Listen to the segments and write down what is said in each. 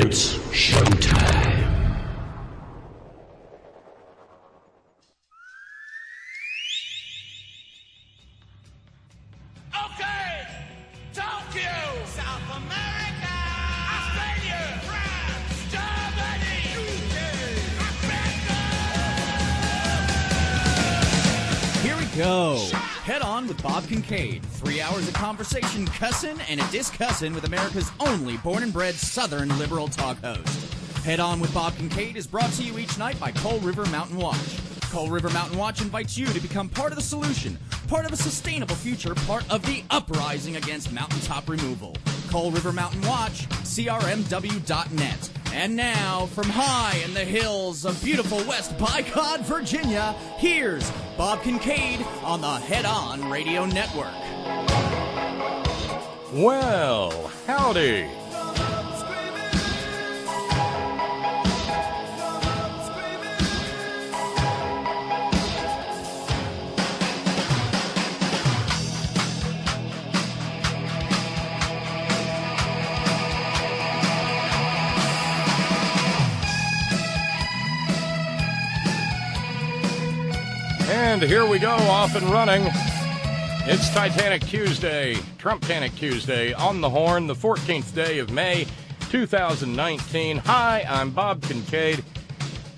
It's showtime. Okay! Tokyo! South America! Australia! France! Germany! UK! America! Here we go. Head On with Bob Kincaid. 3 hours of conversation, cussin' and a discussin' with America's only born and bred Southern liberal talk host. Head On with Bob Kincaid is brought to you each night by Coal River Mountain Watch. Coal River Mountain Watch invites you to become part of the solution, part of a sustainable future, part of the uprising against mountaintop removal. Coal River Mountain Watch, crmw.net. And now, from high in the hills of beautiful West Bicod, Virginia, here's Bob Kincaid on the Head On Radio Network. Well, howdy. And here we go, off and running. It's Titanic Tuesday, Trumptanic Tuesday, on the horn, the 14th day of May, 2019. Hi, I'm Bob Kincaid,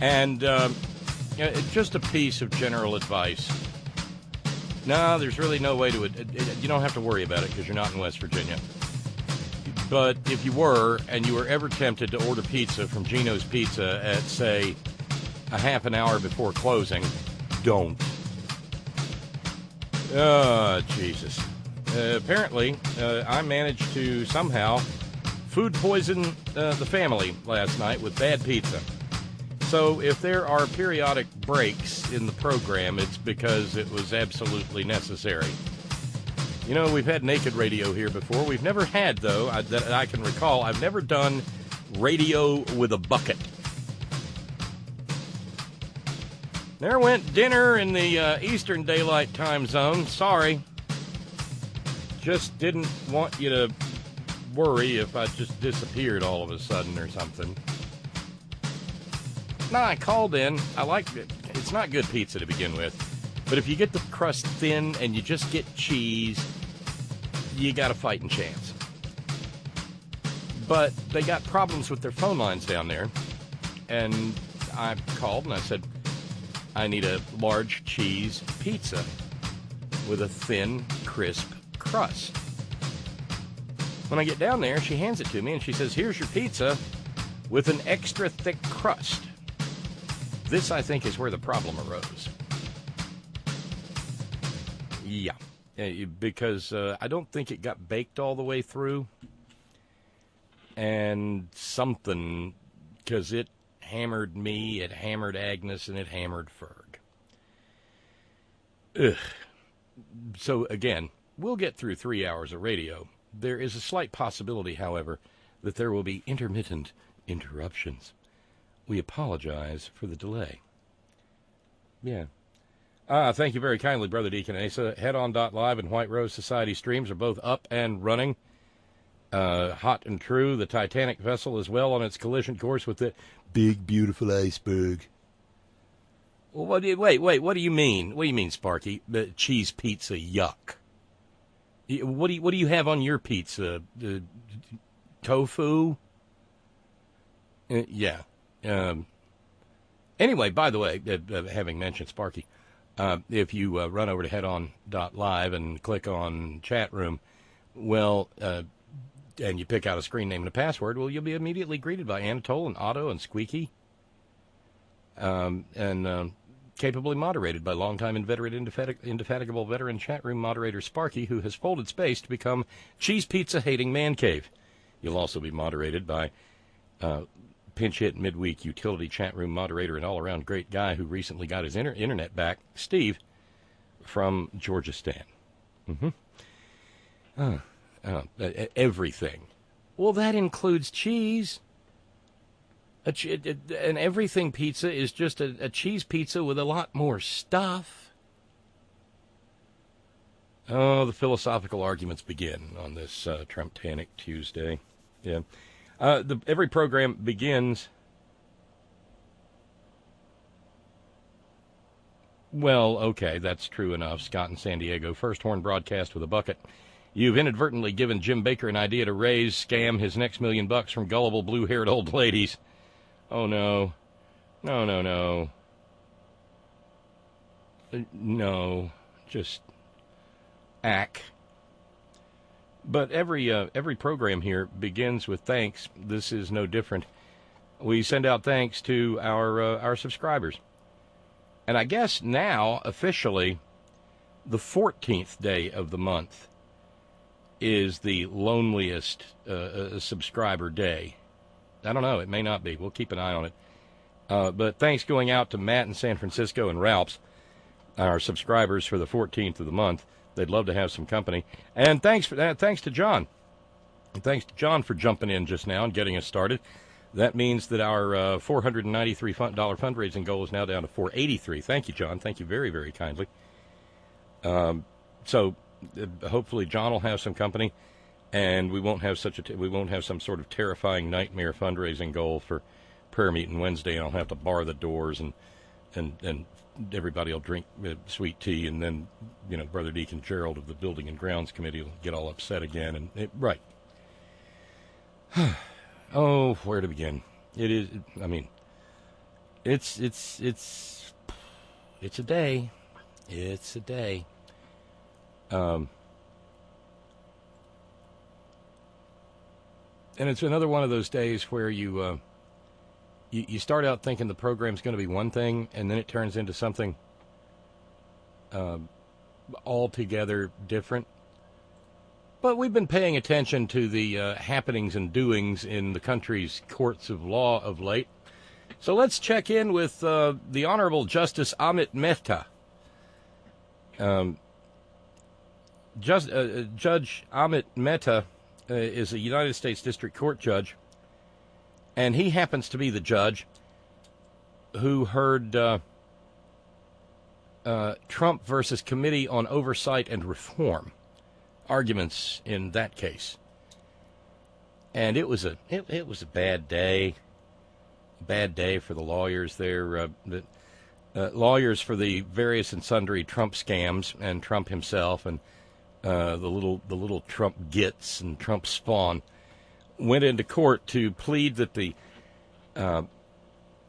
and just a piece of general advice. No, there's really no way to you don't have to worry about it because you're not in West Virginia. But if you were, and you were ever tempted to order pizza from Gino's Pizza at, say, a half an hour before closing, don't. Oh, Jesus. Apparently, I managed to somehow food poison the family last night with bad pizza. So if there are periodic breaks in the program, it's because it was absolutely necessary. You know, we've had naked radio here before. We've never had, though, that I can recall, I've never done radio with a bucket. There went dinner in the Eastern Daylight Time Zone. Sorry. Just didn't want you to worry if I just disappeared all of a sudden or something. No, I called in. I like it. It's not good pizza to begin with. But if you get the crust thin and you just get cheese, you got a fighting chance. But they got problems with their phone lines down there. And I called and I said, I need a large cheese pizza with a thin, crisp crust. When I get down there, she hands it to me and she says, here's your pizza with an extra thick crust. This, I think, is where the problem arose. Yeah, because I don't think it got baked all the way through. And something, because it hammered me, it hammered Agnes, and it hammered Ferg. Ugh. So, again, we'll get through 3 hours of radio. There is a slight possibility, however, that there will be intermittent interruptions. We apologize for the delay. Yeah. Thank you very kindly, Brother Deacon Asa. Headon.live and White Rose Society streams are both up and running. Hot and true, the Titanic vessel is well on its collision course with the big, beautiful iceberg. Well, what do you mean? What do you mean, Sparky? The cheese pizza, yuck. What do you have on your pizza? Tofu? Yeah. Anyway, by the way, having mentioned Sparky, if you run over to headon.live and click on chat room, well, and you pick out a screen name and a password, well, you'll be immediately greeted by Anatole and Otto and Squeaky, and capably moderated by longtime inveterate, indefatigable veteran chat room moderator Sparky, who has folded space to become cheese pizza-hating man cave. You'll also be moderated by pinch-hit midweek utility chat room moderator and all-around great guy who recently got his internet back, Steve, from Georgistan. Everything. Well, that includes cheese. An everything pizza is just a cheese pizza with a lot more stuff. Oh, the philosophical arguments begin on this Trumptanic Tuesday. Yeah. Every program begins. Well, okay, that's true enough. Scott in San Diego, first horn broadcast with a bucket. You've inadvertently given Jim Baker an idea to scam his next $1 million from gullible blue-haired old ladies. Oh, no. No. No, just ack. But every program here begins with thanks. This is no different. We send out thanks to our subscribers. And I guess now, officially, the 14th day of the month is the loneliest subscriber day. I don't know. It may not be. We'll keep an eye on it. But thanks going out to Matt in San Francisco and Ralph's, our subscribers for the 14th of the month. They'd love to have some company. And thanks for that. Thanks to John. And thanks to John for jumping in just now and getting us started. That means that our $493 fundraising goal is now down to $483. Thank you, John. Thank you very, very kindly. So hopefully John will have some company, and we won't have some sort of terrifying nightmare fundraising goal for prayer meeting Wednesday, and I'll have to bar the doors and everybody will drink sweet tea, and then Brother Deacon Gerald of the Building and Grounds Committee will get all upset again. Right. Oh, where to begin? It is. I mean, it's a day. It's a day. And it's another one of those days where you start out thinking the program's going to be one thing, and then it turns into something altogether different. But we've been paying attention to the happenings and doings in the country's courts of law of late. So let's check in with the Honorable Justice Amit Mehta. Judge Amit Mehta is a United States District Court judge, and he happens to be the judge who heard Trump versus Committee on Oversight and Reform arguments in that case. And it was a bad day. Bad day for the lawyers there. Lawyers for the various and sundry Trump scams and Trump himself and the little Trump gits and Trump spawn went into court to plead that the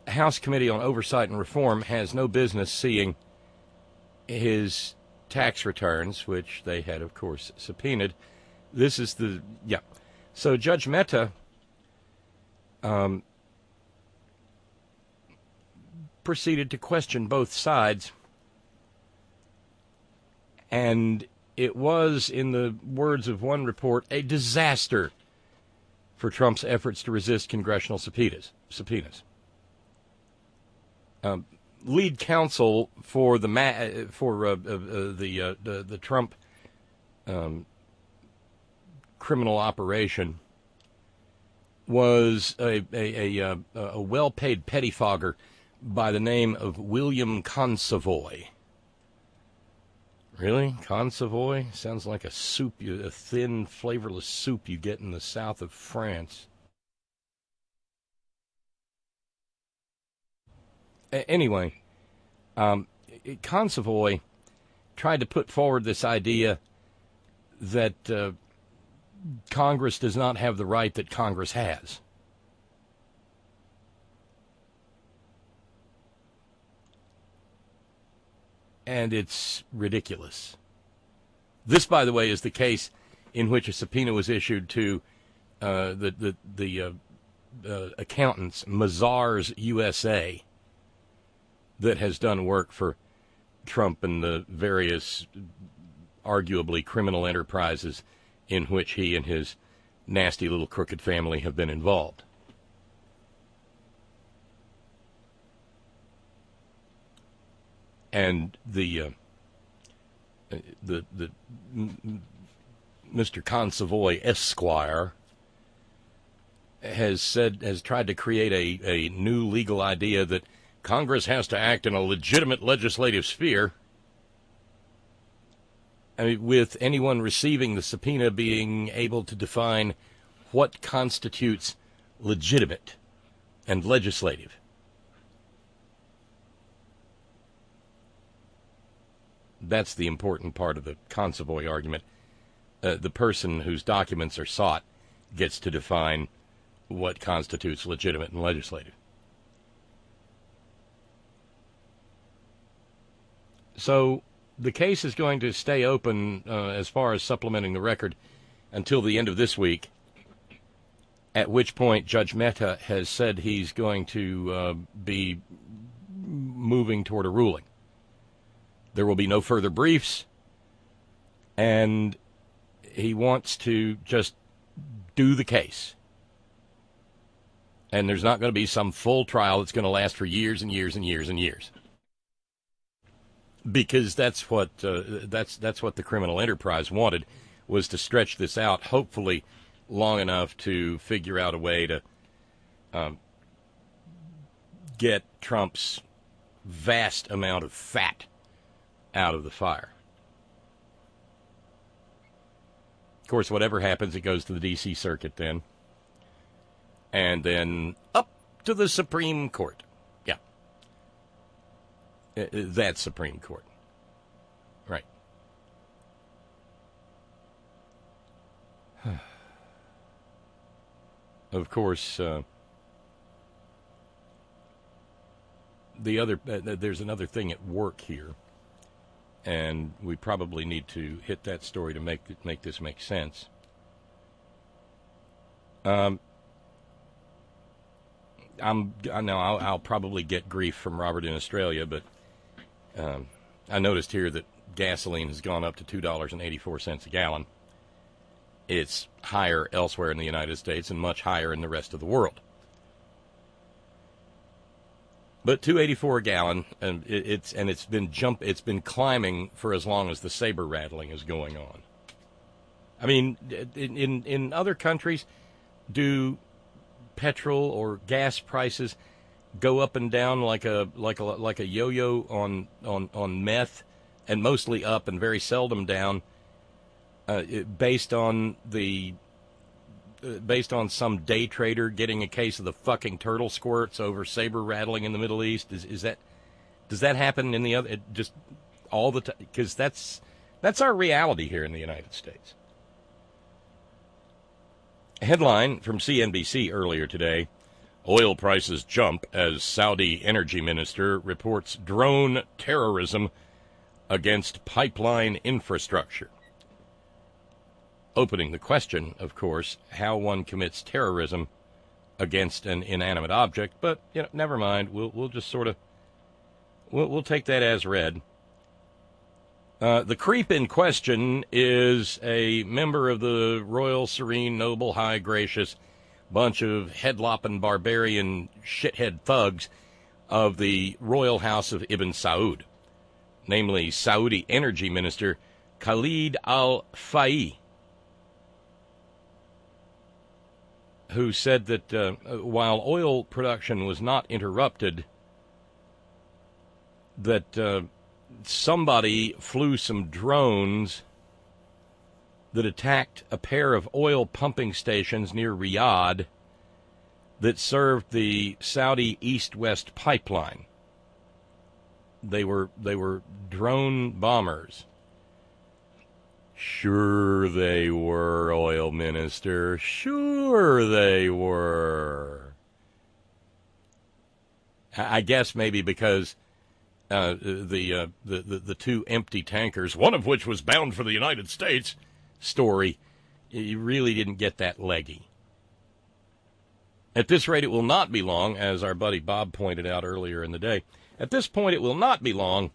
House Committee on Oversight and Reform has no business seeing his tax returns, which they had, of course, subpoenaed. This is So Judge Mehta proceeded to question both sides, and it was, in the words of one report, a disaster for Trump's efforts to resist congressional subpoenas. Lead counsel for the Trump criminal operation was a well-paid pettifogger by the name of William Consovoy. Really? Consovoy? Sounds like a soup, a thin, flavorless soup you get in the south of France. Anyway, Consovoy tried to put forward this idea that Congress does not have the right that Congress has. And it's ridiculous. This, by the way, is the case in which a subpoena was issued to the accountants, Mazars USA, that has done work for Trump and the various arguably criminal enterprises in which he and his nasty little crooked family have been involved. And the Mr. Consovoy Esquire has tried to create a new legal idea that Congress has to act in a legitimate legislative sphere. I mean, with anyone receiving the subpoena being able to define what constitutes legitimate and legislative. That's the important part of the Consovoy argument. The person whose documents are sought gets to define what constitutes legitimate and legislative. So the case is going to stay open as far as supplementing the record until the end of this week, at which point Judge Mehta has said he's going to be moving toward a ruling. There will be no further briefs, and he wants to just do the case. And there's not going to be some full trial that's going to last for years and years and years and years. Because that's what the criminal enterprise wanted, was to stretch this out, hopefully long enough to figure out a way to get Trump's vast amount of fat out of the fire. Of course, whatever happens, it goes to the D.C. Circuit then. And then up to the Supreme Court. Yeah. That Supreme Court. Right. Of course, there's another thing at work here. And we probably need to hit that story to make this make sense. I'll probably get grief from Robert in Australia, but I noticed here that gasoline has gone up to $2.84 a gallon. It's higher elsewhere in the United States and much higher in the rest of the world. But $2.84 a gallon, and it's been climbing for as long as the saber rattling is going on. I mean, in other countries, do petrol or gas prices go up and down like a yo-yo on meth, and mostly up and very seldom down, based on some day trader getting a case of the fucking turtle squirts over saber rattling in the Middle East? Does that happen in the other, just all the time? Because that's our reality here in the United States. A headline from CNBC earlier today: oil prices jump as Saudi energy minister reports drone terrorism against pipeline infrastructure. Opening the question, of course, how one commits terrorism against an inanimate object, but never mind. We'll just sort of we'll take that as read. The creep in question is a member of the Royal Serene Noble High Gracious bunch of head-lopping barbarian shithead thugs of the Royal House of Ibn Saud, namely Saudi Energy Minister Khalid al-Fai, who said that while oil production was not interrupted, that somebody flew some drones that attacked a pair of oil pumping stations near Riyadh that served the Saudi East-West pipeline. They were drone bombers. Sure they were, oil minister. Sure they were. I guess maybe because the two empty tankers, one of which was bound for the United States, story, you really didn't get that leggy. At this rate, it will not be long, as our buddy Bob pointed out earlier in the day. At this point, it will not be long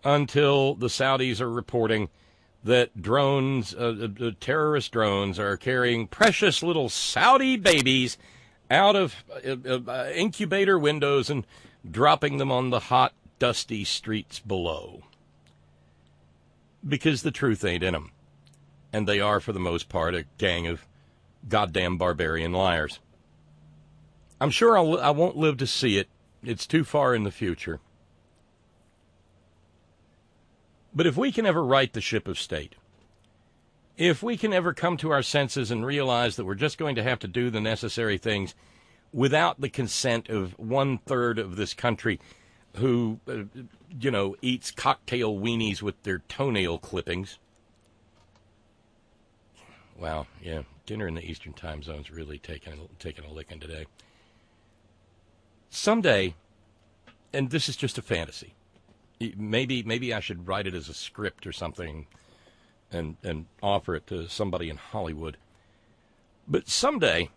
until the Saudis are reporting that drones, terrorist drones, are carrying precious little Saudi babies out of incubator windows and dropping them on the hot, dusty streets below. Because the truth ain't in them. And they are, for the most part, a gang of goddamn barbarian liars. I'm sure I won't live to see it. It's too far in the future. But if we can ever right the ship of state, if we can ever come to our senses and realize that we're just going to have to do the necessary things without the consent of 1/3 of this country who, eats cocktail weenies with their toenail clippings. Wow, yeah, dinner in the Eastern time zone's really taking a licking today. Someday, and this is just a fantasy, maybe I should write it as a script or something and offer it to somebody in Hollywood. But someday,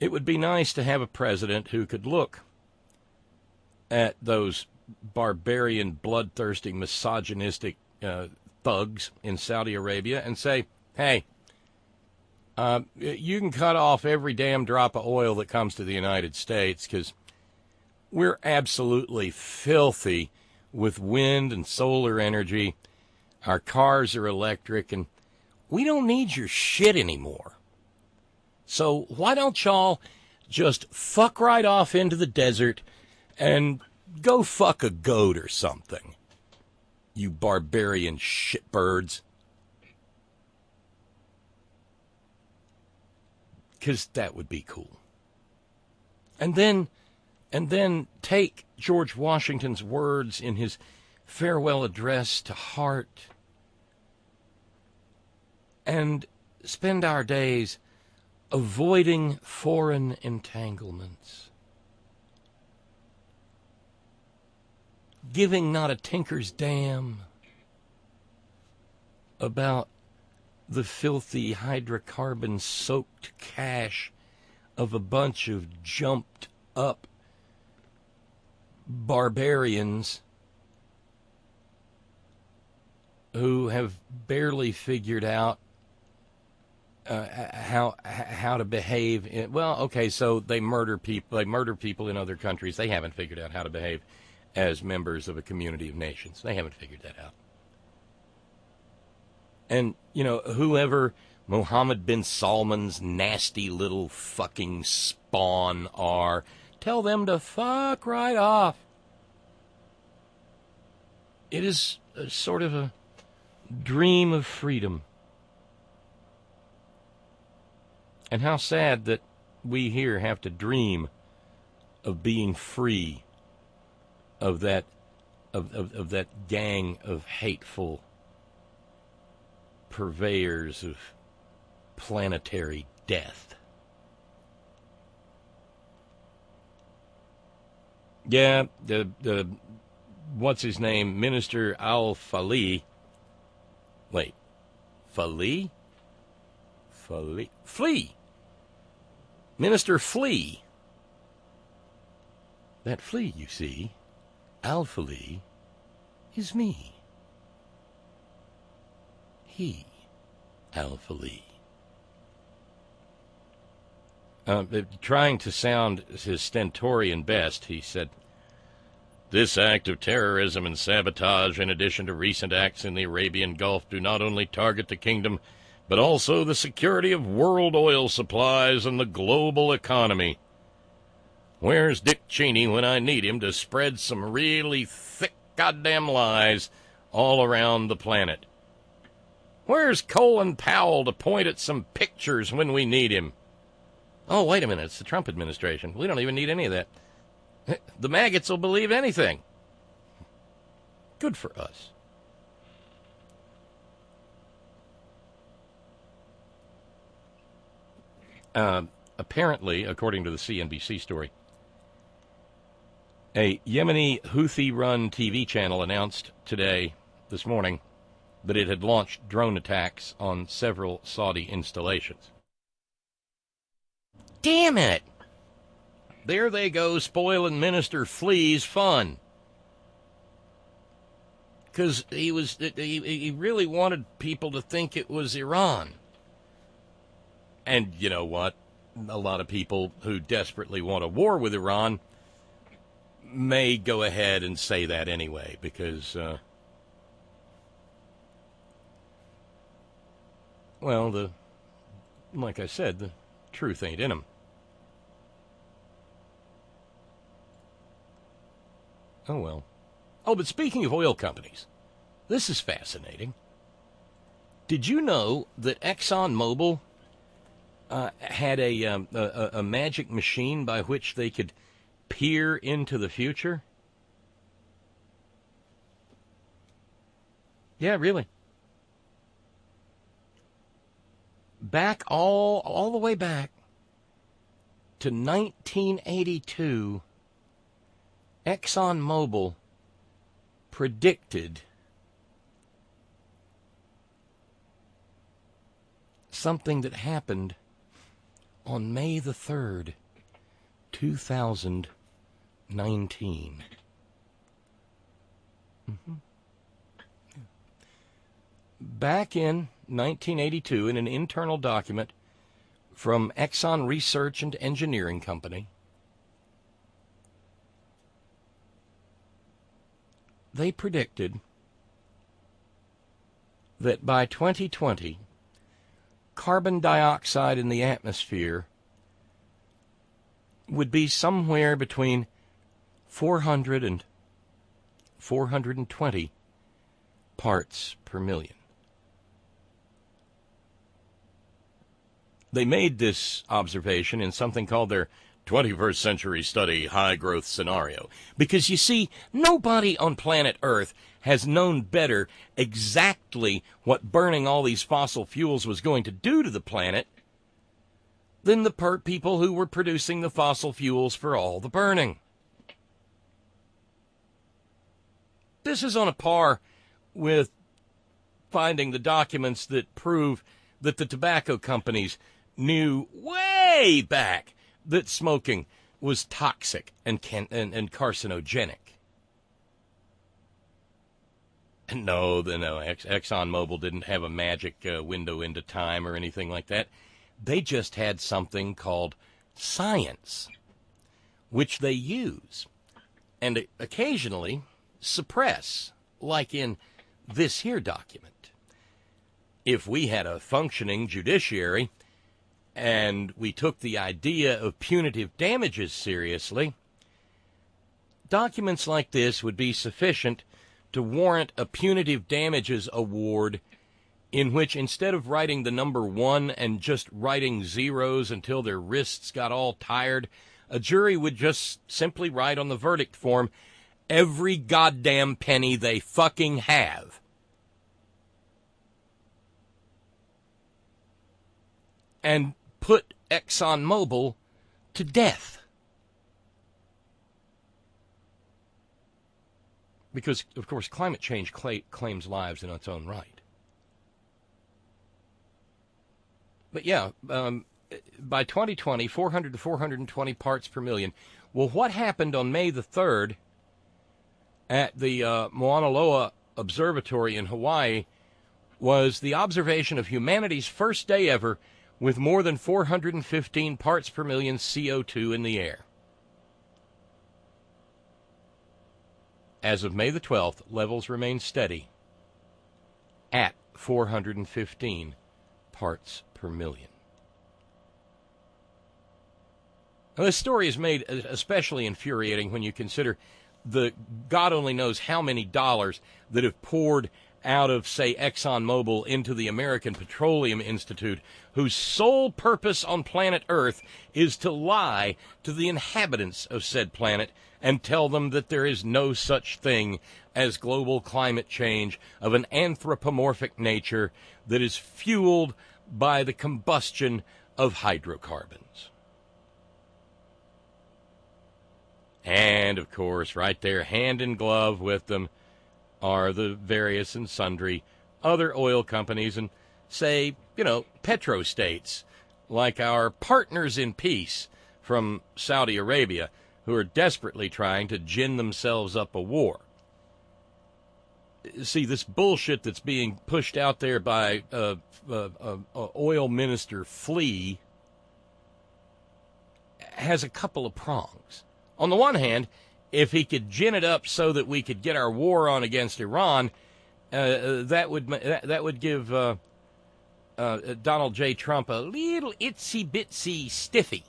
it would be nice to have a president who could look at those barbarian, bloodthirsty, misogynistic thugs in Saudi Arabia and say, hey, you can cut off every damn drop of oil that comes to the United States because we're absolutely filthy with wind and solar energy. Our cars are electric, and we don't need your shit anymore. So why don't y'all just fuck right off into the desert and go fuck a goat or something, you barbarian shitbirds. Because that would be cool. And then take George Washington's words in his farewell address to heart and spend our days avoiding foreign entanglements, giving not a tinker's damn about the filthy hydrocarbon-soaked cash of a bunch of jumped-up barbarians who have barely figured out how to behave. So they murder people. They murder people in other countries. They haven't figured out how to behave as members of a community of nations. They haven't figured that out. And, whoever Mohammed bin Salman's nasty little fucking spawn are, tell them to fuck right off. It is a sort of a dream of freedom. And how sad that we here have to dream of being free of that gang of hateful purveyors of planetary death. Yeah, the what's his name, Minister Flea. Wait, Flea? Flea. Minister Flea. That Flea, you see, Flea, is me. He, Flea. Trying to sound his stentorian best, he said, "This act of terrorism and sabotage, in addition to recent acts in the Arabian Gulf, do not only target the kingdom, but also the security of world oil supplies and the global economy. Where's Dick Cheney when I need him to spread some really thick goddamn lies all around the planet? Where's Colin Powell to point at some pictures when we need him? Oh, wait a minute, it's the Trump administration. We don't even need any of that. The maggots will believe anything. Good for us." Apparently, according to the CNBC story, a Yemeni Houthi-run TV channel announced this morning, that it had launched drone attacks on several Saudi installations. Damn it! There they go, spoiling Minister Flea's fun. Because he really wanted people to think it was Iran. And you know what? A lot of people who desperately want a war with Iran may go ahead and say that anyway, because, like I said, the truth ain't in them. Oh, well. Oh, but speaking of oil companies, this is fascinating. Did you know that ExxonMobil had a magic machine by which they could peer into the future? Yeah, really. Back all the way back to 1982, ExxonMobil predicted something that happened on May the 3rd, 2019. Back in 1982, in an internal document from Exxon Research and Engineering Company, they predicted that by 2020, carbon dioxide in the atmosphere would be somewhere between 400 and 420 parts per million. They made this observation in something called their 21st Century Study High Growth Scenario. Because, you see, nobody on planet Earth has known better exactly what burning all these fossil fuels was going to do to the planet than the people who were producing the fossil fuels for all the burning. This is on a par with finding the documents that prove that the tobacco companies knew way back that smoking was toxic and carcinogenic. And no, ExxonMobil didn't have a magic window into time or anything like that. They just had something called science, which they use and occasionally suppress, like in this here document. If we had a functioning judiciary and we took the idea of punitive damages seriously, documents like this would be sufficient to warrant a punitive damages award in which, instead of writing the number 1 and just writing zeros until their wrists got all tired, a jury would just simply write on the verdict form every goddamn penny they fucking have. And put ExxonMobil to death. Because, of course, climate change claims lives in its own right. But yeah, by 2020, 400 to 420 parts per million. Well, what happened on May the 3rd at the Mauna Loa Observatory in Hawaii was the observation of humanity's first day ever with more than 415 parts per million CO2 in the air. As of May the 12th, levels remain steady at 415 parts per million. Now, this story is made especially infuriating when you consider the God only knows how many dollars that have poured out of, say, ExxonMobil into the American Petroleum Institute, whose sole purpose on planet Earth is to lie to the inhabitants of said planet and tell them that there is no such thing as global climate change of an anthropomorphic nature that is fueled by the combustion of hydrocarbons. And, of course, right there, hand in glove with them, are the various and sundry other oil companies and, say, petrostates, like our partners in peace from Saudi Arabia, who are desperately trying to gin themselves up a war. See, this bullshit that's being pushed out there by oil minister Flea has a couple of prongs. On the one hand, if he could gin it up so that we could get our war on against Iran, that would give Donald J. Trump a little itsy-bitsy stiffy.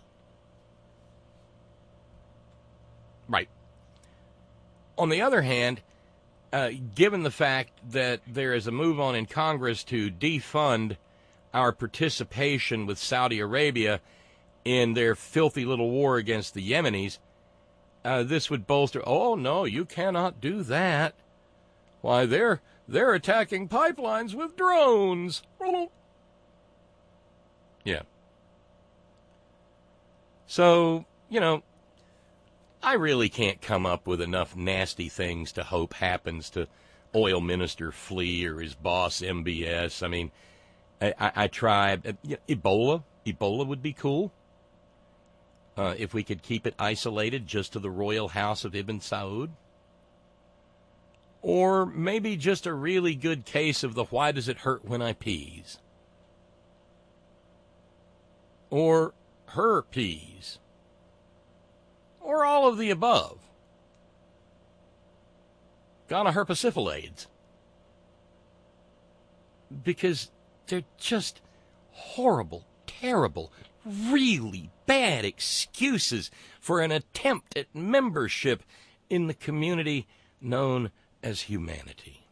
Right. On the other hand, given the fact that there is a move on in Congress to defund our participation with Saudi Arabia in their filthy little war against the Yemenis, this would bolster, oh, no, you cannot do that. Why, they're attacking pipelines with drones. Yeah. So, I really can't come up with enough nasty things to hope happens to Oil Minister Flea or his boss MBS. I mean, I tried. Ebola would be cool if we could keep it isolated just to the royal house of Ibn Saud. Or maybe just a really good case of the why does it hurt when I pees? Or herpes. Or all of the above. Gonorrhoesyphilades. Because they're just horrible, terrible, really bad excuses for an attempt at membership in the community known as humanity.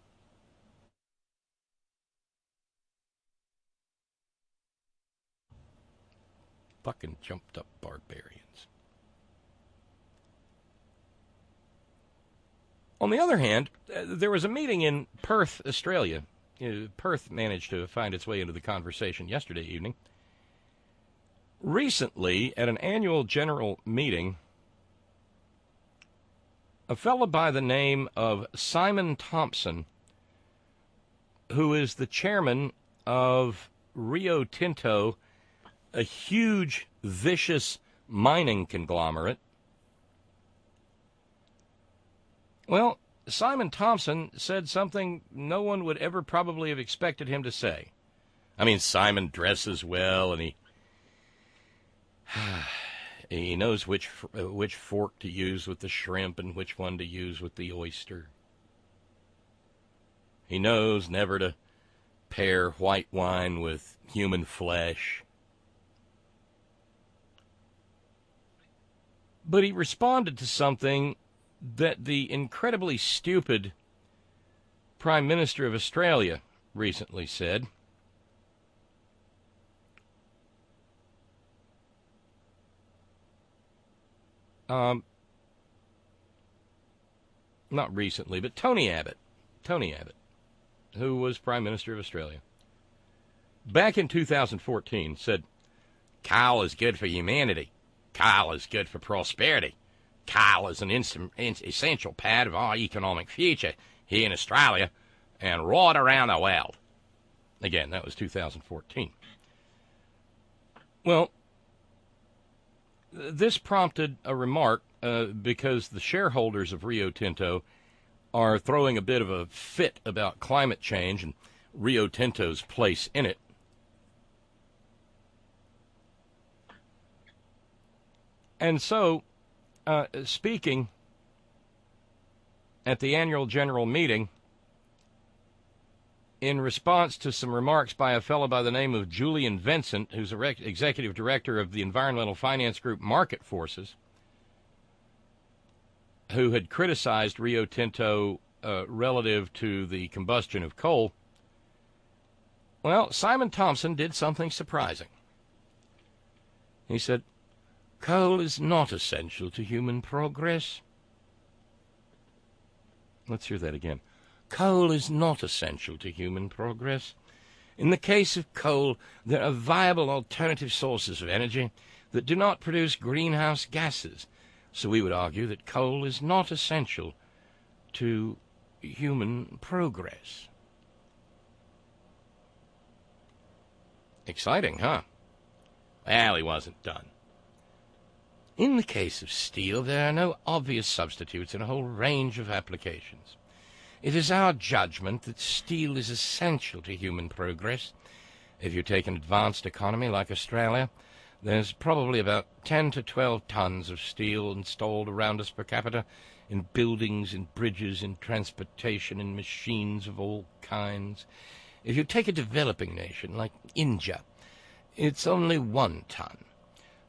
Fucking jumped up barbarians. On the other hand, there was a meeting in Perth, Australia. Perth managed to find its way into the conversation yesterday evening. Recently, at an annual general meeting, a fellow by the name of Simon Thompson, who is the chairman of Rio Tinto, a huge, vicious mining conglomerate. Well, Simon Thompson said something no one would ever probably have expected him to say. I mean, Simon dresses well, and he knows which fork to use with the shrimp and which one to use with the oyster. He knows never to pair white wine with human flesh. But he responded to something that the incredibly stupid Prime Minister of Australia recently said. Not recently, but Tony Abbott, who was Prime Minister of Australia, back in 2014 said, coal is good for humanity. Coal is good for prosperity. Coal is an essential part of our economic future here in Australia and right around the world. Again, that was 2014. Well, this prompted a remark because the shareholders of Rio Tinto are throwing a bit of a fit about climate change and Rio Tinto's place in it. And so, speaking at the annual general meeting, in response to some remarks by a fellow by the name of Julian Vincent, who's executive director of the environmental finance group Market Forces, who had criticized Rio Tinto relative to the combustion of coal, well, Simon Thompson did something surprising. He said, coal is not essential to human progress. Let's hear that again. Coal is not essential to human progress. In the case of coal, there are viable alternative sources of energy that do not produce greenhouse gases. So we would argue that coal is not essential to human progress. Exciting, huh? Well, he wasn't done. In the case of steel, there are no obvious substitutes in a whole range of applications. It is our judgment that steel is essential to human progress. If you take an advanced economy like Australia, there's probably about 10 to 12 tons of steel installed around us per capita in buildings, in bridges, in transportation, in machines of all kinds. If you take a developing nation like India, it's only 1 ton.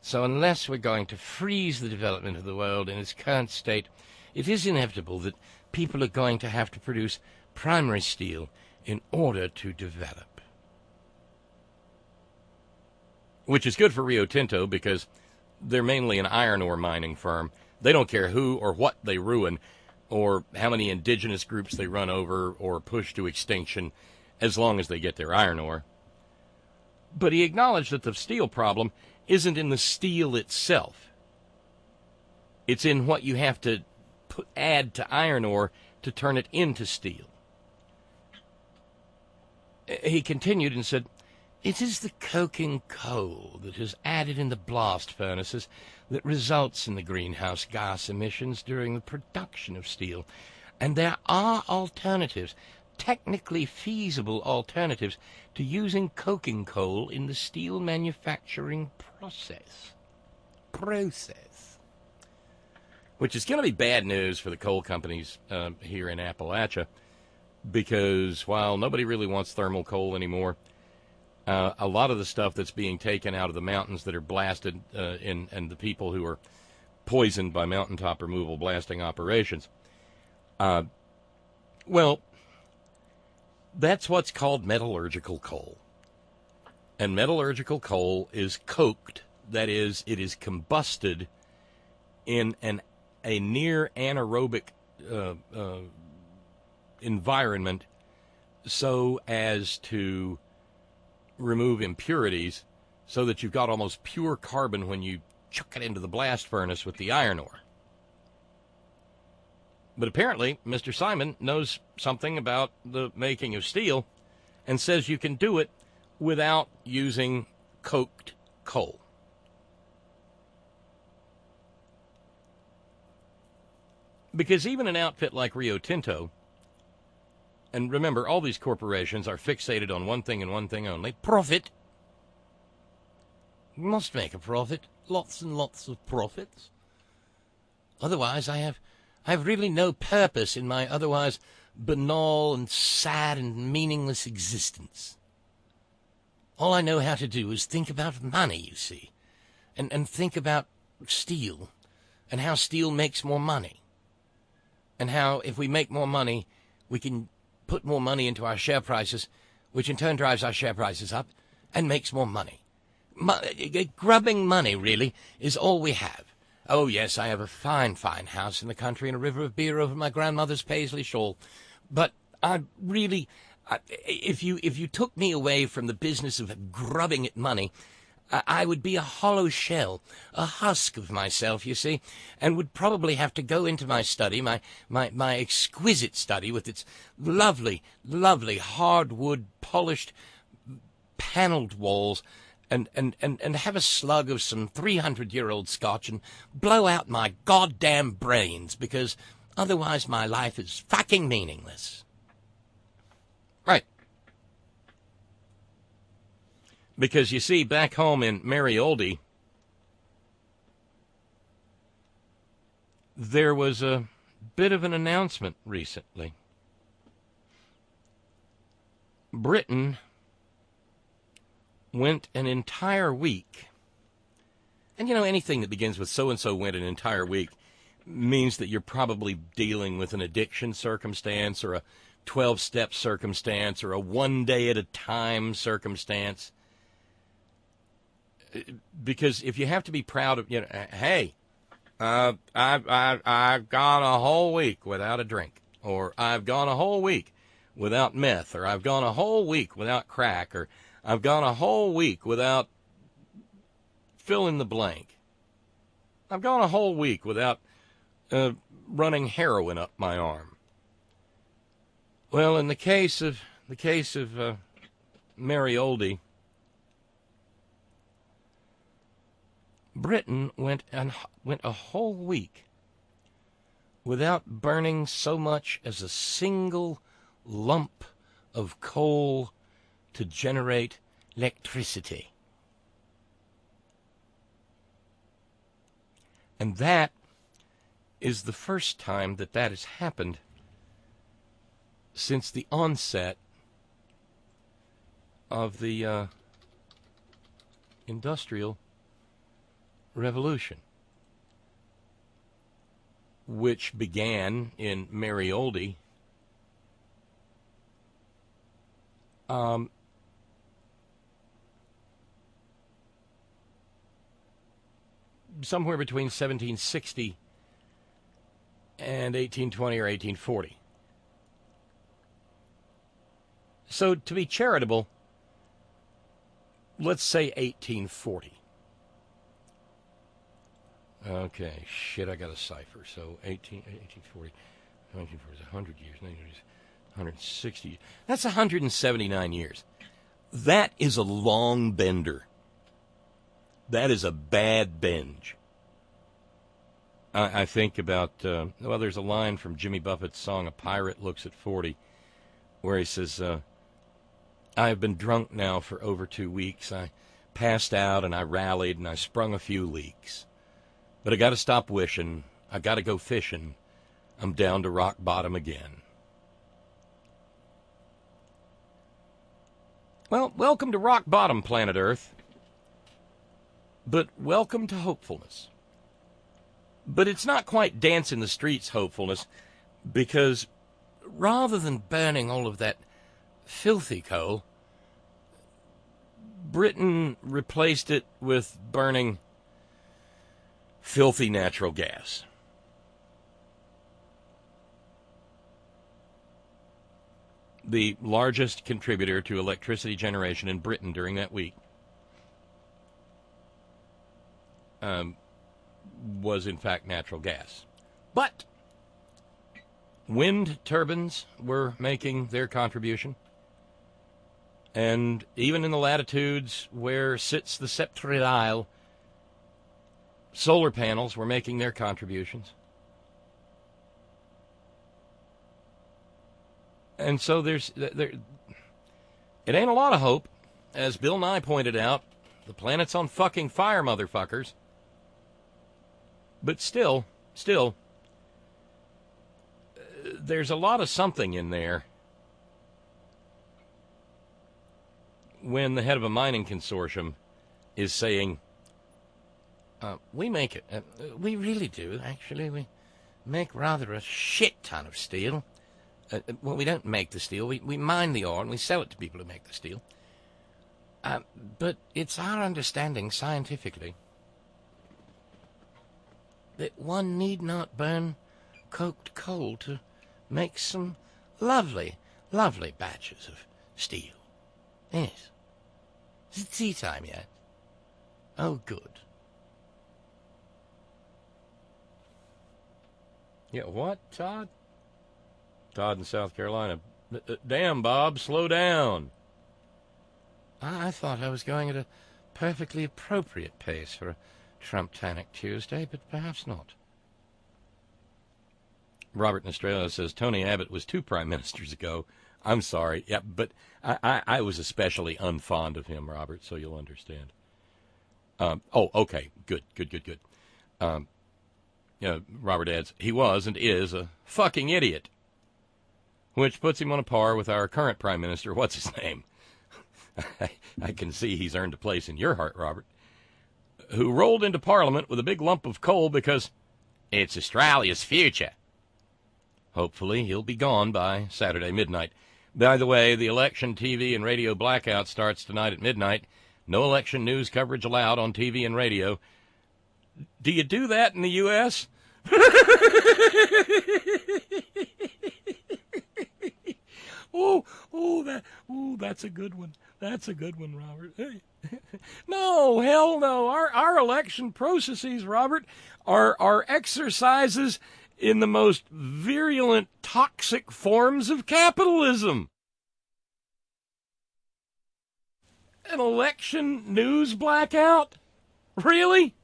So unless we're going to freeze the development of the world in its current state, it is inevitable that people are going to have to produce primary steel in order to develop. Which is good for Rio Tinto because they're mainly an iron ore mining firm. They don't care who or what they ruin or how many indigenous groups they run over or push to extinction as long as they get their iron ore. But he acknowledged that the steel problem isn't in the steel itself. It's in what you have to add to iron ore to turn it into steel. He continued and said, "It is the coking coal that is added in the blast furnaces that results in the greenhouse gas emissions during the production of steel. And there are alternatives, technically feasible alternatives, to using coking coal in the steel manufacturing process. Which is going to be bad news for the coal companies here in Appalachia, because while nobody really wants thermal coal anymore, a lot of the stuff that's being taken out of the mountains that are blasted and the people who are poisoned by mountaintop removal blasting operations, well, that's what's called metallurgical coal. And metallurgical coal is coked, that is, it is combusted in a near anaerobic environment so as to remove impurities so that you've got almost pure carbon when you chuck it into the blast furnace with the iron ore. But apparently, Mr. Simon knows something about the making of steel and says you can do it without using coked coal. Because even an outfit like Rio Tinto, and remember, all these corporations are fixated on one thing and one thing only, profit. You must make a profit, lots and lots of profits. Otherwise, I have really no purpose in my otherwise banal and sad and meaningless existence. All I know how to do is think about money, you see, and think about steel, and how steel makes more money, and how if we make more money, we can put more money into our share prices, which in turn drives our share prices up and makes more money. Grubbing money, really, is all we have. Oh, yes, I have a fine, fine house in the country and a river of beer over my grandmother's paisley shawl. But if you took me away from the business of grubbing at money, I would be a hollow shell, a husk of myself, you see, and would probably have to go into my study, my exquisite study with its lovely, lovely hardwood, polished, paneled walls, and have a slug of some 300-year-old scotch and blow out my goddamn brains, because otherwise my life is fucking meaningless. Right. Because, you see, back home in Merry Oldie, there was a bit of an announcement recently. Britain went an entire week, and you know, anything that begins with so-and-so went an entire week means that you're probably dealing with an addiction circumstance or a 12-step circumstance or a one-day-at-a-time circumstance. Because if you have to be proud of, you know, hey, I've gone a whole week without a drink, or I've gone a whole week without meth, or I've gone a whole week without crack, or I've gone a whole week without fill in the blank. I've gone a whole week without running heroin up my arm. Well, in the case of Merry Oldie, Britain went a whole week without burning so much as a single lump of coal to generate electricity. And that is the first time that has happened since the onset of the Industrial Revolution. which began in Merry Oldie, somewhere between 1760 and 1820 or 1840. So to be charitable, let's say 1840. Okay, shit, I got a cipher. So 1840, 1940 is 100 years, 160 years. That's 179 years. That is a long bender. That is a bad binge. I think about, well, there's a line from Jimmy Buffett's song, A Pirate Looks at 40, where he says, I have been drunk now for over 2 weeks. I passed out and I rallied and I sprung a few leaks. But I got to stop wishing. I got to go fishing. I'm down to rock bottom again. Well, welcome to rock bottom, planet Earth. But welcome to hopefulness. But it's not quite dance in the streets hopefulness, because rather than burning all of that filthy coal, Britain replaced it with burning filthy natural gas. The largest contributor to electricity generation in Britain during that week was in fact natural gas. But wind turbines were making their contribution. And even in the latitudes where sits the sceptred isle, solar panels were making their contributions. And so it ain't a lot of hope. As Bill Nye pointed out, the planet's on fucking fire, motherfuckers. But still, there's a lot of something in there when the head of a mining consortium is saying, we make it. We really do, actually. We make rather a shit ton of steel. Well, we don't make the steel. We mine the ore and we sell it to people who make the steel. But it's our understanding scientifically that one need not burn coked coal to make some lovely, lovely batches of steel. Yes. Is it tea time yet? Oh, good. Yeah, what, Todd? Todd in South Carolina. Damn, Bob, slow down. I thought I was going at a perfectly appropriate pace for a Trumptanic Tuesday, but perhaps not. Robert in Australia says, Tony Abbott was 2 prime ministers ago. I'm sorry. Yeah, but I was especially unfond of him, Robert, so you'll understand. Okay. Good. Robert adds, he was and is a fucking idiot, which puts him on a par with our current prime minister. What's his name? I can see he's earned a place in your heart, Robert, who rolled into Parliament with a big lump of coal because it's Australia's future. Hopefully he'll be gone by Saturday midnight. By the way, the election TV and radio blackout starts tonight at midnight. No election news coverage allowed on TV and radio. Do you do that in the U.S.? That's a good one. That's a good one, Robert. Hey. No, hell no. Our election processes, Robert, are exercises in the most virulent, toxic forms of capitalism. An election news blackout? Really?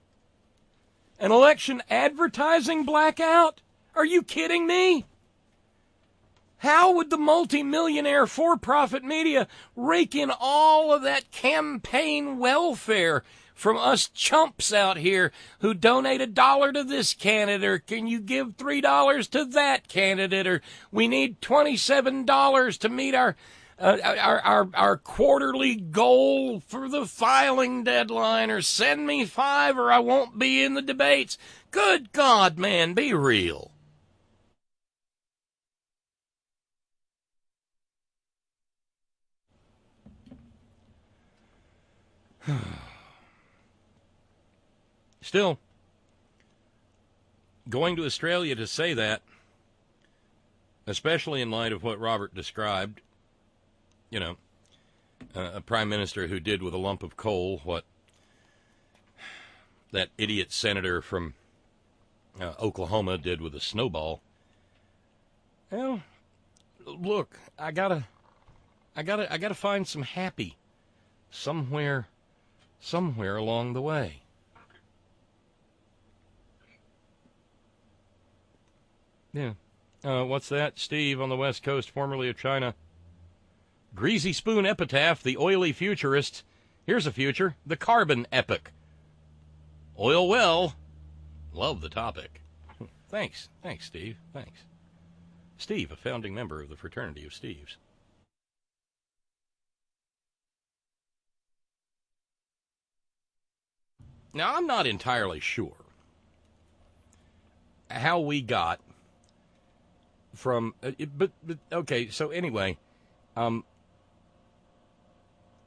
An election advertising blackout? Are you kidding me? How would the multimillionaire for-profit media rake in all of that campaign welfare from us chumps out here who donate $1 to this candidate, or can you give $3 to that candidate, or we need $27 to meet our quarterly goal for the filing deadline, or send me $5 or I won't be in the debates. Good God, man, be real. Still, going to Australia to say that, especially in light of what Robert described, a prime minister who did with a lump of coal what that idiot senator from Oklahoma did with a snowball. Well, look, I gotta find some happy somewhere along the way. Yeah. What's that? Steve on the West Coast, formerly of China. Greasy Spoon Epitaph, the oily futurist. Here's a future, the carbon epoch. Oil well. Love the topic. Thanks, Steve. Thanks. Steve, a founding member of the fraternity of Steves. Now, I'm not entirely sure how we got from, but okay, so anyway,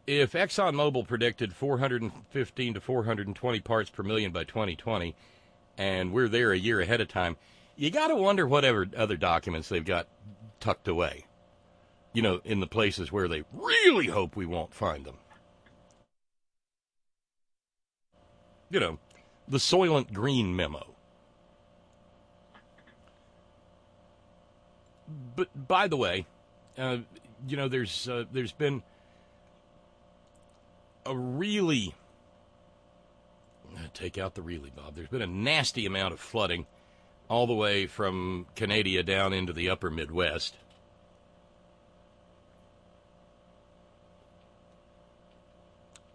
if ExxonMobil predicted 415 to 420 parts per million by 2020, and we're there a year ahead of time, you got to wonder whatever other documents they've got tucked away, in the places where they really hope we won't find them. The Soylent Green memo. But by the way, there's been a really, take out the really, Bob. There's been a nasty amount of flooding all the way from Canada down into the upper Midwest.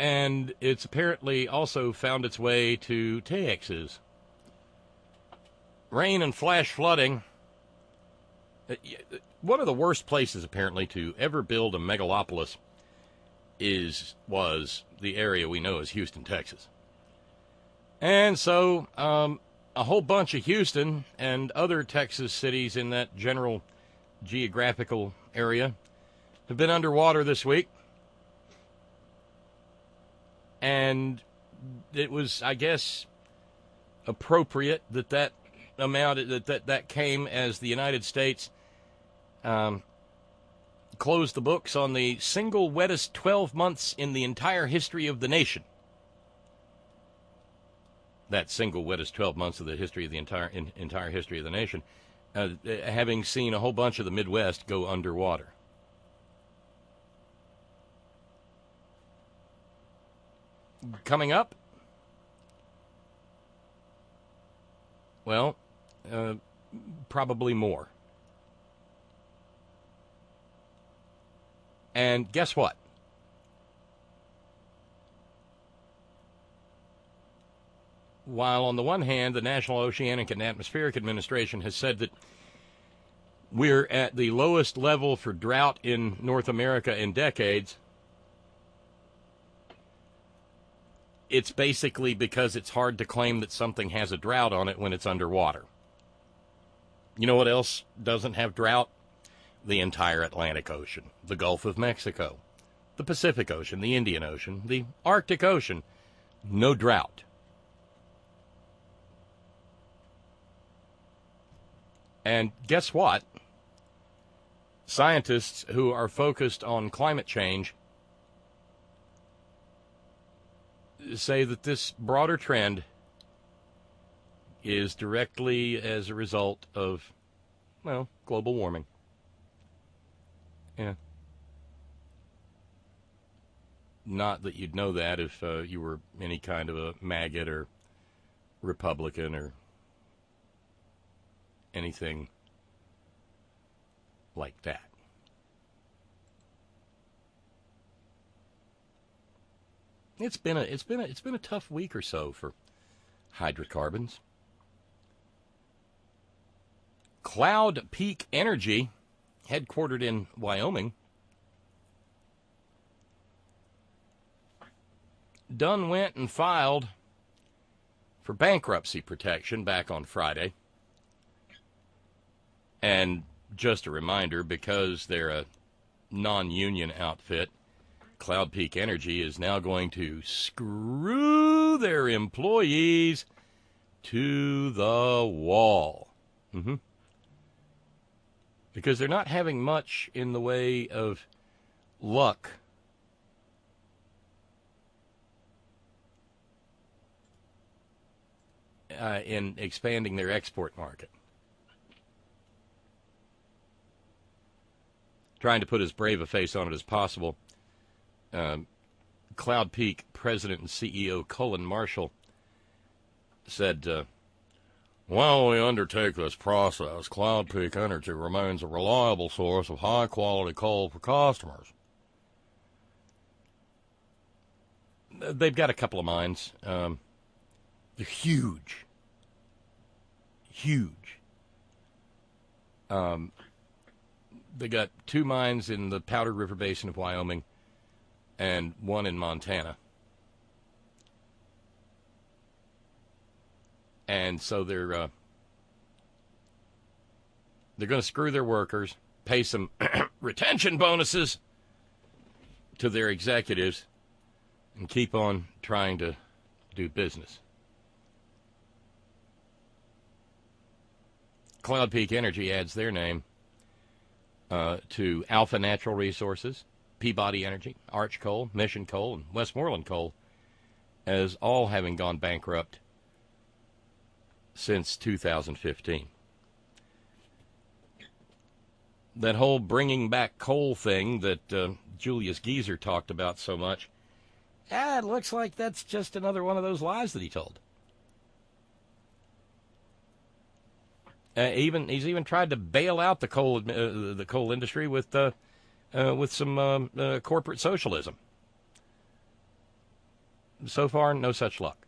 And it's apparently also found its way to Texas. Rain and flash flooding. One of the worst places, apparently, to ever build a megalopolis was the area we know as Houston, Texas. And so a whole bunch of Houston and other Texas cities in that general geographical area have been underwater this week. And it was, I guess, appropriate that amount, that came as the United States closed the books on the single wettest 12 months in the entire history of the nation. That single wettest 12 months of the history of the entire history of the nation, having seen a whole bunch of the Midwest go underwater. Coming up, well, probably more. And guess what? While on the one hand, the National Oceanic and Atmospheric Administration has said that we're at the lowest level for drought in North America in decades, it's basically because it's hard to claim that something has a drought on it when it's underwater. You know what else doesn't have drought? The entire Atlantic Ocean, the Gulf of Mexico, the Pacific Ocean, the Indian Ocean, the Arctic Ocean. No drought. And guess what? Scientists who are focused on climate change say that this broader trend is directly as a result of, well, global warming. Yeah. Not that you'd know that if you were any kind of a maggot or Republican or anything like that. It's been a tough week or so for hydrocarbons. Cloud Peak Energy, headquartered in Wyoming, done went and filed for bankruptcy protection back on Friday. And just a reminder, because they're a non-union outfit, Cloud Peak Energy is now going to screw their employees to the wall. Because they're not having much in the way of luck in expanding their export market. Trying to put as brave a face on it as possible, Cloud Peak President and CEO Colin Marshall said, while we undertake this process, Cloud Peak Energy remains a reliable source of high-quality coal for customers. They've got a couple of mines. They're huge. Huge. They got 2 mines in the Powder River Basin of Wyoming and 1 in Montana. And so they're going to screw their workers, pay some retention bonuses to their executives, and keep on trying to do business. Cloud Peak Energy adds their name to Alpha Natural Resources, Peabody Energy, Arch Coal, Mission Coal, and Westmoreland Coal, as all having gone bankrupt since 2015. That whole bringing back coal thing that Julius Geezer talked about so much, it looks like that's just another one of those lies that he told. He's even tried to bail out the coal industry with some corporate socialism. So far, no such luck.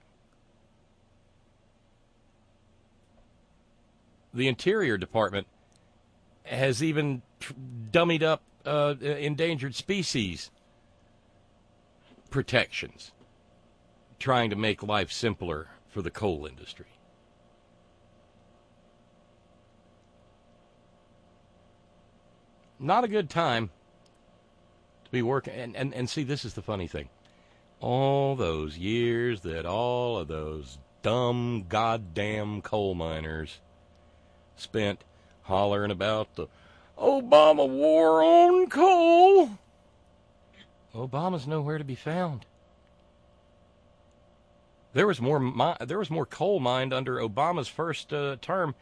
The Interior Department has even dummied up endangered species protections, trying to make life simpler for the coal industry. Not a good time to be working. And see, this is the funny thing. All those years that all of those dumb, goddamn coal miners spent hollering about the Obama war on coal. Obama's nowhere to be found. There was more coal mined under Obama's first term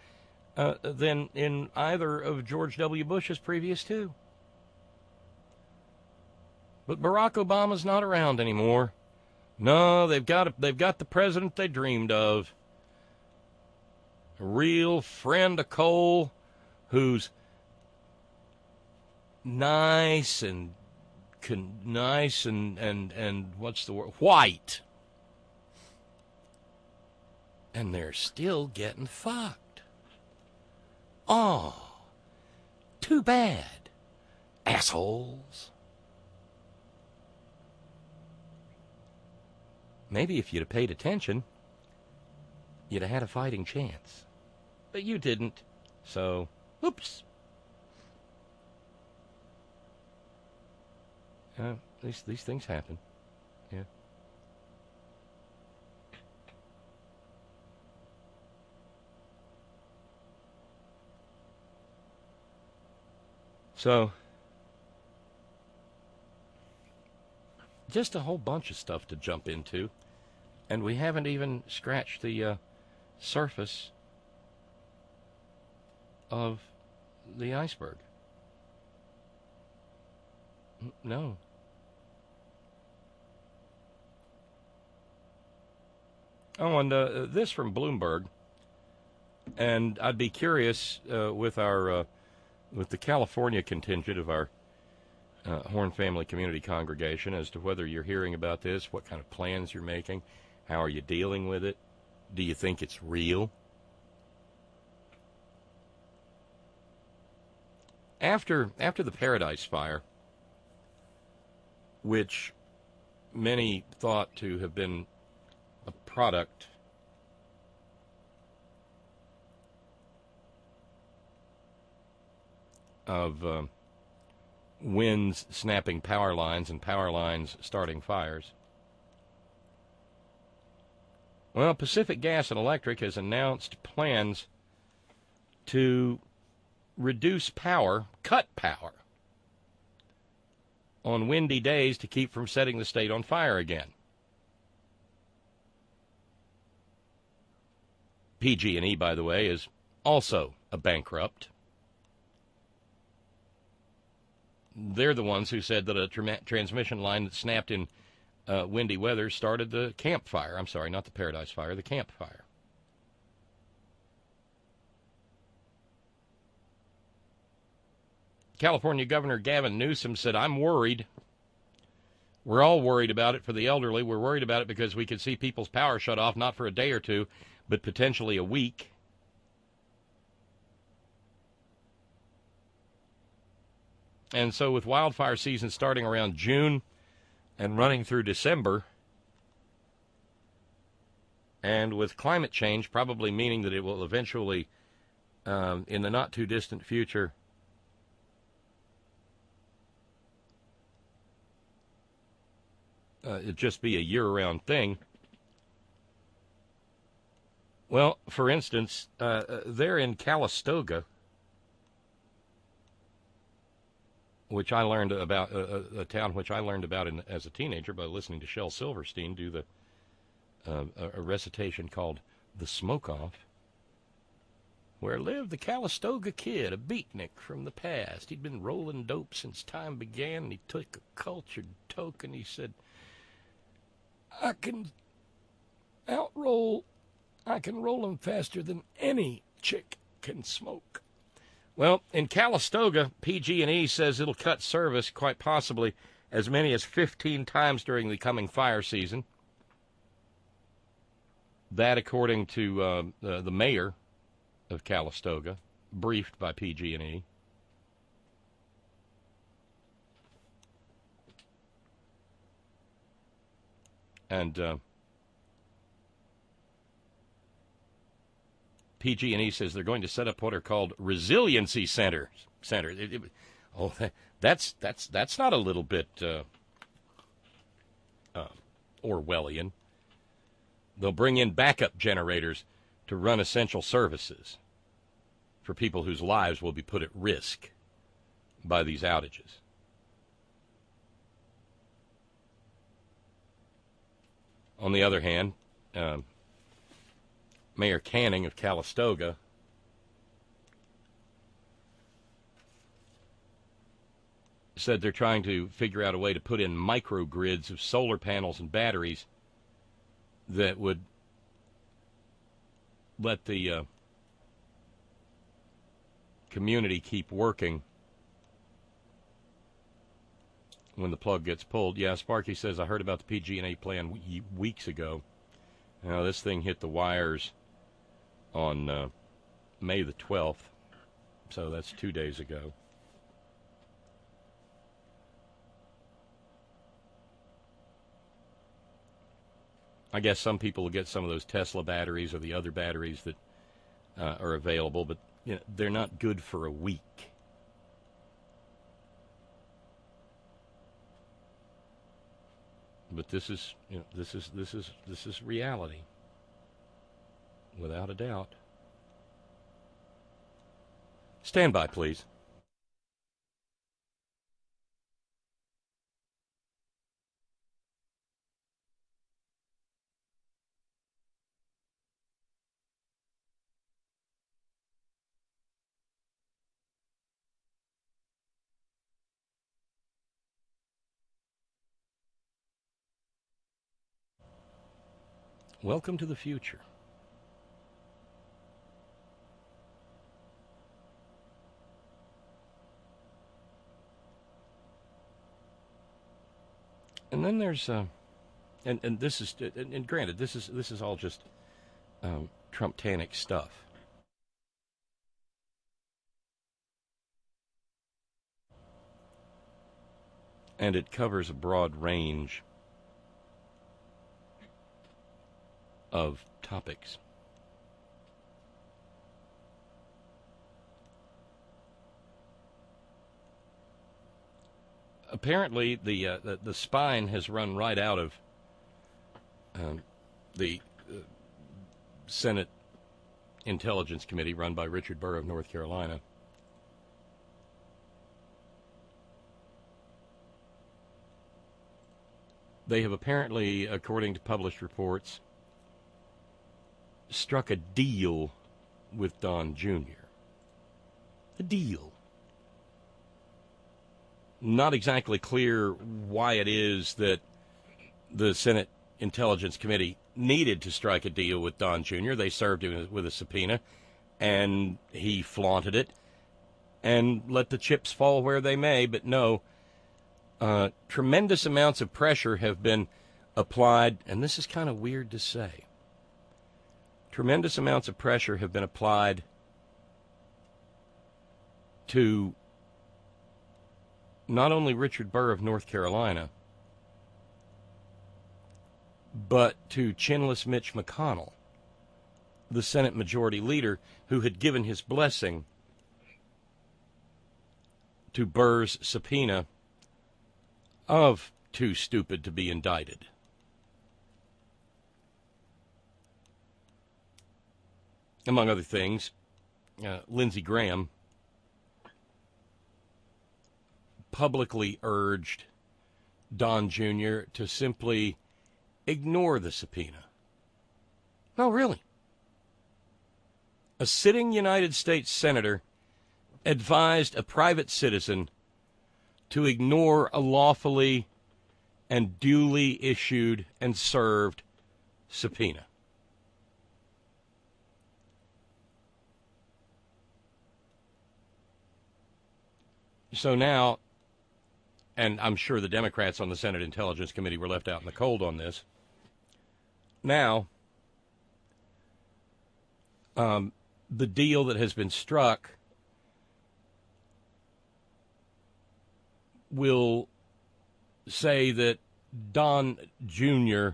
than in either of George W. Bush's previous 2. But Barack Obama's not around anymore. No, they've got the president they dreamed of. A real friend of coal who's nice and what's the word? White. And they're still getting fucked. Oh, too bad, assholes. Maybe if you'd have paid attention, you'd have had a fighting chance. But you didn't, so, oops. These things happen, yeah. So, just a whole bunch of stuff to jump into, and we haven't even scratched the surface of the iceberg. No. Oh, and this from Bloomberg, and I'd be curious with the California contingent of our Horn Family Community Congregation as to whether you're hearing about this, what kind of plans you're making, how are you dealing with it, do you think it's real? After the Paradise Fire, which many thought to have been a product of winds snapping power lines and power lines starting fires. Well, Pacific Gas and Electric has announced plans to reduce power, cut power, on windy days to keep from setting the state on fire again. PG&E, by the way, is also a bankrupt. They're the ones who said that a transmission line that snapped in windy weather started the Camp Fire. I'm sorry, not the Paradise Fire, the Camp Fire. California Governor Gavin Newsom said, I'm worried. We're all worried about it for the elderly. We're worried about it because we could see people's power shut off, not for a day or two, but potentially a week. And so with wildfire season starting around June and running through December, and with climate change probably meaning that it will eventually, in the not-too-distant future, it just be a year-round thing. Well, for instance, they're in Calistoga, which I learned about, a town which I learned about as a teenager by listening to Shel Silverstein do a recitation called The Smoke-Off, where lived the Calistoga Kid, a beatnik from the past. He'd been rolling dope since time began, and he took a cultured token. He said, I can roll them faster than any chick can smoke. Well, in Calistoga, PG&E says it'll cut service quite possibly as many as 15 times during the coming fire season. That, according to the mayor of Calistoga, briefed by PG&E. And PG&E says they're going to set up what are called resiliency centers. That's not a little bit Orwellian. They'll bring in backup generators to run essential services for people whose lives will be put at risk by these outages. On the other hand, Mayor Canning of Calistoga said they're trying to figure out a way to put in microgrids of solar panels and batteries that would let the community keep working when the plug gets pulled. Yeah, Sparky says, I heard about the PG&E plan weeks ago. Now, this thing hit the wires on May the 12th, so that's 2 days ago. I guess some people will get some of those Tesla batteries or the other batteries that are available, but they're not good for a week. But this is reality, without a doubt. Stand by, please. Welcome to the future. And then there's and this is, and granted, this is all just Trumptanic stuff. And it covers a broad range of topics. apparently the spine has run right out of the Senate Intelligence Committee run by Richard Burr of North Carolina. They have apparently, according to published reports, struck a deal with Don Jr. A deal. Not exactly clear why it is that the Senate Intelligence Committee needed to strike a deal with Don Jr. They served him with a subpoena, and he flaunted it and let the chips fall where they may. But no, tremendous amounts of pressure have been applied, and this is kind of weird to say. Tremendous amounts of pressure have been applied to not only Richard Burr of North Carolina, but to chinless Mitch McConnell, the Senate Majority Leader, who had given his blessing to Burr's subpoena of too stupid to be indicted. Among other things, Lindsey Graham publicly urged Don Jr. to simply ignore the subpoena. No, really. A sitting United States senator advised a private citizen to ignore a lawfully and duly issued and served subpoena. So now, and I'm sure the Democrats on the Senate Intelligence Committee were left out in the cold on this, now the deal that has been struck will say that Don Jr.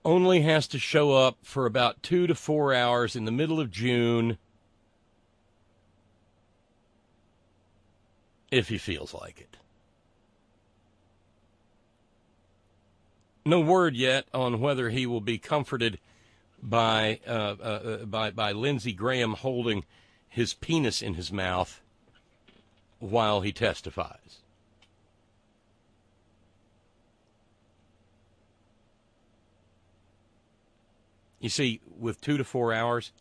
only has to show up for about 2 to 4 hours in the middle of June if he feels like it. No word yet on whether he will be comforted by Lindsey Graham holding his penis in his mouth while he testifies. You see, with 2 to 4 hours,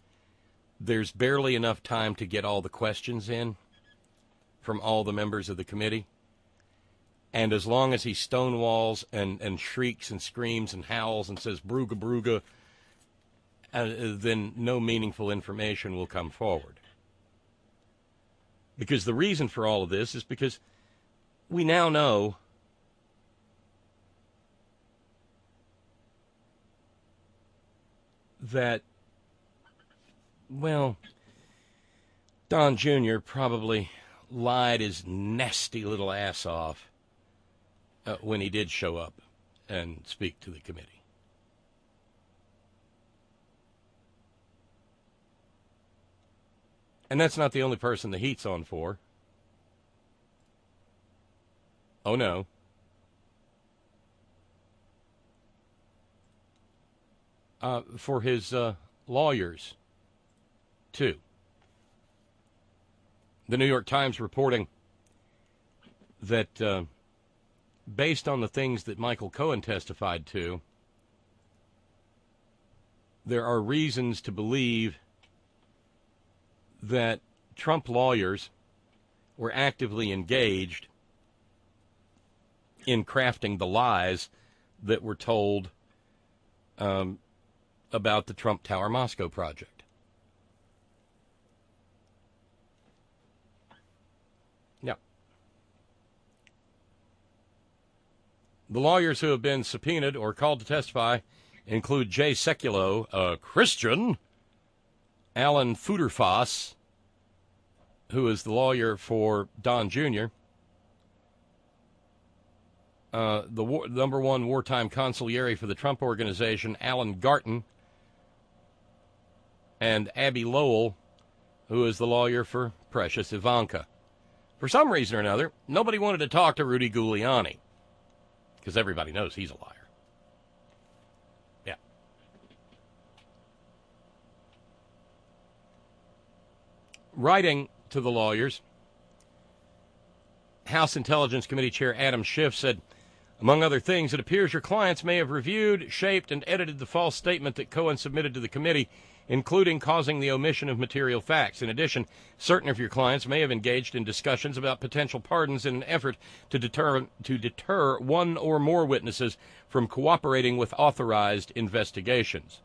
there's barely enough time to get all the questions in from all the members of the committee. And as long as he stonewalls and shrieks and screams and howls and says, "Brooga, brooga," then no meaningful information will come forward. Because the reason for all of this is because we now know that, well, Don Jr. probably lied his nasty little ass off when he did show up and speak to the committee. And that's not the only person the heat's on for. Oh, no. For his lawyers, too. The New York Times reporting that based on the things that Michael Cohen testified to, there are reasons to believe that Trump lawyers were actively engaged in crafting the lies that were told about the Trump Tower Moscow project. Yeah. The lawyers who have been subpoenaed or called to testify include Jay Sekulow, a Christian, Alan Futerfas, who is the lawyer for Don Jr., the number one wartime consigliere for the Trump Organization, Alan Garton, and Abby Lowell, who is the lawyer for Precious Ivanka. For some reason or another, nobody wanted to talk to Rudy Giuliani because everybody knows he's a liar. Yeah. Writing to the lawyers, House Intelligence Committee Chair Adam Schiff said, among other things, it appears your clients may have reviewed, shaped, and edited the false statement that Cohen submitted to the committee, including causing the omission of material facts. In addition, certain of your clients may have engaged in discussions about potential pardons in an effort to deter one or more witnesses from cooperating with authorized investigations.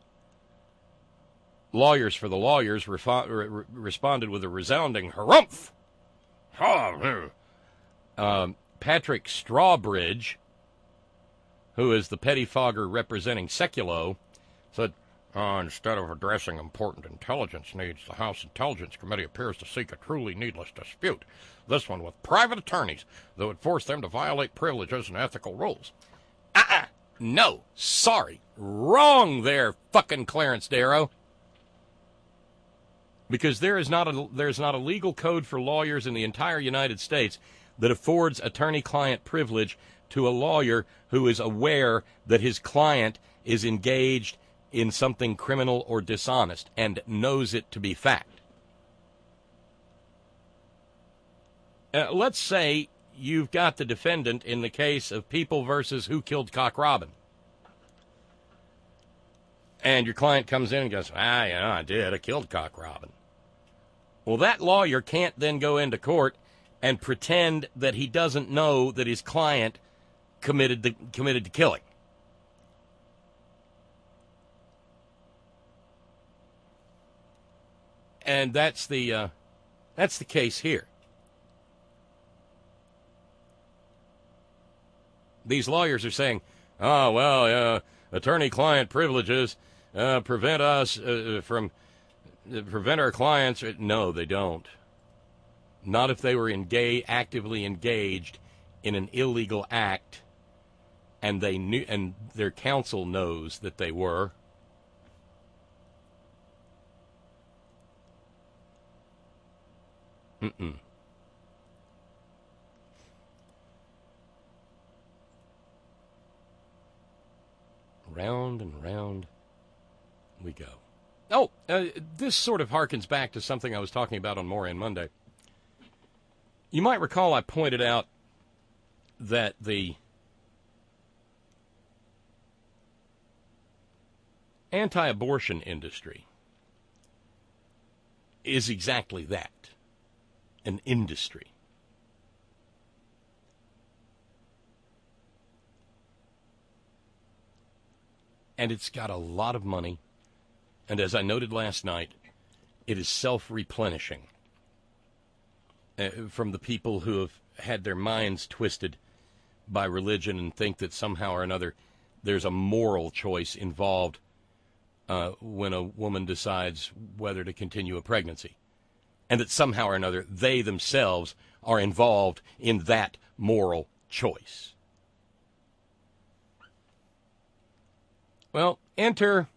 Lawyers for the lawyers responded with a resounding harumph. Patrick Strawbridge, who is the pettifogger representing Sekulow, said, instead of addressing important intelligence needs, the House Intelligence Committee appears to seek a truly needless dispute, this one with private attorneys that would force them to violate privileges and ethical rules. No, sorry, wrong there, fucking Clarence Darrow. Because there's not a legal code for lawyers in the entire United States that affords attorney-client privilege to a lawyer who is aware that his client is engaged in something criminal or dishonest and knows it to be fact. Let's say you've got the defendant in the case of People versus Who Killed Cock Robin. And your client comes in and goes, I did. I killed Cock Robin. Well, that lawyer can't then go into court and pretend that he doesn't know that his client committed the killing. And that's the case here. These lawyers are saying, attorney-client privileges prevent us from prevent our clients. No, they don't. Not if they were actively engaged in an illegal act, and they knew, and their counsel knows that they were. Round and round we go. Oh, this sort of harkens back to something I was talking about on Moran Monday. You might recall I pointed out that the anti-abortion industry is exactly that, an industry. And it's got a lot of money. And as I noted last night, it is self-replenishing from the people who have had their minds twisted by religion and think that somehow or another there's a moral choice involved when a woman decides whether to continue a pregnancy. And that somehow or another they themselves are involved in that moral choice. Well, enter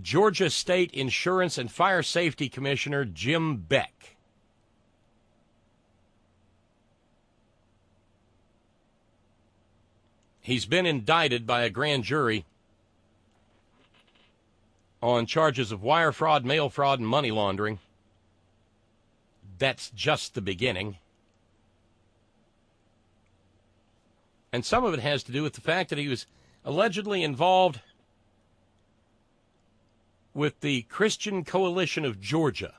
Georgia State Insurance and Fire Safety Commissioner Jim Beck. He's been indicted by a grand jury on charges of wire fraud, mail fraud, and money laundering. That's just the beginning. And some of it has to do with the fact that he was allegedly involved with the Christian Coalition of Georgia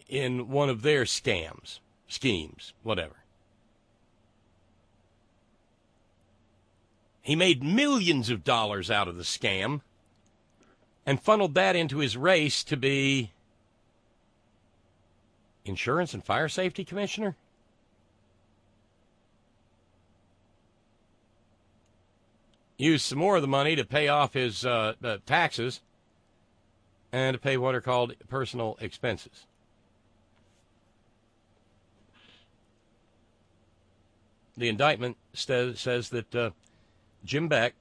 in one of their schemes, whatever. He made millions of dollars out of the scam and funneled that into his race to be Insurance and Fire Safety Commissioner. Used some more of the money to pay off his taxes and to pay what are called personal expenses. The indictment says that Jim Beck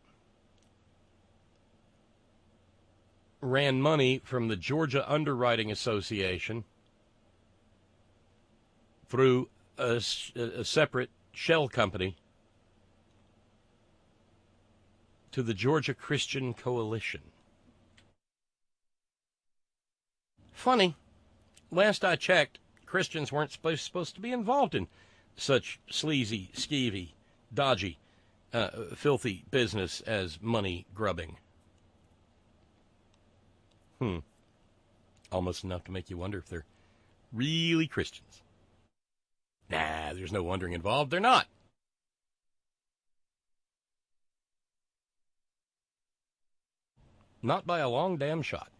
ran money from the Georgia Underwriting Association through a separate shell company to the Georgia Christian Coalition. Funny, last I checked, Christians weren't supposed to be involved in such sleazy, skeevy, dodgy, filthy business as money grubbing. Almost enough to make you wonder if they're really Christians. Nah, there's no wondering involved. They're not. Not by a long damn shot.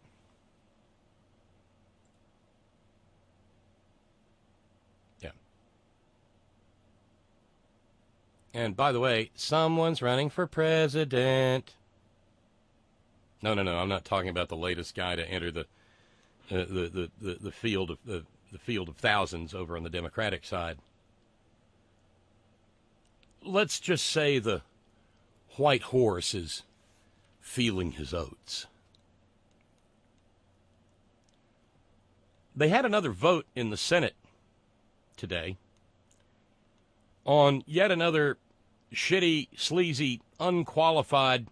Yeah. And by the way, someone's running for president. No, I'm not talking about the latest guy to enter the field of thousands over on the Democratic side. Let's just say the white horse is feeling his oats. They had another vote in the Senate today on yet another shitty, sleazy, unqualified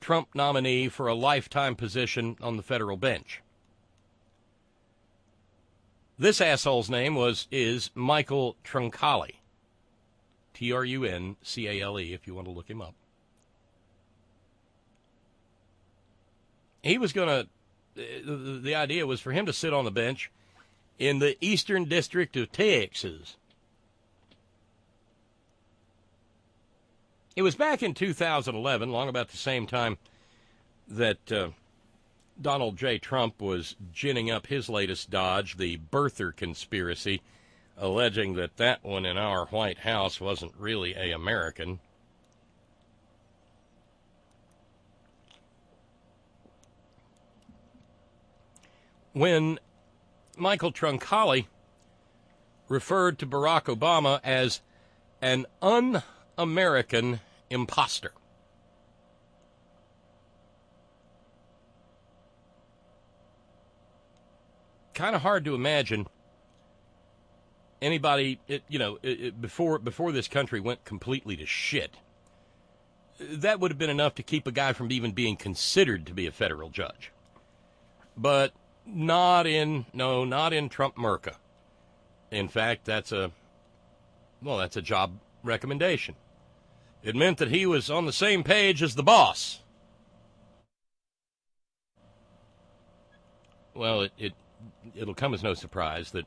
Trump nominee for a lifetime position on the federal bench. This asshole's name is Michael Truncale. Truncale, if you want to look him up. He was going to, the idea was for him to sit on the bench in the Eastern District of Texas. It was back in 2011, long about the same time that Donald J. Trump was ginning up his latest dodge, the birther conspiracy, alleging that one in our White House wasn't really an American. When Michael Truncale referred to Barack Obama as an un-American imposter. Kind of hard to imagine anybody, before this country went completely to shit. That would have been enough to keep a guy from even being considered to be a federal judge. But not in Trump Merca. In fact, that's a job recommendation. It meant that he was on the same page as the boss. Well, it'll come as no surprise that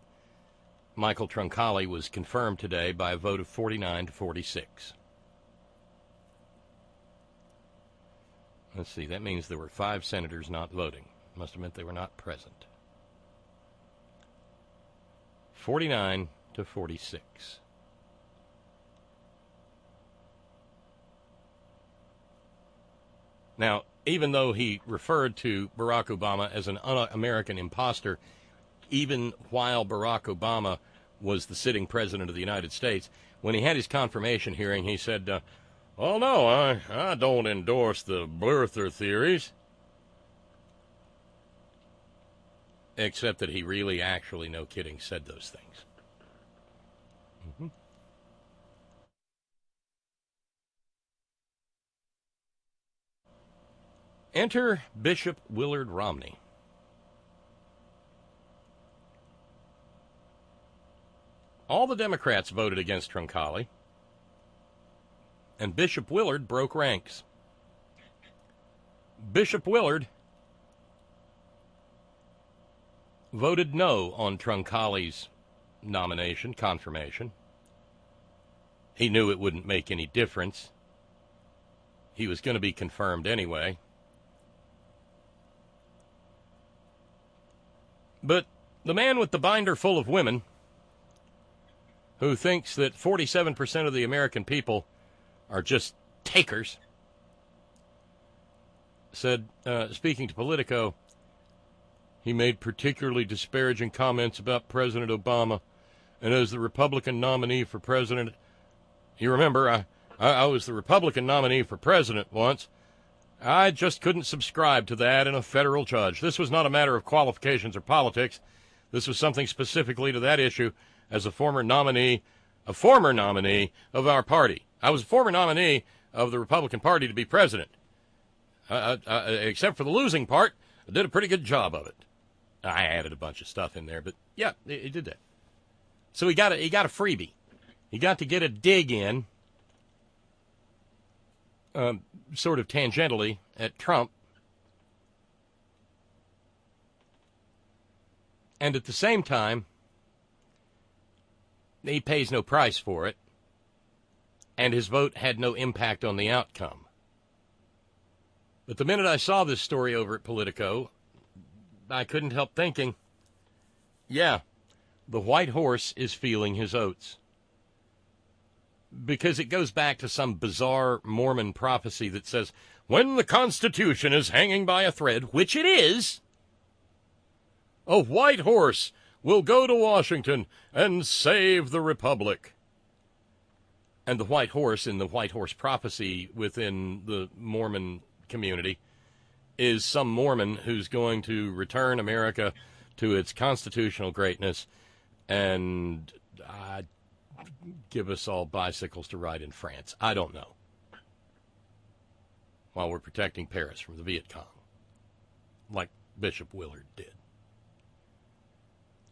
Michael Truncale was confirmed today by a vote of 49 to 46. Let's see, that means there were 5 senators not voting. Must have meant they were not present. 49 to 46. Now, even though he referred to Barack Obama as an un-American imposter, even while Barack Obama was the sitting president of the United States, when he had his confirmation hearing, he said, "Oh, no, I don't endorse the birther theories." Except that he really, actually, no kidding, said those things. Mm-hmm. Enter Bishop Willard Romney. All the Democrats voted against Truncale, and Bishop Willard broke ranks. Bishop Willard voted no on Truncale's nomination, confirmation. He knew it wouldn't make any difference. He was going to be confirmed anyway. But the man with the binder full of women, who thinks that 47% of the American people are just takers, said, speaking to Politico, he made particularly disparaging comments about President Obama, and as the Republican nominee for president, you remember, I was the Republican nominee for president once. I just couldn't subscribe to that in a federal judge. This was not a matter of qualifications or politics. This was something specifically to that issue as a former nominee of our party. I was a former nominee of the Republican Party to be president. Except for the losing part, I did a pretty good job of it. I added a bunch of stuff in there, but yeah, he did that. So he got a freebie. He got to get a dig in, sort of tangentially, at Trump. And at the same time, he pays no price for it, and his vote had no impact on the outcome. But the minute I saw this story over at Politico, I couldn't help thinking, yeah, the white horse is feeling his oats. Because it goes back to some bizarre Mormon prophecy that says, when the Constitution is hanging by a thread, which it is, a white horse will go to Washington and save the Republic. And the white horse in the white horse prophecy within the Mormon community is some Mormon who's going to return America to its constitutional greatness and give us all bicycles to ride in France. I don't know. While we're protecting Paris from the Viet Cong, like Bishop Willard did.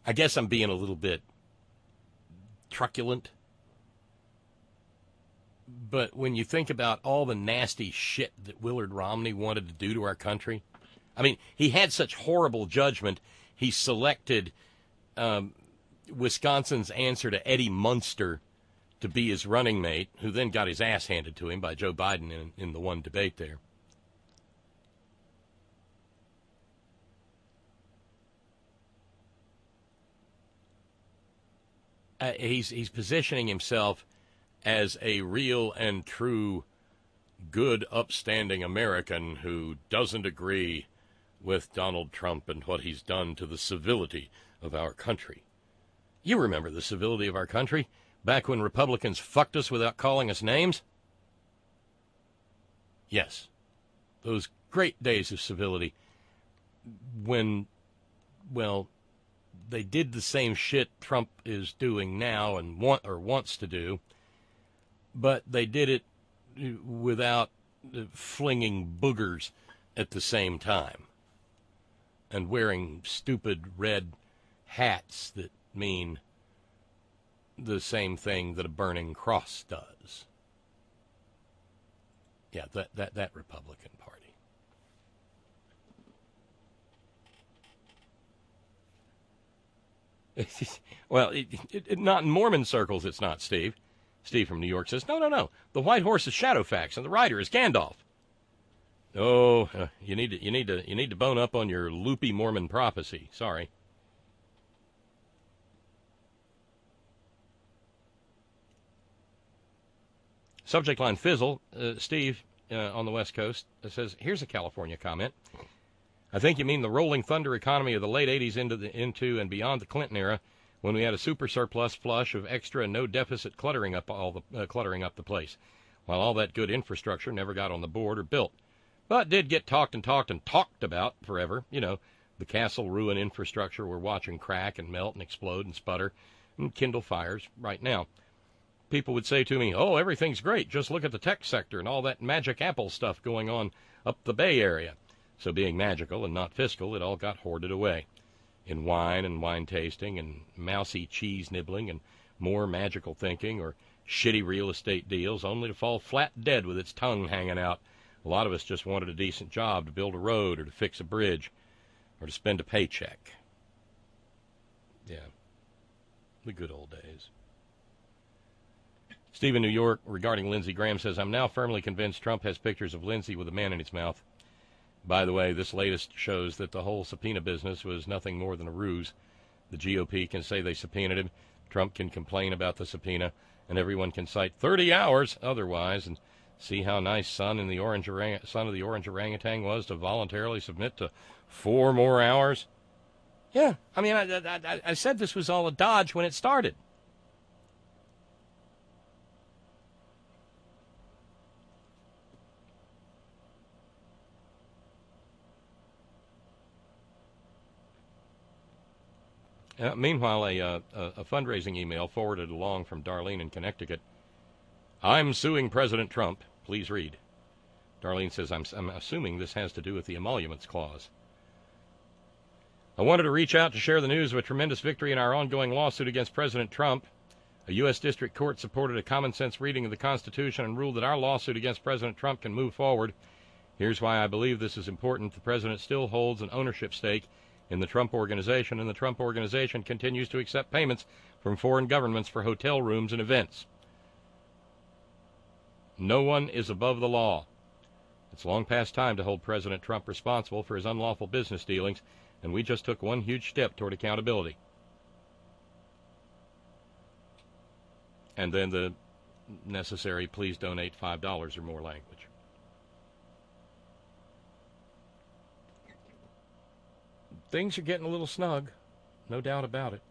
I guess I'm being a little bit truculent. But when you think about all the nasty shit that Willard Romney wanted to do to our country, I mean, he had such horrible judgment, he selected Wisconsin's answer to Eddie Munster to be his running mate, who then got his ass handed to him by Joe Biden in the one debate there. He's positioning himself as a real and true good, upstanding American who doesn't agree with Donald Trump and what he's done to the civility of our country. You remember the civility of our country back when Republicans fucked us without calling us names? Yes, those great days of civility when, well, they did the same shit Trump is doing now and wants to do, but they did it without flinging boogers at the same time and wearing stupid red hats that mean the same thing that a burning cross does. Yeah, that Republican Party. Well, not in Mormon circles, it's not, Steve. Steve from New York says, no. The white horse is Shadowfax, and the rider is Gandalf. Oh, you need to bone up on your loopy Mormon prophecy. Sorry. Subject line fizzle. Steve on the West Coast says, here's a California comment. I think you mean the rolling thunder economy of the late 80s into and beyond the Clinton era, when we had a super surplus flush of extra and no deficit cluttering up the place, while all that good infrastructure never got on the board or built, but did get talked about forever. You know, the castle ruin infrastructure we're watching crack and melt and explode and sputter and kindle fires right now. People would say to me, oh, everything's great. Just look at the tech sector and all that magic Apple stuff going on up the Bay Area. So being magical and not fiscal, it all got hoarded away in wine and wine tasting and mousy cheese nibbling and more magical thinking or shitty real estate deals, only to fall flat dead with its tongue hanging out. A lot of us just wanted a decent job to build a road or to fix a bridge or to spend a paycheck. Yeah, the good old days. Steve in New York, regarding Lindsey Graham, says, I'm now firmly convinced Trump has pictures of Lindsey with a man in his mouth. By the way, this latest shows that the whole subpoena business was nothing more than a ruse. The GOP can say they subpoenaed him, Trump can complain about the subpoena, and everyone can cite 30 hours otherwise, and see how nice son of the orange orangutan was to voluntarily submit to 4 more hours. Yeah, I mean, I said this was all a dodge when it started. Meanwhile, a fundraising email forwarded along from Darlene in Connecticut. I'm suing President Trump. Please read. Darlene says, I'm assuming this has to do with the emoluments clause. I wanted to reach out to share the news of a tremendous victory in our ongoing lawsuit against President Trump. A U.S. District Court supported a common-sense reading of the Constitution and ruled that our lawsuit against President Trump can move forward. Here's why I believe this is important. The president still holds an ownership stake in the Trump Organization, and the Trump Organization continues to accept payments from foreign governments for hotel rooms and events. No one is above the law. It's long past time to hold President Trump responsible for his unlawful business dealings, and we just took one huge step toward accountability. And then the necessary please donate $5 or more language. Things are getting a little snug, no doubt about it.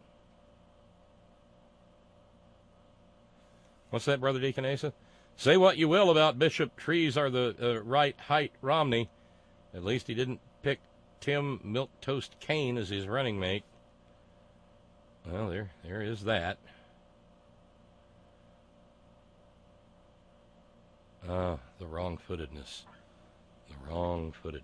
What's that, Brother Deacon Asa? Say what you will about Bishop Trees or the right height Romney. At least he didn't pick Tim Milquetoast Kane as his running mate. Well, there is that. The wrong-footedness. The wrong-footedness.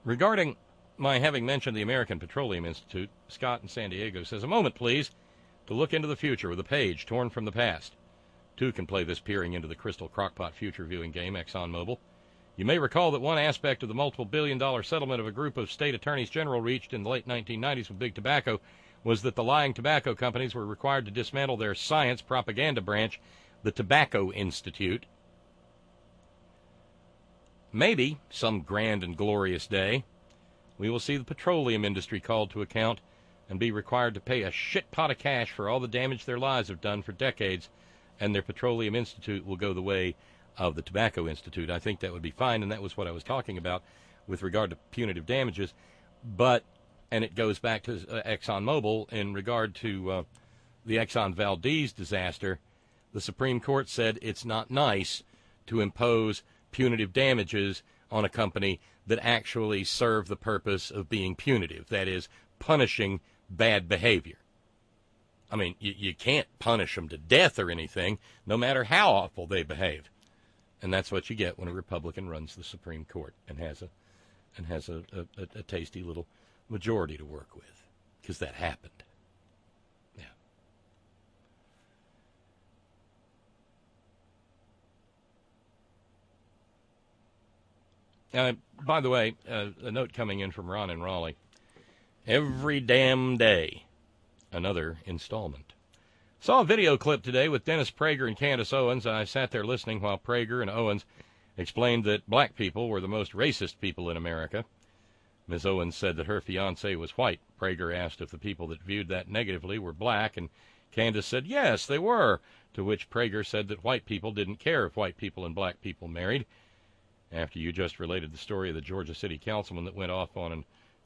Regarding my having mentioned the American Petroleum Institute, Scott in San Diego says, a moment, please, to look into the future with a page torn from the past. Two can play this peering into the crystal crockpot future viewing game, ExxonMobil. You may recall that one aspect of the multiple billion-dollar settlement of a group of state attorneys general reached in the late 1990s with Big Tobacco was that the lying tobacco companies were required to dismantle their science propaganda branch, the Tobacco Institute. Maybe, some grand and glorious day, we will see the petroleum industry called to account and be required to pay a shit pot of cash for all the damage their lies have done for decades, and their Petroleum Institute will go the way of the Tobacco Institute. I think that would be fine, and that was what I was talking about with regard to punitive damages. But, and it goes back to ExxonMobil, in regard to the Exxon Valdez disaster, the Supreme Court said it's not nice to impose punitive damages on a company that actually serve the purpose of being punitive, that is, punishing bad behavior. I mean, you can't punish them to death or anything, no matter how awful they behave. And that's what you get when a Republican runs the Supreme Court and has a tasty little majority to work with, because that happened. Yeah. By the way, a note coming in from Ron in Raleigh. Every damn day, another installment. Saw a video clip today with Dennis Prager and Candace Owens. I sat there listening while Prager and Owens explained that black people were the most racist people in America. Ms. Owens said that her fiancé was white. Prager asked if the people that viewed that negatively were black, and Candace said yes, they were, to which Prager said that white people didn't care if white people and black people married. After you just related the story of the Georgia City councilman that went off on an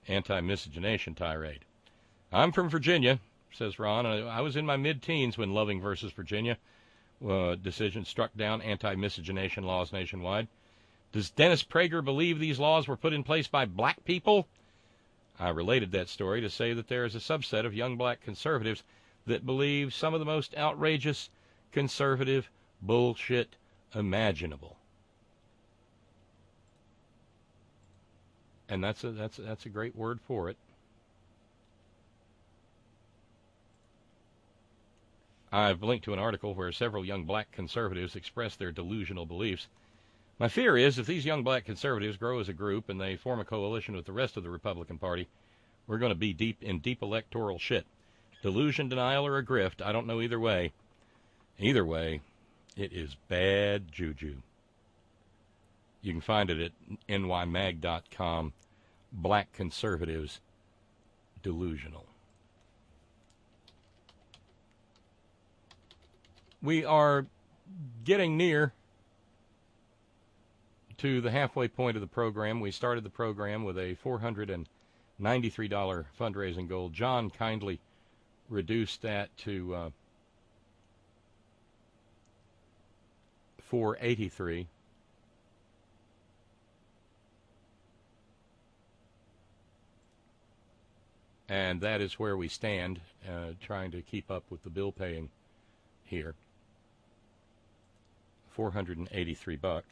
anti-miscegenation tirade. I'm from Virginia, says Ron. I was in my mid-teens when Loving versus Virginia decision struck down anti-miscegenation laws nationwide. Does Dennis Prager believe these laws were put in place by black people? I related that story to say that there is a subset of young black conservatives that believe some of the most outrageous conservative bullshit imaginable. And that's a great word for it. I've linked to an article where several young black conservatives express their delusional beliefs. My fear is if these young black conservatives grow as a group and they form a coalition with the rest of the Republican Party, we're going to be deep electoral shit. Delusion, denial, or a grift, I don't know either way. Either way, it is bad juju. You can find it at nymag.com. Black conservatives delusional. We are getting near to the halfway point of the program. We started the program with a $493 fundraising goal. John kindly reduced that to $483. And that is where we stand, trying to keep up with the bill paying here. $483.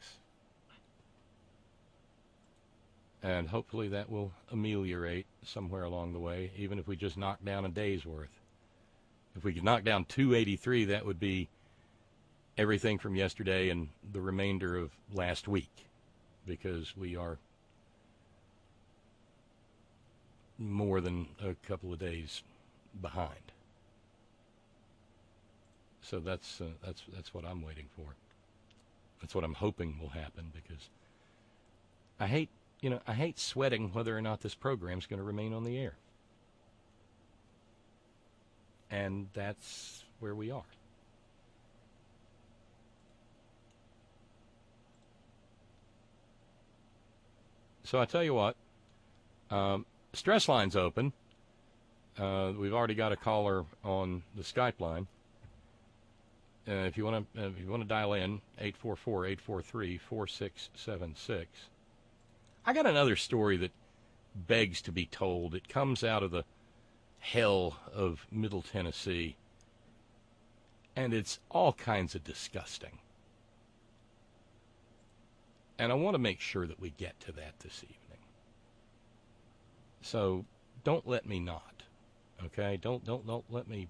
And hopefully that will ameliorate somewhere along the way, even if we just knock down a day's worth. If we could knock down 283, that would be everything from yesterday and the remainder of last week, because we are more than a couple of days behind. So that's what I'm waiting for. That's what I'm hoping will happen, because I hate sweating whether or not this program's going to remain on the air. And that's where we are. So I tell you what, stress line's open. We've already got a caller on the Skype line. If you want to dial in, 844-843-4676. I got another story that begs to be told. It comes out of the hell of Middle Tennessee, and it's all kinds of disgusting. And I want to make sure that we get to that this evening. So don't let me not. Okay? Don't let me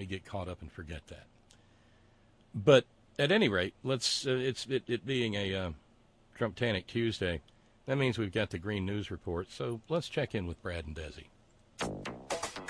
get caught up and forget that. But at any rate, let's it being a Trumptanic Tuesday, that means we've got the Green News Report. So let's check in with Brad and Desi.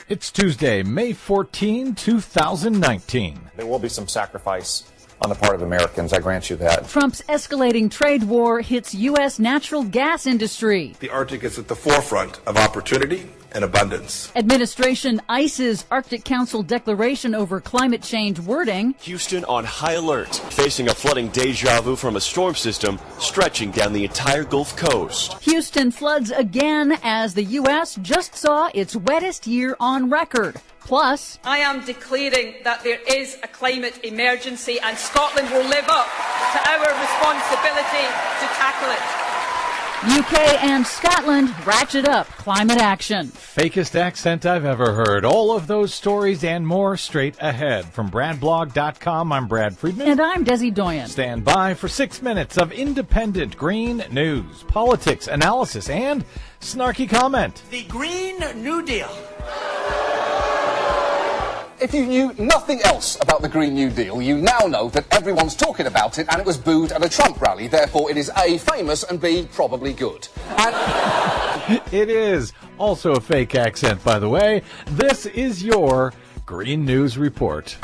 It's Tuesday, May 14, 2019. There will be some sacrifice on the part of Americans, I grant you that. Trump's escalating trade war hits U.S. natural gas industry. The Arctic is at the forefront of opportunity and abundance. Administration ices Arctic Council declaration over climate change wording. Houston on high alert, facing a flooding deja vu from a storm system stretching down the entire Gulf Coast. Houston floods again as the U.S. just saw its wettest year on record. Plus, I am declaring that there is a climate emergency and Scotland will live up to our responsibility to tackle it. UK and Scotland ratchet up climate action. Fakest accent I've ever heard. All of those stories and more straight ahead. From BradBlog.com, I'm Brad Friedman. And I'm Desi Doyen. Stand by for 6 minutes of independent green news, politics, analysis, and snarky comment. The Green New Deal. If you knew nothing else about the Green New Deal, you now know that everyone's talking about it and it was booed at a Trump rally. Therefore, it is A, famous, and B, probably good. And it is also a fake accent, by the way. This is your Green News Report.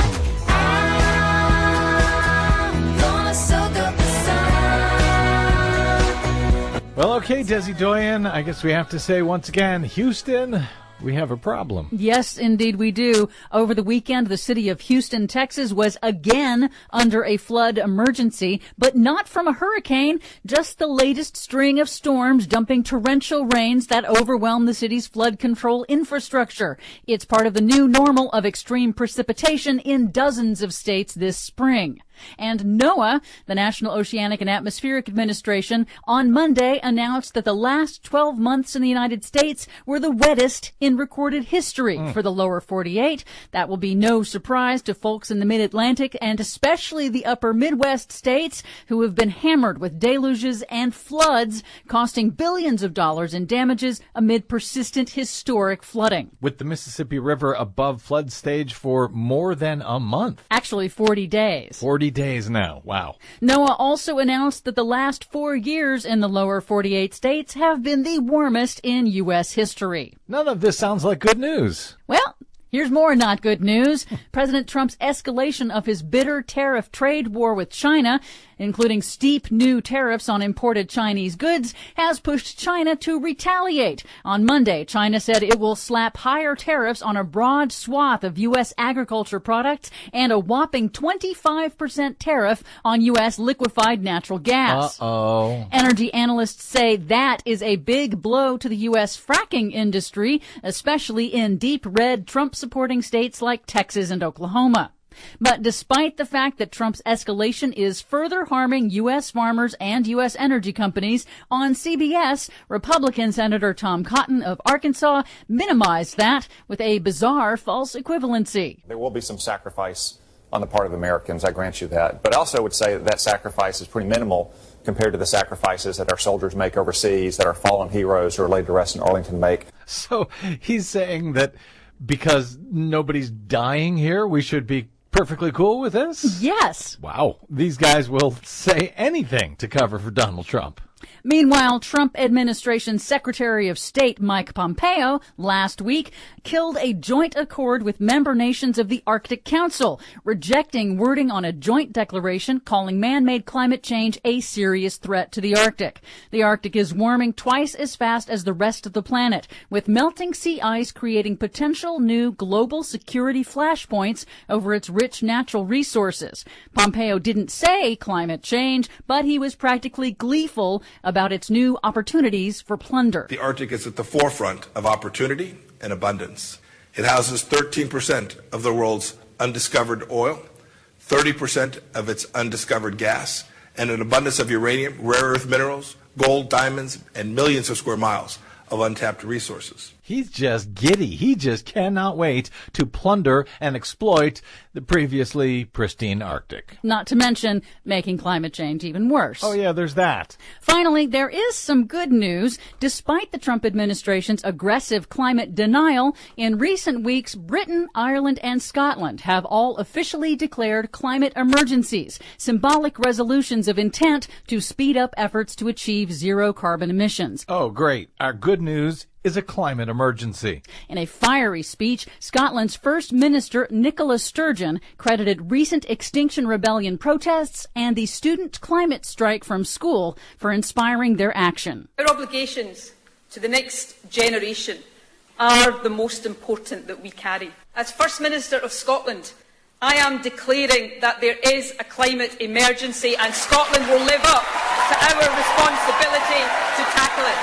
Well, okay, Desi Doyen, I guess we have to say once again, Houston, we have a problem. Yes, indeed we do. Over the weekend, the city of Houston, Texas was again under a flood emergency, but not from a hurricane, just the latest string of storms dumping torrential rains that overwhelm the city's flood control infrastructure. It's part of the new normal of extreme precipitation in dozens of states this spring. And NOAA, the National Oceanic and Atmospheric Administration, on Monday announced that the last 12 months in the United States were the wettest in recorded history for the lower 48. That will be no surprise to folks in the mid-Atlantic and especially the upper Midwest states who have been hammered with deluges and floods costing billions of dollars in damages amid persistent historic flooding. With the Mississippi River above flood stage for more than a month. Actually, 40 days. 40 days now. Wow. NOAA also announced that the last 4 years in the lower 48 states have been the warmest in U.S. history. None of this sounds like good news. Well, here's more not good news. President Trump's escalation of his bitter tariff trade war with China, including steep new tariffs on imported Chinese goods, has pushed China to retaliate. On Monday, China said it will slap higher tariffs on a broad swath of U.S. agriculture products and a whopping 25% tariff on U.S. liquefied natural gas. Uh-oh. Energy analysts say that is a big blow to the U.S. fracking industry, especially in deep red Trump-supporting states like Texas and Oklahoma. But despite the fact that Trump's escalation is further harming U.S. farmers and U.S. energy companies, on CBS, Republican Senator Tom Cotton of Arkansas minimized that with a bizarre false equivalency. There will be some sacrifice on the part of Americans, I grant you that. But I also would say that that sacrifice is pretty minimal compared to the sacrifices that our soldiers make overseas, that our fallen heroes who are laid to rest in Arlington make. So he's saying that because nobody's dying here, we should be perfectly cool with this? Yes. Wow. These guys will say anything to cover for Donald Trump. Meanwhile, Trump administration Secretary of State Mike Pompeo last week killed a joint accord with member nations of the Arctic Council, rejecting wording on a joint declaration calling man-made climate change a serious threat to the Arctic. The Arctic is warming twice as fast as the rest of the planet, with melting sea ice creating potential new global security flashpoints over its rich natural resources. Pompeo didn't say climate change, but he was practically gleeful about its new opportunities for plunder. The Arctic is at the forefront of opportunity and abundance. It houses 13% of the world's undiscovered oil, 30% of its undiscovered gas, and an abundance of uranium, rare earth minerals, gold, diamonds, and millions of square miles of untapped resources. He's just giddy. He just cannot wait to plunder and exploit the previously pristine Arctic. Not to mention making climate change even worse. Oh, yeah, there's that. Finally, there is some good news. Despite the Trump administration's aggressive climate denial, in recent weeks, Britain, Ireland, and Scotland have all officially declared climate emergencies, symbolic resolutions of intent to speed up efforts to achieve zero carbon emissions. Oh, great. Our good news is a climate emergency. In a fiery speech, Scotland's First Minister Nicola Sturgeon credited recent Extinction Rebellion protests and the student climate strike from school for inspiring their action. Our obligations to the next generation are the most important that we carry. As First Minister of Scotland, I am declaring that there is a climate emergency and Scotland will live up to our responsibility to tackle it.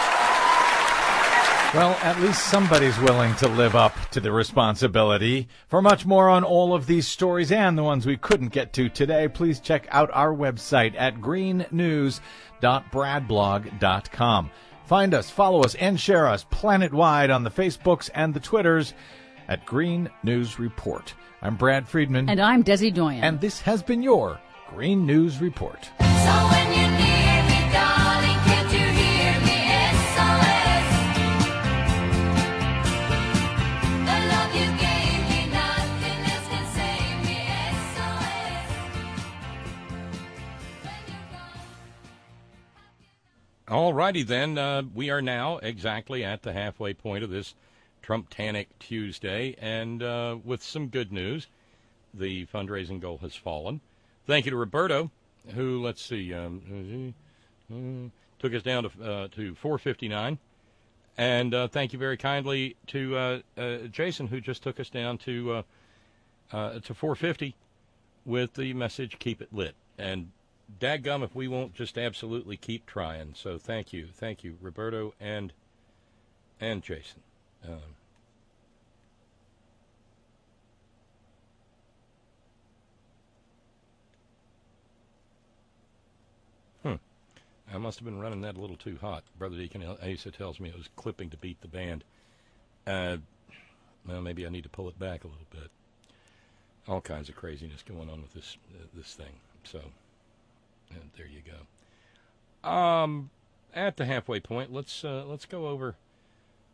Well, at least somebody's willing to live up to the responsibility. For much more on all of these stories and the ones we couldn't get to today, please check out our website at greennews.bradblog.com. Find us, follow us, and share us planet-wide on the Facebooks and the Twitters at Green News Report. I'm Brad Friedman. And I'm Desi Doyen. And this has been your Green News Report. So when you're near me, darling, can't you hear me? SOS. The love you gave me, nothing else can save me. SOS. All righty then. We are now exactly at the halfway point of this Trumptanic Tuesday, and with some good news. The fundraising goal has fallen. Thank you to Roberto, who, let's see, took us down to 459. And thank you very kindly to Jason, who just took us down to 450 with the message, keep it lit. And dadgum if we won't just absolutely keep trying. So thank you, Roberto and Jason. I must have been running that a little too hot. Brother Deacon Asa tells me it was clipping to beat the band. Well, maybe I need to pull it back a little bit. All kinds of craziness going on with this thing. So, there you go. At the halfway point, let's go over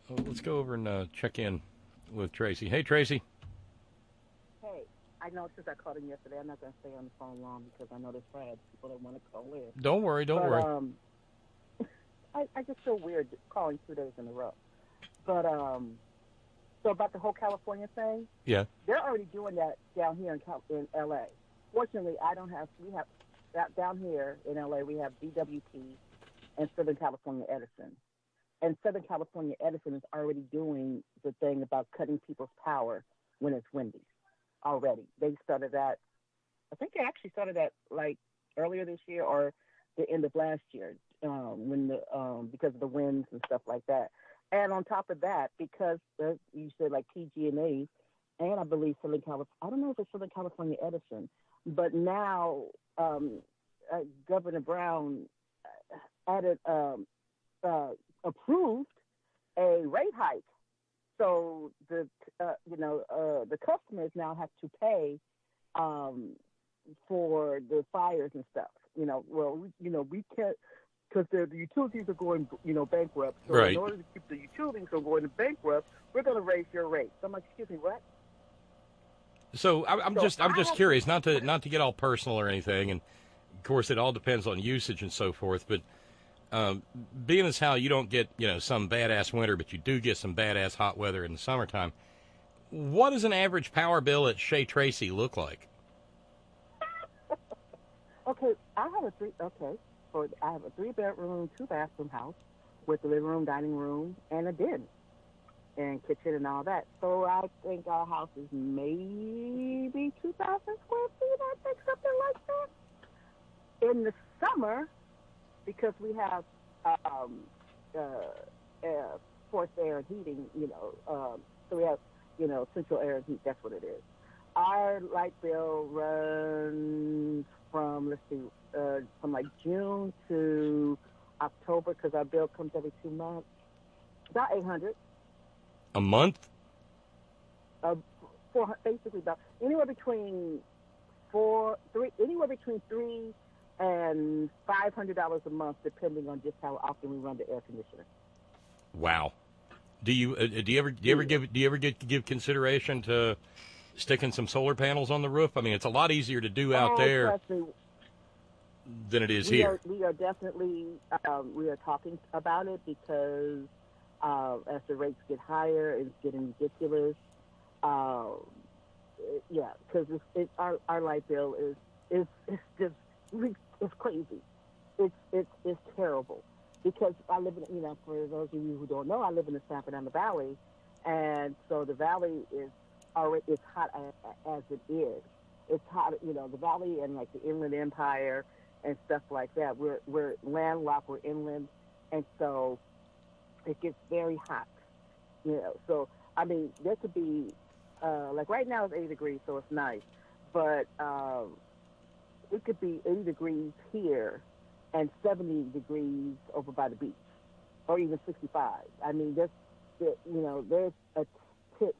and check in with Tracy. Hey, Tracy. Hey, I know since I called in yesterday, I'm not going to stay on the phone long because I know there's probably people that want to call in. Don't worry. I just feel weird calling 2 days in a row. But so about the whole California thing, yeah, they're already doing that down here in L.A. Fortunately, we have down here in L.A. we have DWP and Southern California Edison. And Southern California Edison is already doing the thing about cutting people's power when it's windy already. They started that, I think they actually started that like earlier this year or the end of last year because of the winds and stuff like that. And on top of that, because you said like PG&E and I believe Southern California. I don't know if it's Southern California Edison, but now Governor Brown added approved a rate hike, so the customers now have to pay for the fires and stuff. We can't, because the utilities are going bankrupt. So right. In order to keep the utilities from going bankrupt, we're going to raise your rate. So I'm like, excuse me, what? So I'm just curious, not to get all personal or anything, and of course it all depends on usage and so forth. But being as how you don't get some badass winter, but you do get some badass hot weather in the summertime, what does an average power bill at Shea Tracy look like? Okay, I have a 3-bedroom, 2-bathroom house with a living room, dining room, and a den, and kitchen and all that. So I think our house is maybe 2,000 square feet. I think something like that. In the summer, because we have forced air and heating, so we have central air and heat. That's what it is. Our light bill runs from from like June to October, because our bill comes every 2 months. About $800 a month. Basically about anywhere between $300 and $500 a month, depending on just how often we run the air conditioner. Wow. Do you ever give consideration to sticking some solar panels on the roof? I mean, it's a lot easier to do out there than it is here. We are definitely we are talking about it, because as the rates get higher, it's getting ridiculous. Because our light bill is just it's crazy. It's terrible, because I live in for those of you who don't know, I live in the San Fernando Valley, and so the valley is already, it's hot as it is. It's hot, the valley and like the Inland Empire and stuff like that. We're landlocked, we're inland, and so it gets very hot. So I mean, there could be like right now it's 80 degrees, so it's nice, but it could be 80 degrees here and 70 degrees over by the beach, or even 65. I mean, there's a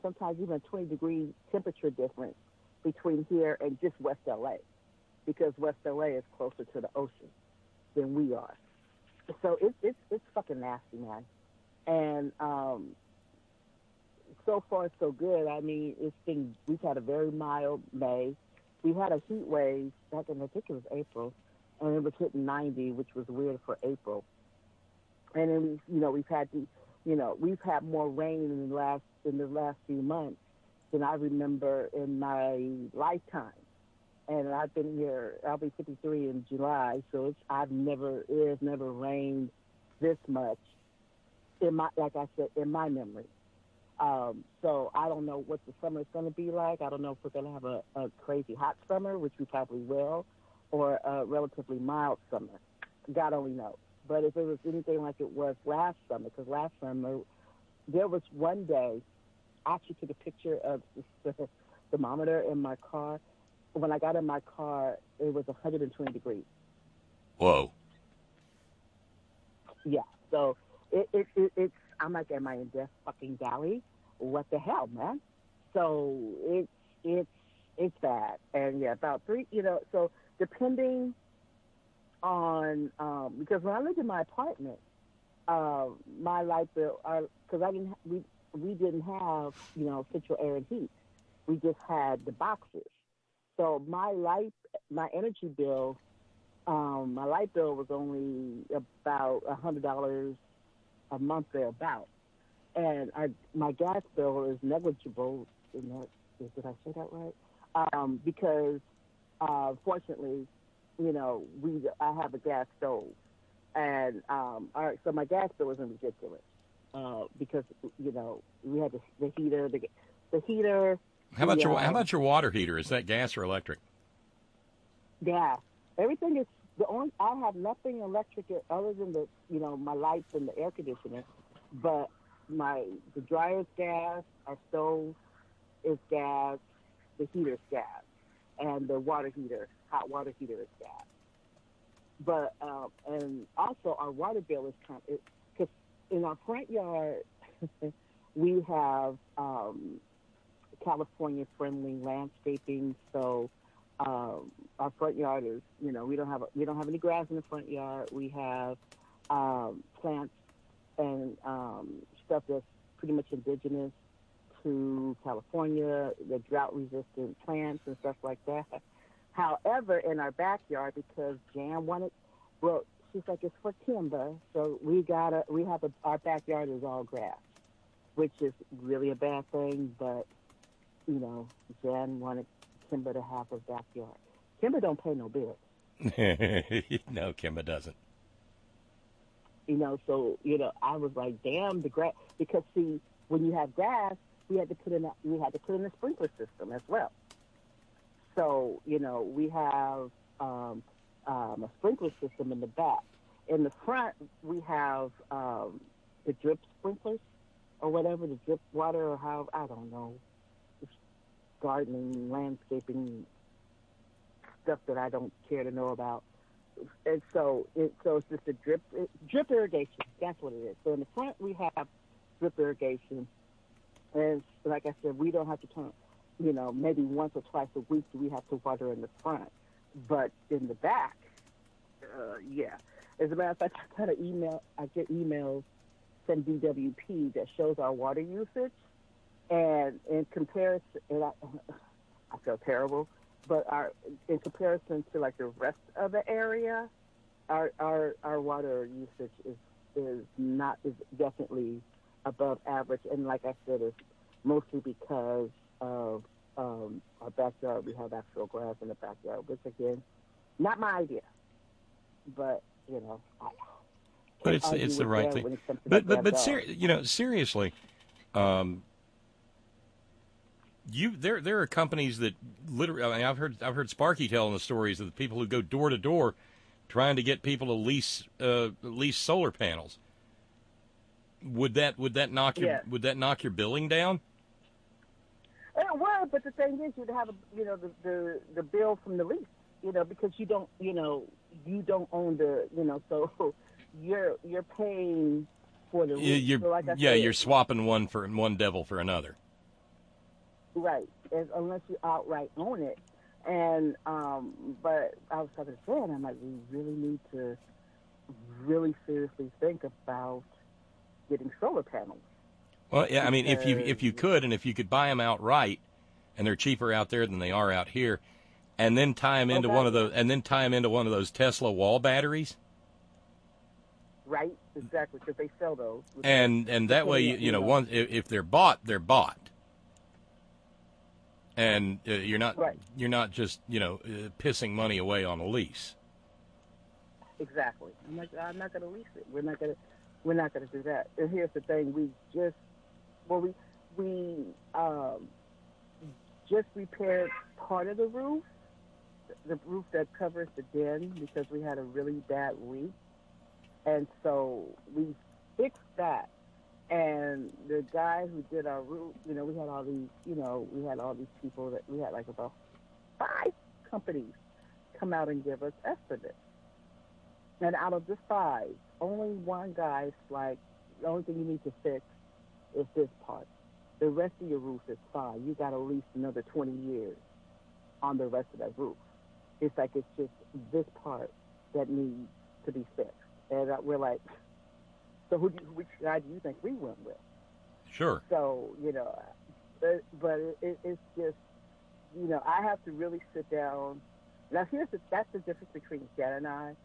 sometimes even a 20 degree temperature difference between here and just West LA, because West LA is closer to the ocean than we are. So it's fucking nasty, man. And so far so good. I mean, we've had a very mild May. We had a heat wave back in, I think it was April, and it was hitting 90, which was weird for April. And then we've had more rain in the last few months than I remember in my lifetime. And I've been here, I'll be 53 in July, so it has never rained this much like I said, in my memory. So I don't know what the summer is going to be like. I don't know if we're going to have a crazy hot summer, which we probably will, or a relatively mild summer. God only knows. But if it was anything like it was last summer, because last summer there was one day, I actually took a picture of the thermometer in my car. When I got in my car, it was 120 degrees. Whoa. Yeah. So it's. I'm like, am I in Death fucking Valley? What the hell, man? So it's bad. And yeah, about 3. So depending on because when I lived in my apartment, my light bill, because we didn't have central air and heat. We just had the boxes. So my energy bill, my light bill was only about $100 a month thereabout, and my gas bill is negligible. Did I say that right? Because fortunately, I have a gas stove, and so my gas bill isn't ridiculous because we had the heater, the heater. How about your water heater? Is that gas or electric? Gas. Everything is I have nothing electric other than my lights and the air conditioner, but the dryer's gas, our stove, is gas, the heater is gas, and the water heater, hot water heater is gas. But and also our water bill is because in our front yard we have California-friendly landscaping, so our front yard is, we don't have any grass in the front yard. We have plants and stuff that's pretty much indigenous to California, the drought-resistant plants and stuff like that. However, in our backyard, because Jan wanted, she's like, it's for timber, so our backyard is all grass, which is really a bad thing, but, Jan wanted Kimba to have her backyard. Kimba don't pay no bills. No, Kimba doesn't. So, I was like, damn, the grass, because see, when you have grass, we had to put in a sprinkler system as well. So, we have a sprinkler system in the back. In the front, we have the drip sprinklers or whatever, the drip water or how, I don't know, gardening, landscaping, stuff that I don't care to know about. And so it's just a drip irrigation. That's what it is. So in the front, we have drip irrigation. And like I said, we don't have to turn, maybe once or twice a week do we have to water in the front. But in the back, yeah. As a matter of fact, I get emails from DWP that shows our water usage. And in comparison, and I feel terrible, but in comparison to like the rest of the area, our water usage is definitely above average. And like I said, it's mostly because of our backyard. We have actual grass in the backyard, which again, not my idea, but but it's the right thing. But seriously, there are companies that literally. I mean, I've heard Sparky telling the stories of the people who go door to door, trying to get people to lease solar panels. Would that knock your billing down? It would, but the thing is, you'd have the bill from the lease, because you don't own the, so you're paying for the lease. You're swapping one devil for another. Right, unless you outright own it. And but I was talking to Fran, I'm like, we really need to really seriously think about getting solar panels. Well, yeah, I mean, if you could buy them outright, and they're cheaper out there than they are out here, and then tie them into one of those Tesla wall batteries. Right, exactly, because they sell those. And that way, if they're bought, they're bought. And you're not just pissing money away on a lease. Exactly. I'm not going to lease it. We're not going to do that. And here's the thing: we just repaired part of the roof that covers the den, because we had a really bad leak, and so we fixed that. And the guy who did our roof, we had all these people that we had like about 5 companies come out and give us estimates. And out of the 5, only one guy's like, the only thing you need to fix is this part. The rest of your roof is fine. You got at least another 20 years on the rest of that roof. It's like it's just this part that needs to be fixed. And we're like, so which guy do you think we went with? Sure. So, but it's just, I have to really sit down. Now, that's the difference between Jen and I,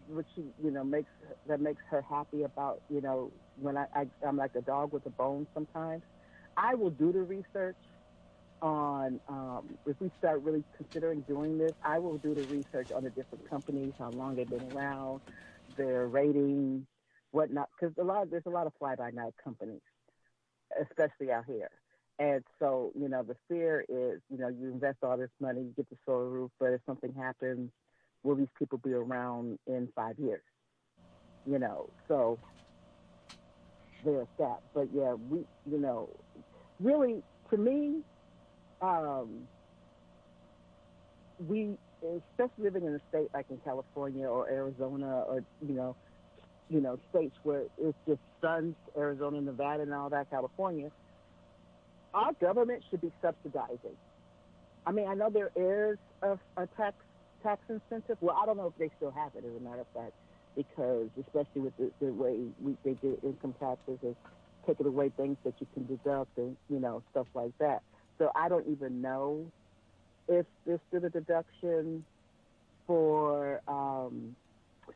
which makes her happy about, when I'm like a dog with a bone sometimes. I will do the research on, if we start really considering doing this, I will do the research on the different companies, how long they've been around, their ratings, whatnot, because there's a lot of fly-by-night companies, especially out here. And so, the fear is, you invest all this money, you get the solar roof, but if something happens, will these people be around in 5 years? So. there's that. But yeah, really, to me, we, especially living in a state like in California or Arizona or, states where it's just suns, Arizona, Nevada, and all that, California, our government should be subsidizing. I mean, I know there is a tax incentive. Well, I don't know if they still have it, as a matter of fact, because especially with the way they do income taxes, is taking away things that you can deduct and, stuff like that. So I don't even know if there's still a deduction for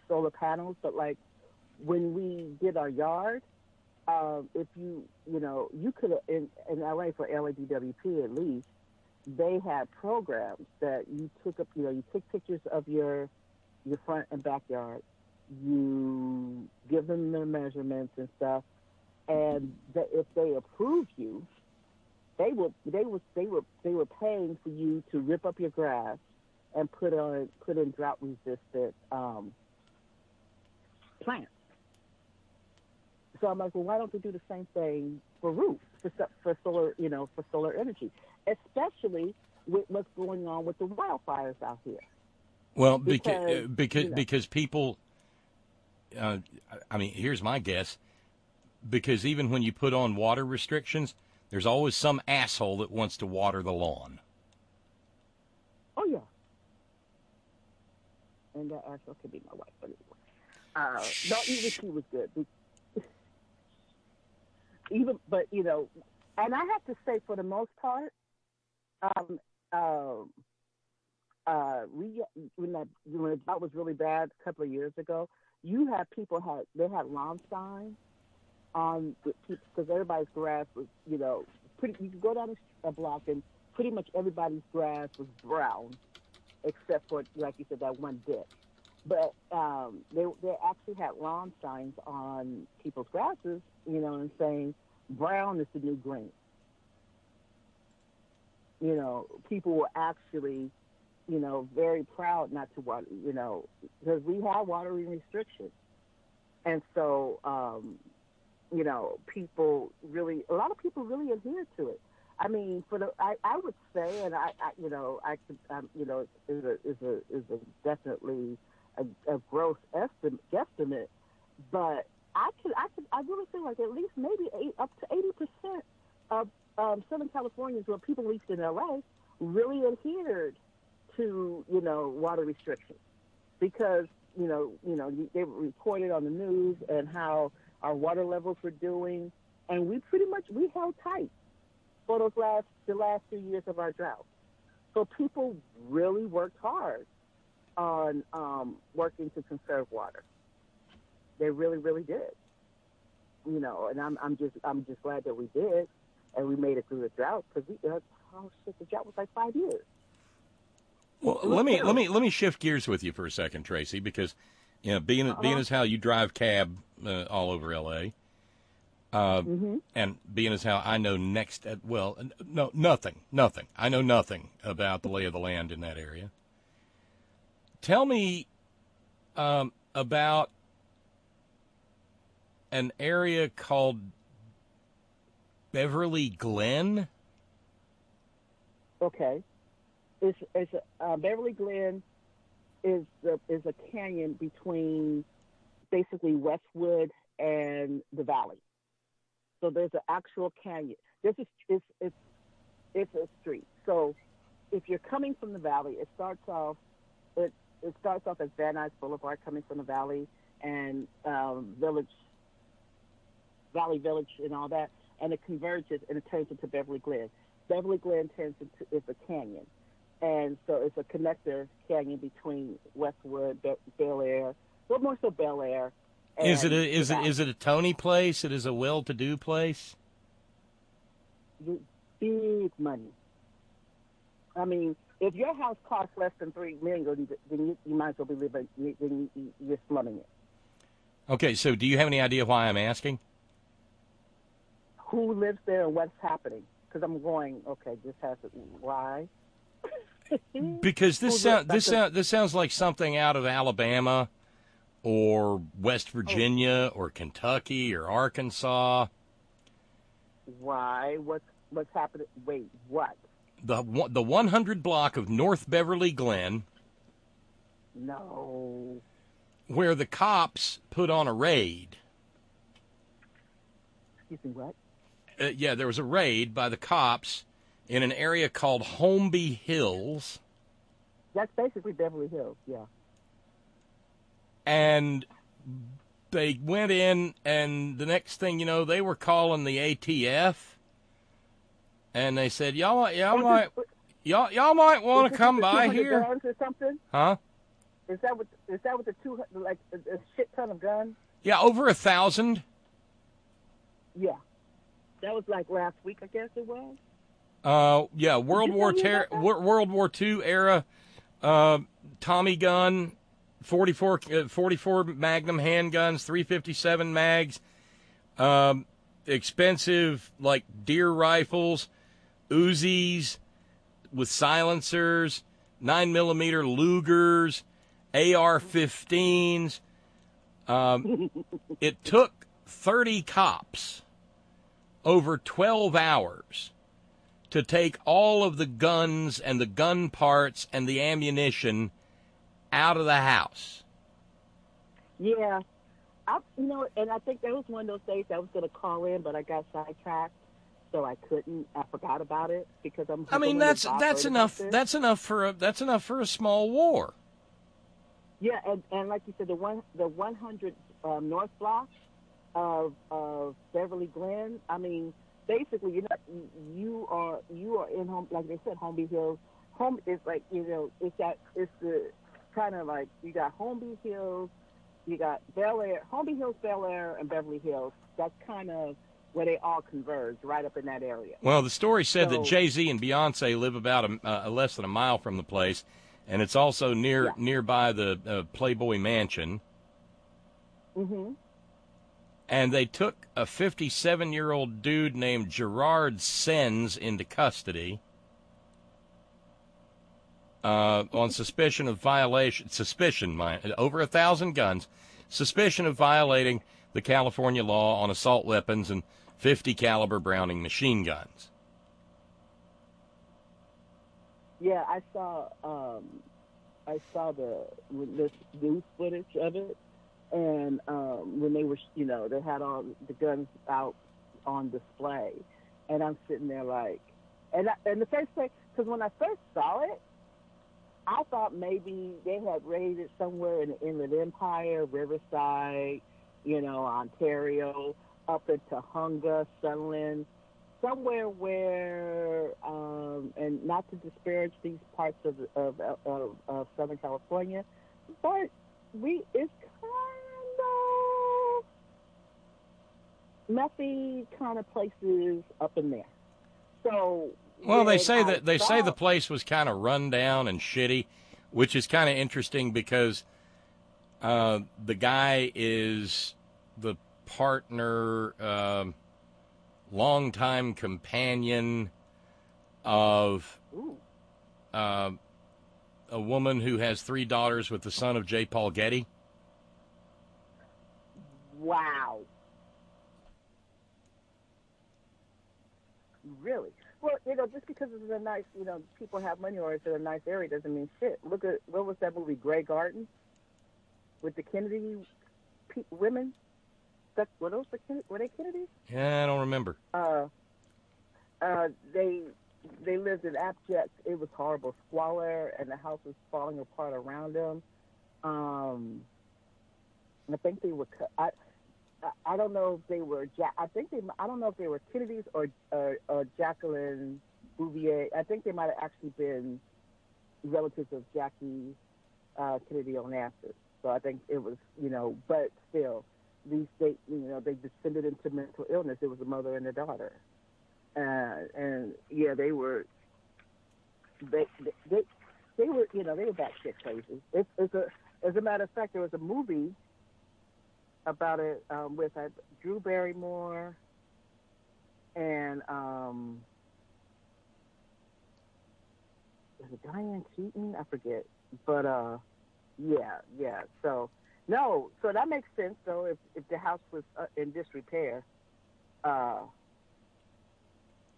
solar panels, but like when we did our yard, if you could, in LA for LADWP at least, they had programs that you took up, you take pictures of your front and backyard, you give them the measurements and stuff, and that if they approve you, they were paying for you to rip up your grass and put in drought resistant plants. So I'm like, well, why don't they do the same thing for roofs, for solar, for solar energy, especially with what's going on with the wildfires out here? Well, because people, I mean, here's my guess, because even when you put on water restrictions, there's always some asshole that wants to water the lawn. Oh, yeah. And that asshole could be my wife, but anyway. No, even she was good. And I have to say, for the most part, when the drought was really bad a couple of years ago, you had they had lawn signs on because everybody's grass was, pretty. You could go down a block and pretty much everybody's grass was brown, except for, like you said, that one ditch. But they actually had lawn signs on people's grasses, and saying brown is the new green. People were actually, very proud not to water, because we have watering restrictions. And so, a lot of people really adhere to it. I mean, I would say, and is a definitely a gross guesstimate, but I really feel like at least maybe up to 80% of Southern Californians, or people at least in LA, really adhered to water restrictions, because they reported on the news and how our water levels were doing, and we held tight for the last 2 years of our drought. So people really worked hard on working to conserve water. They really, really did. And I'm just glad that we did, and we made it through the drought, because the drought was like 5 years. Well, let me shift gears with you for a second, Tracy, because being as how you drive cab all over L.A. And being as how I know nothing. I know nothing about the lay of the land in that area. Tell me about an area called Beverly Glen. Okay. Beverly Glen is a canyon between basically Westwood and the valley. So there's an actual canyon. It's a street. So if you're coming from the valley, it starts off as Van Nuys Boulevard, coming from the valley, and Valley Village and all that, and it converges and it turns into Beverly Glen. Beverly Glen is a canyon. And so it's a connector canyon between Westwood, Bel Air, well, more so Bel Air. Is it a Tony place? It is a well-to-do place? Big money. I mean, if your house costs less than $3 million, then you might as well be living. Then you're slumming it. Okay, so do you have any idea why I'm asking? Who lives there and what's happening? Because I'm going. Okay, this has to. Why? Because this sounds like something out of Alabama, or West Virginia or Kentucky or Arkansas. Why? What's happening? Wait, what? The 100 block of North Beverly Glen, No. where the cops put on a raid. Excuse me, what? Yeah, there was a raid by the cops in an area called Holmby Hills. That's basically Beverly Hills, yeah. And they went in, and the next thing you know, they were calling the ATF, and they said, y'all might want to come by here. Guns or something? Huh? Is that what the 200, like a shit ton of guns? Yeah, over 1,000. Yeah. That was like last week, I guess it was. Yeah, World War II era Tommy gun, 44 Magnum handguns, 357 mags, expensive like deer rifles, Uzis with silencers, 9mm Lugers, AR-15s. It took 30 cops over 12 hours to take all of the guns and the gun parts and the ammunition out of the house. Yeah. And I think that was one of those days I was going to call in, but I got sidetracked, so I couldn't. I forgot about it because I'm. I mean, that's enough. That's enough for a small war. Yeah, and like you said, the 100 North Block of Beverly Glen. I mean, basically, you are in home, like they said, Holmby Hills. Home is like, it's the kind of like, you got Holmby Hills, you got Bel Air, Holmby Hills, Bel Air, and Beverly Hills. That's kind of where they all converge, right up in that area. Well, the story said that Jay-Z and Beyonce live about less than a mile from the place, and it's also nearby the Playboy Mansion. Mm-hmm. And they took a 57-year-old dude named Gerard Sens into custody on suspicion of violation. Over 1,000 guns. Suspicion of violating the California law on assault weapons and 50 caliber Browning machine guns. Yeah, I saw this news footage of it. And when they were, they had all the guns out on display, and I'm sitting there like, and the first place, because when I first saw it, I thought maybe they had raided somewhere in the Inland Empire, Riverside, Ontario, up into Hunga, Sunland, somewhere where, and not to disparage these parts of Southern California, but it's messy kind of places up in there. So, well, they say the place was kind of run down and shitty, which is kind of interesting because the guy is the partner, longtime companion of a woman who has 3 daughters with the son of J. Paul Getty. Wow. Really? Well, just because it's a nice, people have money or it's in a nice area doesn't mean shit. Look at, what was that movie, Grey Garden? With the Kennedy women? Were they Kennedys? Yeah, I don't remember. They lived in abject, it was horrible, squalor, and the house was falling apart around them. I think they were, I don't know if they were, I don't know if they were Kennedys or Jacqueline Bouvier. I think they might have actually been relatives of Jackie Kennedy Onassis. So I think it was, but still, they descended into mental illness. It was a mother and a daughter. And yeah, they were batshit crazy. As a matter of fact, there was a movie about it with Drew Barrymore and was it Diane Keaton? I forget. But yeah. So No, so that makes sense, though, if the house was in disrepair.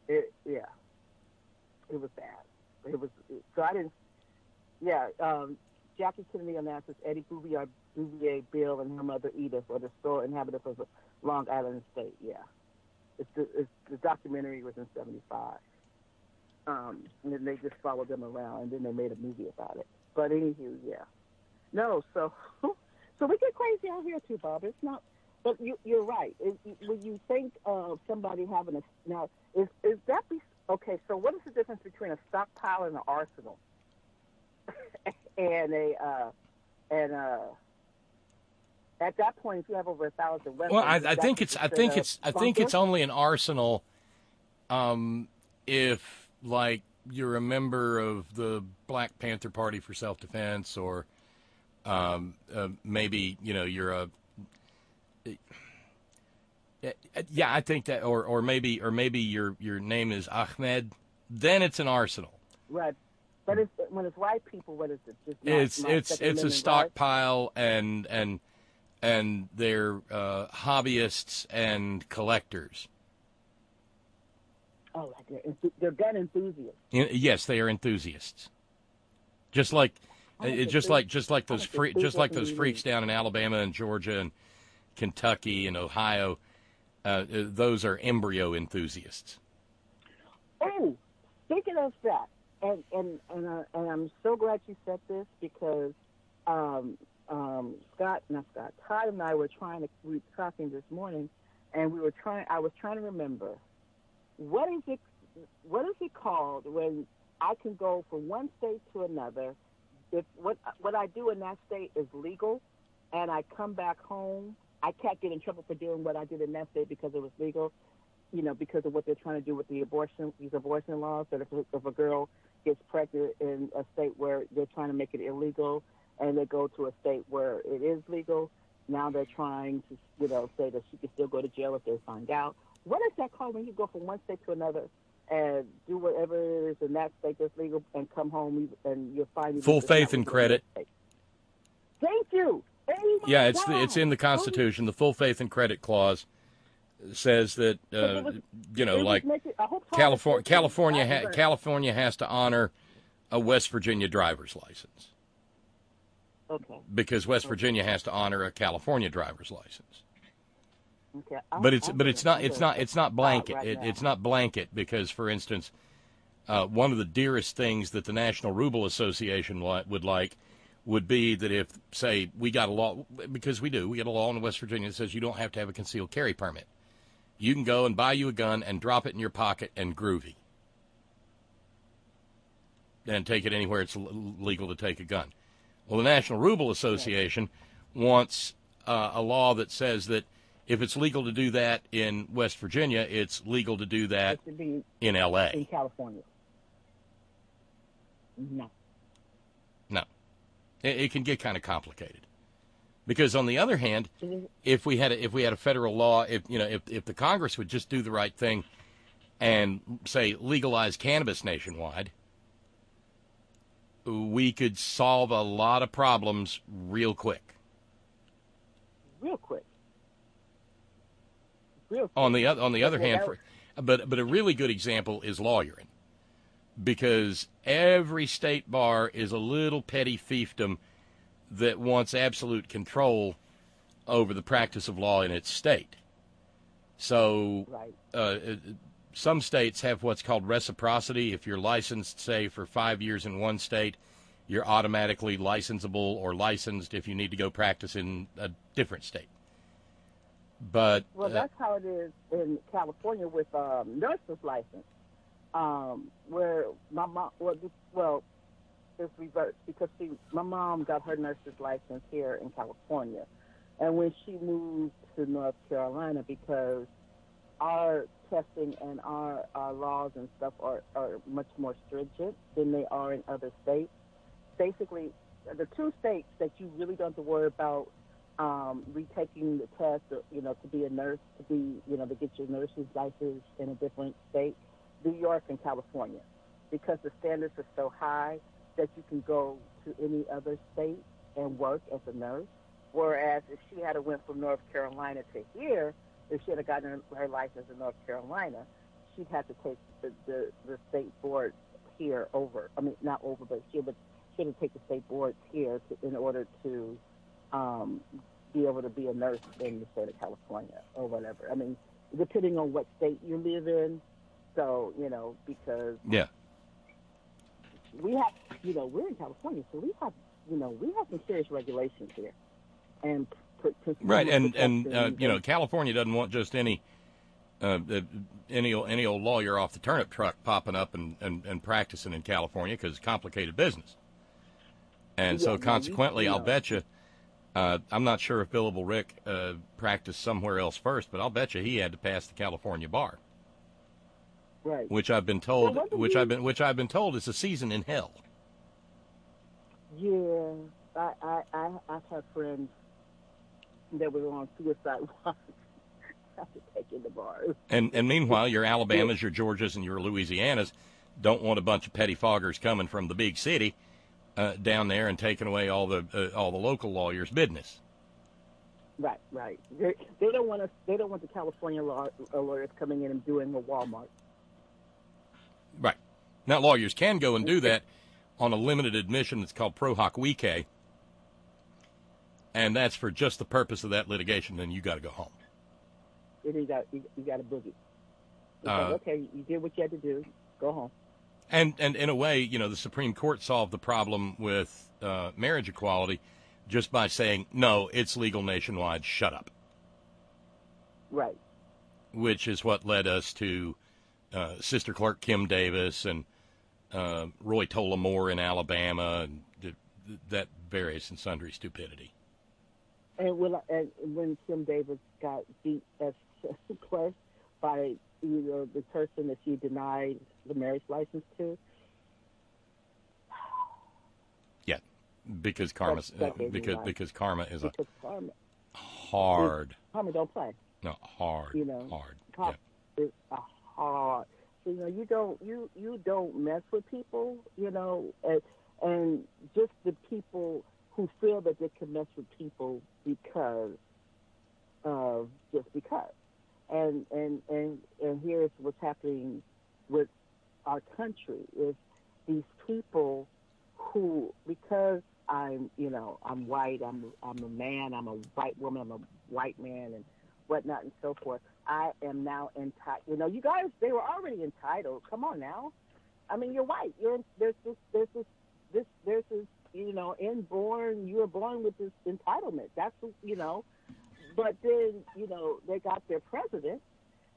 It was bad. So I didn't, Jackie Kennedy announces Eddie Bouvier, Bill, and her mother Edith were the sole inhabitants of the Long Island estate, the documentary was in 75. And then they just followed them around, and then they made a movie about it. But anywho, no, so we get crazy out here too, Bob. It's not, but you're right. When you think of somebody having now, is that okay? So what is the difference between a stockpile and an arsenal, at that point, if you have over 1,000 weapons, well, I think it's only an arsenal, if like you're a member of the Black Panther Party for self-defense, or maybe you're a I think that, or maybe your name is Ahmed, then it's an arsenal. Right, but when it's white people, what is it? It's a stockpile, and they're hobbyists and collectors. Oh, they're gun enthusiasts. Yes, they are enthusiasts. Just like those freaks down in Alabama and Georgia and Kentucky and Ohio. Those are embryo enthusiasts. Oh, speaking of that, and I'm so glad you said this, because Todd and I were talking this morning, and I was trying to remember what is it called when I can go from one state to another, if what I do in that state is legal, and I come back home, I can't get in trouble for doing what I did in that state because it was legal, because of what they're trying to do with these abortion laws, that if a girl gets pregnant in a state where they're trying to make it illegal, and they go to a state where it is legal, now they're trying to, say that she can still go to jail if they find out. What is that called when you go from one state to another and do whatever it is in that state that's legal and come home and you'll find full faith and credit? Thank you. Oh, yeah, it's in the Constitution. The full faith and credit clause says that California has to honor a West Virginia driver's license. Okay. Because West Virginia has to honor a California driver's license. Okay. But it's not blanket. It's not blanket because, for instance, one of the dearest things that the National Ruble Association would be that if, say, we got a law, because we get a law in West Virginia that says you don't have to have a concealed carry permit. You can go and buy you a gun and drop it in your pocket and groovy. And take it anywhere it's legal to take a gun. Well, the National Ruble Association wants a law that says that if it's legal to do that in West Virginia, it's legal to do that in L.A. In California. No. It can get kind of complicated. Because on the other hand, if we had a federal law, if the Congress would just do the right thing and say legalize cannabis nationwide, we could solve a lot of problems real quick. On the other hand, but a really good example is lawyering, because every state bar is a little petty fiefdom that wants absolute control over the practice of law in its state. So some states have what's called reciprocity. If you're licensed, say, for 5 years in one state, you're automatically licensable or licensed if you need to go practice in a different state. But that's how it is in California with nurses license, where my mom, it's reversed, because my mom got her nurse's license here in California, and when she moved to North Carolina, because our testing and our laws and stuff are much more stringent than they are in other states. Basically, the two states that you really don't have to worry about retaking the test, to be a nurse, to get your nurse's license in a different state, New York and California, because the standards are so high that you can go to any other state and work as a nurse. Whereas if she had went from North Carolina to here, if she had gotten her license in North Carolina, she'd have to take the state board here over. I mean, not over, but she had to take the state boards here in order to be able to be a nurse in the state of California or whatever. I mean, depending on what state you live in. So, because we have, we're in California, so we have some serious regulations here. And right, and California doesn't want just any old lawyer off the turnip truck popping up and practicing in California, because it's complicated business. And so consequently, I'll bet you, I'm not sure if Billable Rick practiced somewhere else first, but I'll bet you he had to pass the California bar. Right. Which I've been told, I've been told is a season in hell. Yeah, I've had friends that were on suicide watch after taking the bars. And meanwhile, your Alabamas, your Georgias, and your Louisianas don't want a bunch of pettifoggers coming from the big city down there and taking away all the local lawyers' business. Right. They don't want us. They don't want the California lawyers coming in and doing a Walmart. Right. Now, lawyers can go and do that on a limited admission that's called pro hoc vice, and that's for just the purpose of that litigation. Then you got to go home. And you got a boogie. Okay, you did what you had to do. Go home. And in a way, the Supreme Court solved the problem with marriage equality just by saying, no, it's legal nationwide, shut up. Right. Which is what led us to Sister Clerk Kim Davis and Roy Tola-Moore in Alabama, and that various and sundry stupidity. And when Kim Davis got beat as clerk by the person that she denied the marriage license to. Yeah, because karma is hard. Karma don't play. No, hard. Hard. Karma is hard. So, you don't mess with people, and just the people who feel that they can mess with people because. And here's what's happening with our country is these people who, because I'm white, I'm a man, I'm a white woman, I'm a white man, and whatnot and so forth. I am now entitled. You guys, they were already entitled. Come on now. I mean, you're white. There's this inborn. You were born with this entitlement. That's But then, they got their president,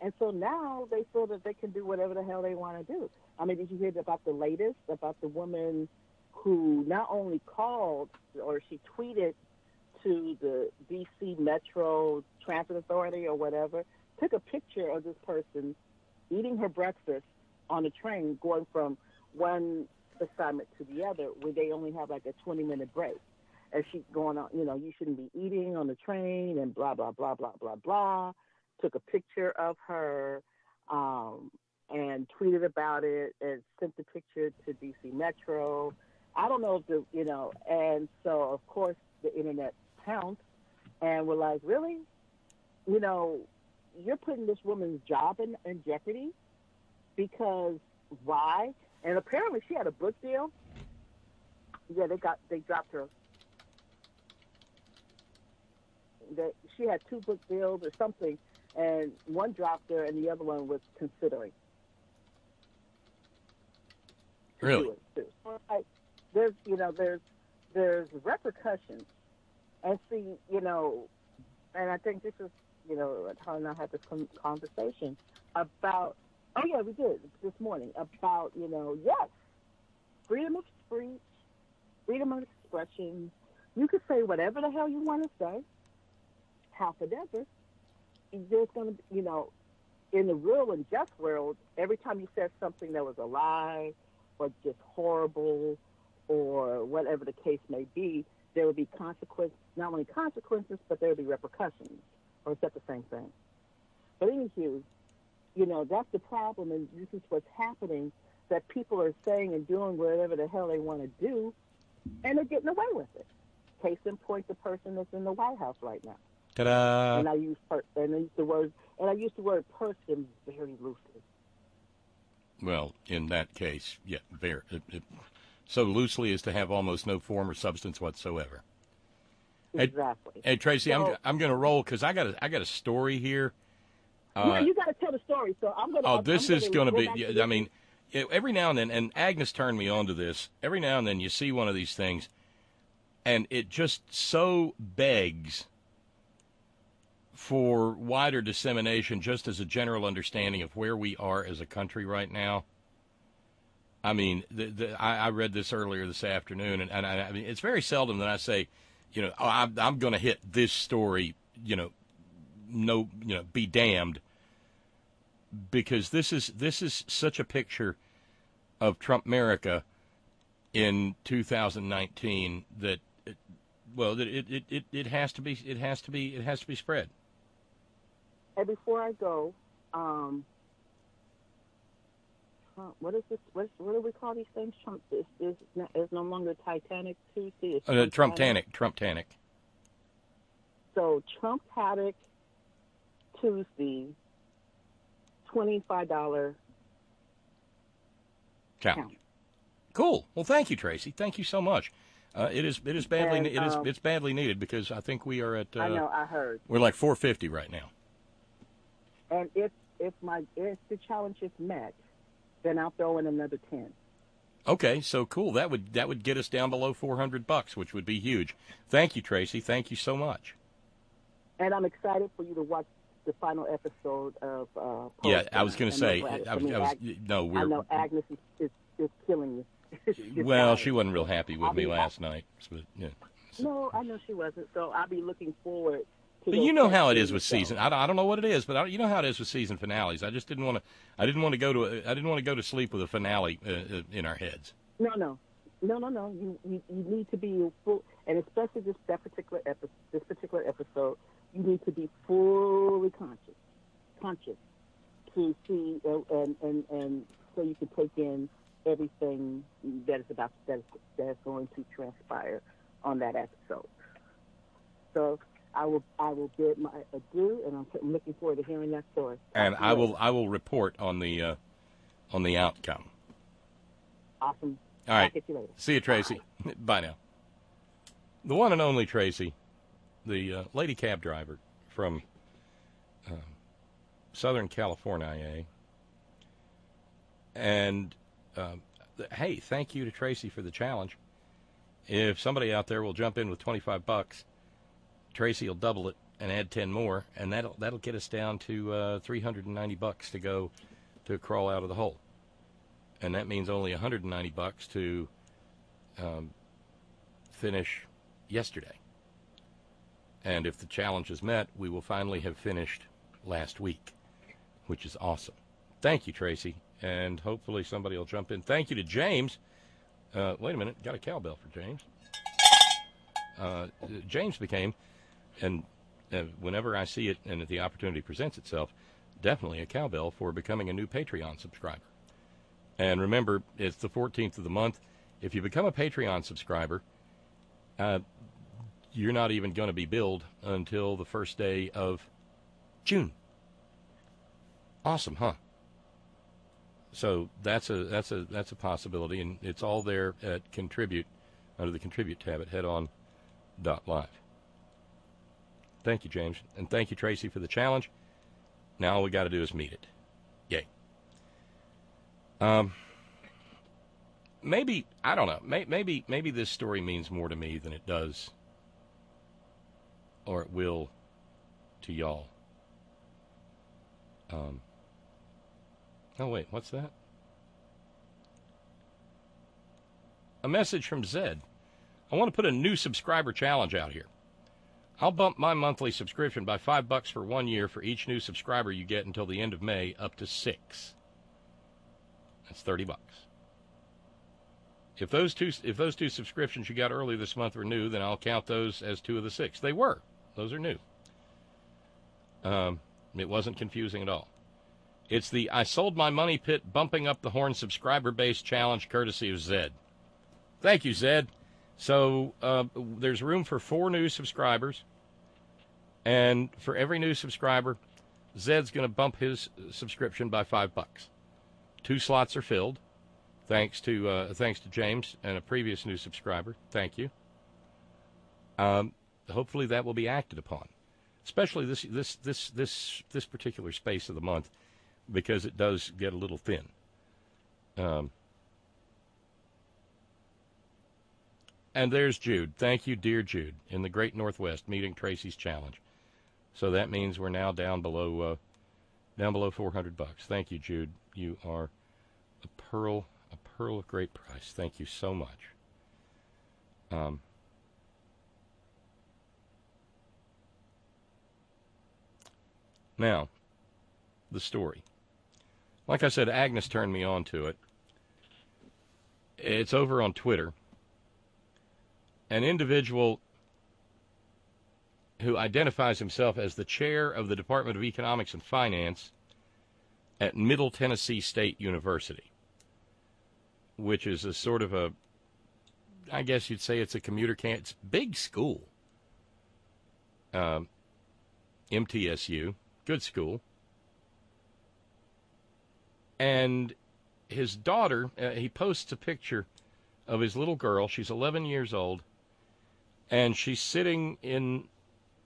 and so now they feel that they can do whatever the hell they want to do. I mean, did you hear about the latest, about the woman who not only called or she tweeted to the D.C. Metro Transit Authority or whatever, took a picture of this person eating her breakfast on a train going from one assignment to the other where they only have like a 20-minute break. And she's going on, you shouldn't be eating on the train and blah, blah, blah, blah, blah, blah. Took a picture of her and tweeted about it and sent the picture to D.C. Metro. I don't know if and so, of course, the internet pounced and we're like, really? You're putting this woman's job in jeopardy because why? And apparently she had a book deal. Yeah, they dropped her. That she had 2 book deals or something, and one dropped her, and the other one was considering. Really? There's repercussions, and see, and I think this is, how I had this conversation about. Oh yeah, we did this morning about yes, freedom of speech, freedom of expression. You can say whatever the hell you want to say. However, there's going to, in the real and just world, every time you said something that was a lie or just horrible or whatever the case may be, there would be consequences, not only consequences, but there would be repercussions, or is that the same thing? But anywho, that's the problem, and this is what's happening, that people are saying and doing whatever the hell they want to do, and they're getting away with it. Case in point, the person that's in the White House right now. Ta-da! And I use the word person very loosely. Well, in that case, yeah, very so loosely as to have almost no form or substance whatsoever. Exactly. Hey Tracy, So, I'm going to roll because I got a story here. yeah, you got to tell the story. So I'm going to. Oh, this is going to be. Yeah, I mean, every now and then, and Agnes turned me on to this. Every now and then, you see one of these things, and it just so begs for wider dissemination, just as a general understanding of where we are as a country right now. I mean, I read this earlier this afternoon, and I mean, it's very seldom that I say, I'm going to hit this story, be damned, because this is such a picture of Trump America in 2019 that, it has to be spread. And before I go, what is this? What do we call these things? Trump is no longer Titanic Tuesday. Trumptanic. So Trumptanic Tuesday, $25 challenge. Cool. Well, thank you, Tracy. Thank you so much. It is badly it's badly needed because I think we are at. I know. I heard. We're like 450 right now. And if the challenge is met, then I'll throw in another 10. Okay, so cool. That would get us down below $400, which would be huge. Thank you, Tracy. Thank you so much. And I'm excited for you to watch the final episode of. Yeah, I was going to say. I know Agnes is killing you. Well, she wasn't real happy with me last night. But, yeah. No, I know she wasn't. So I'll be looking forward. But you know how it is with season. I don't know what it is, but you know how it is with season finales. I just didn't want to. I didn't want to go to sleep with a finale in our heads. No. You need to be full, and especially this particular episode. You need to be fully conscious to see and so you can take in everything that is going to transpire on that episode. So. I will bid my adieu, and I'm looking forward to hearing that story. And I will report on the outcome. Awesome. All right. I'll get you later. See you, Tracy. Bye now. The one and only Tracy, the lady cab driver from Southern California. And hey, thank you to Tracy for the challenge. If somebody out there will jump in with $25. Tracy will double it and add 10 more, and that'll get us down to $390 to go to crawl out of the hole, and that means only $190 to finish yesterday. And if the challenge is met, we will finally have finished last week, which is awesome. Thank you, Tracy, and hopefully somebody will jump in. Thank you to James. Wait a minute, got a cowbell for James. James became. And whenever I see it and the opportunity presents itself, definitely a cowbell for becoming a new Patreon subscriber. And remember, it's the 14th of the month. If you become a Patreon subscriber, you're not even going to be billed until the first day of June. Awesome, huh? So that's a possibility, and it's all there at Contribute, under the Contribute tab at headon.live. Thank you, James. And thank you, Tracy, for the challenge. Now all we got to do is meet it. Yay. Maybe, I don't know, maybe this story means more to me than it does, or it will to y'all. Oh, wait, what's that? A message from Zed. I want to put a new subscriber challenge out here. I'll bump my monthly subscription by $5 for 1 year for each new subscriber you get until the end of May, up to 6. That's $30. If those two subscriptions you got early this month were new, then I'll count those as 2 of the 6. They were. Those are new. It wasn't confusing at all. It's the I sold my money pit bumping up the horn subscriber base challenge courtesy of Zed. Thank you, Zed. So there's room for 4 new subscribers. And for every new subscriber, Zed's going to bump his subscription by $5. 2 slots are filled, thanks to James and a previous new subscriber. Thank you. Hopefully that will be acted upon, especially this particular space of the month, because it does get a little thin. And there's Jude. Thank you, dear Jude, in the Great Northwest, meeting Tracy's challenge. So that means we're now down below $400. Thank you, Jude. You are a pearl of great price. Thank you so much. Now, the story. Like I said, Agnes turned me on to it. It's over on Twitter. An individual who identifies himself as the chair of the Department of Economics and Finance at Middle Tennessee State University, which is a sort of a, I guess you'd say it's a commuter camp. It's a big school. MTSU, good school. And his daughter, he posts a picture of his little girl. She's 11 years old, and she's sitting in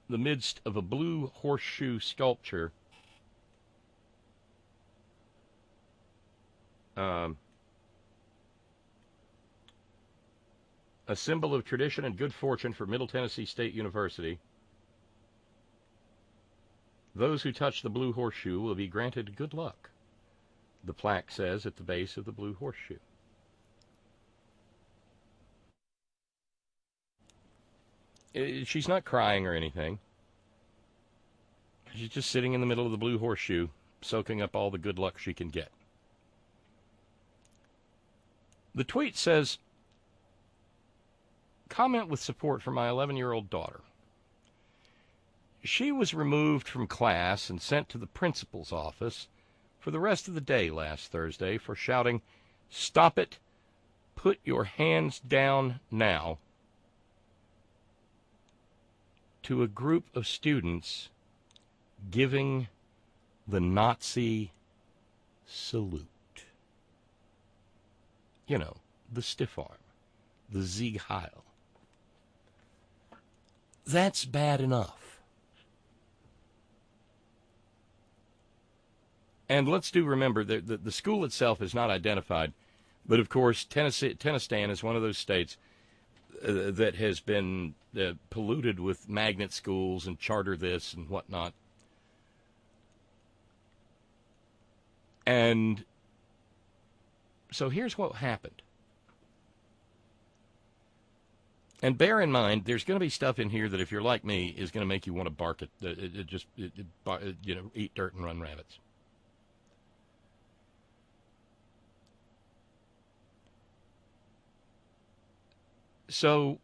the midst of a blue horseshoe sculpture. A symbol of tradition and good fortune for Middle Tennessee State University. Those who touch the blue horseshoe will be granted good luck, the plaque says at the base of the blue horseshoe. She's not crying or anything. She's just sitting in the middle of the blue horseshoe, soaking up all the good luck she can get. The tweet says, comment with support for my 11-year-old daughter. She was removed from class and sent to the principal's office for the rest of the day last Thursday for shouting, "Stop it, put your hands down now," to a group of students giving the Nazi salute. You know, the stiff arm, the Sieg Heil. That's bad enough. And let's remember that the school itself is not identified, but of course Tennestan is one of those states that has been polluted with magnet schools and charter this and whatnot. And so here's what happened. And bear in mind, there's going to be stuff in here that, if you're like me, is going to make you want to bark at, eat dirt and run rabbits. So,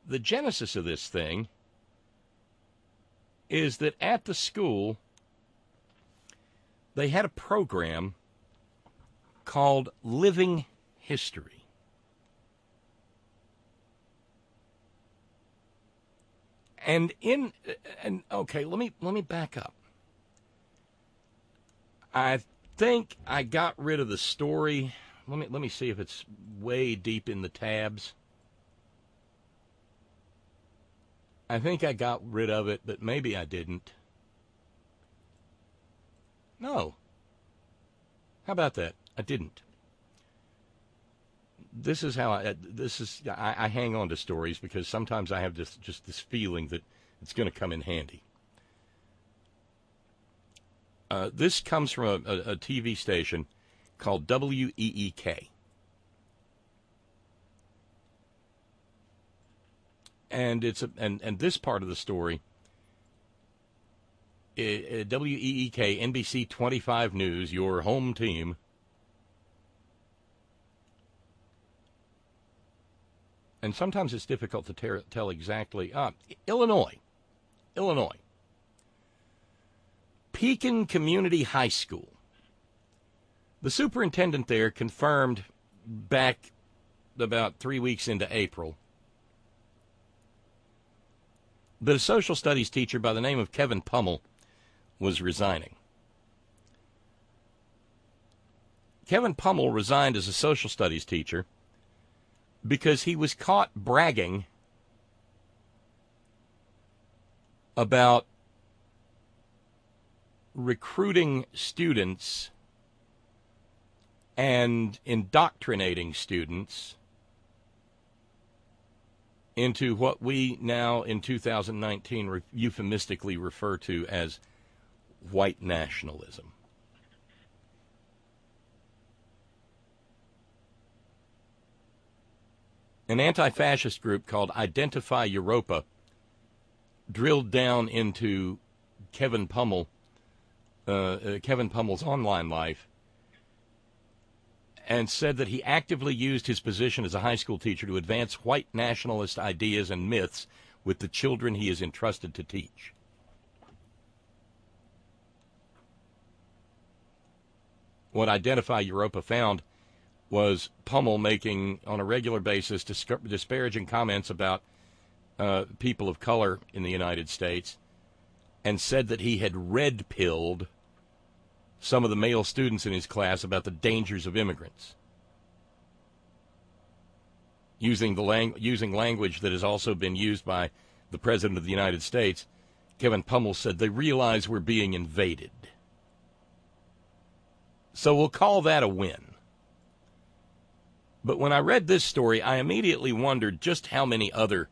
the genesis of this thing is that at the school, they had a program called Living History. And okay, let me back up. I think I got rid of the story. Let me see if it's way deep in the tabs. I think I got rid of it, but maybe I didn't. No. How about that? I didn't. This is how I hang on to stories, because sometimes I have just this feeling that it's going to come in handy. This comes from a TV station called WEEK. And and this part of the story, WEEK, NBC 25 News, your home team, and sometimes it's difficult to tell exactly. Illinois. Pekin Community High School. The superintendent there confirmed back about 3 weeks into April that a social studies teacher by the name of Kevin Pummel was resigning. Kevin Pummel resigned as a social studies teacher because he was caught bragging about recruiting students and indoctrinating students into what we now in 2019 euphemistically refer to as white nationalism. An anti-fascist group called Identify Europa drilled down into Kevin Pummel's online life and said that he actively used his position as a high school teacher to advance white nationalist ideas and myths with the children he is entrusted to teach. What Identify Europa found was Pummel making, on a regular basis, disparaging comments about people of color in the United States, and said that he had red-pilled some of the male students in his class about the dangers of immigrants, using language that has also been used by the President of the United States. Kevin Pummel said they realize we're being invaded. So we'll call that a win. But when I read this story, I immediately wondered just how many other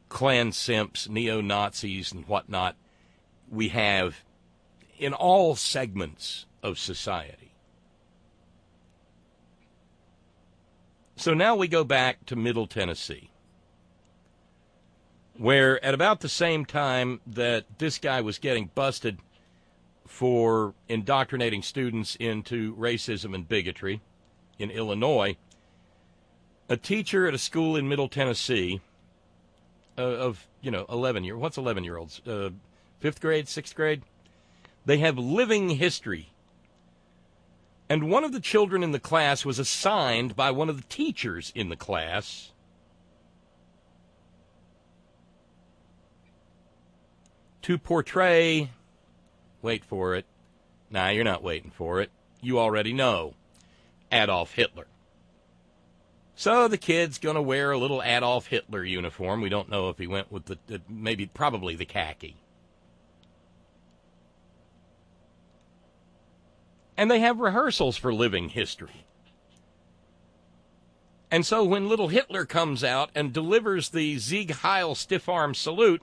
Klan simps, neo-Nazis, and whatnot we have in all segments of society. So now we go back to Middle Tennessee, where at about the same time that this guy was getting busted for indoctrinating students into racism and bigotry in Illinois, a teacher at a school in Middle Tennessee of 11-year-olds, 5th grade, 6th grade, they have living history. And one of the children in the class was assigned by one of the teachers in the class to portray, wait for it, nah, you're not waiting for it, you already know, Adolf Hitler. So the kid's going to wear a little Adolf Hitler uniform. We don't know if he went with probably the khaki. And they have rehearsals for living history. And so when little Hitler comes out and delivers the Sieg Heil stiff-arm salute,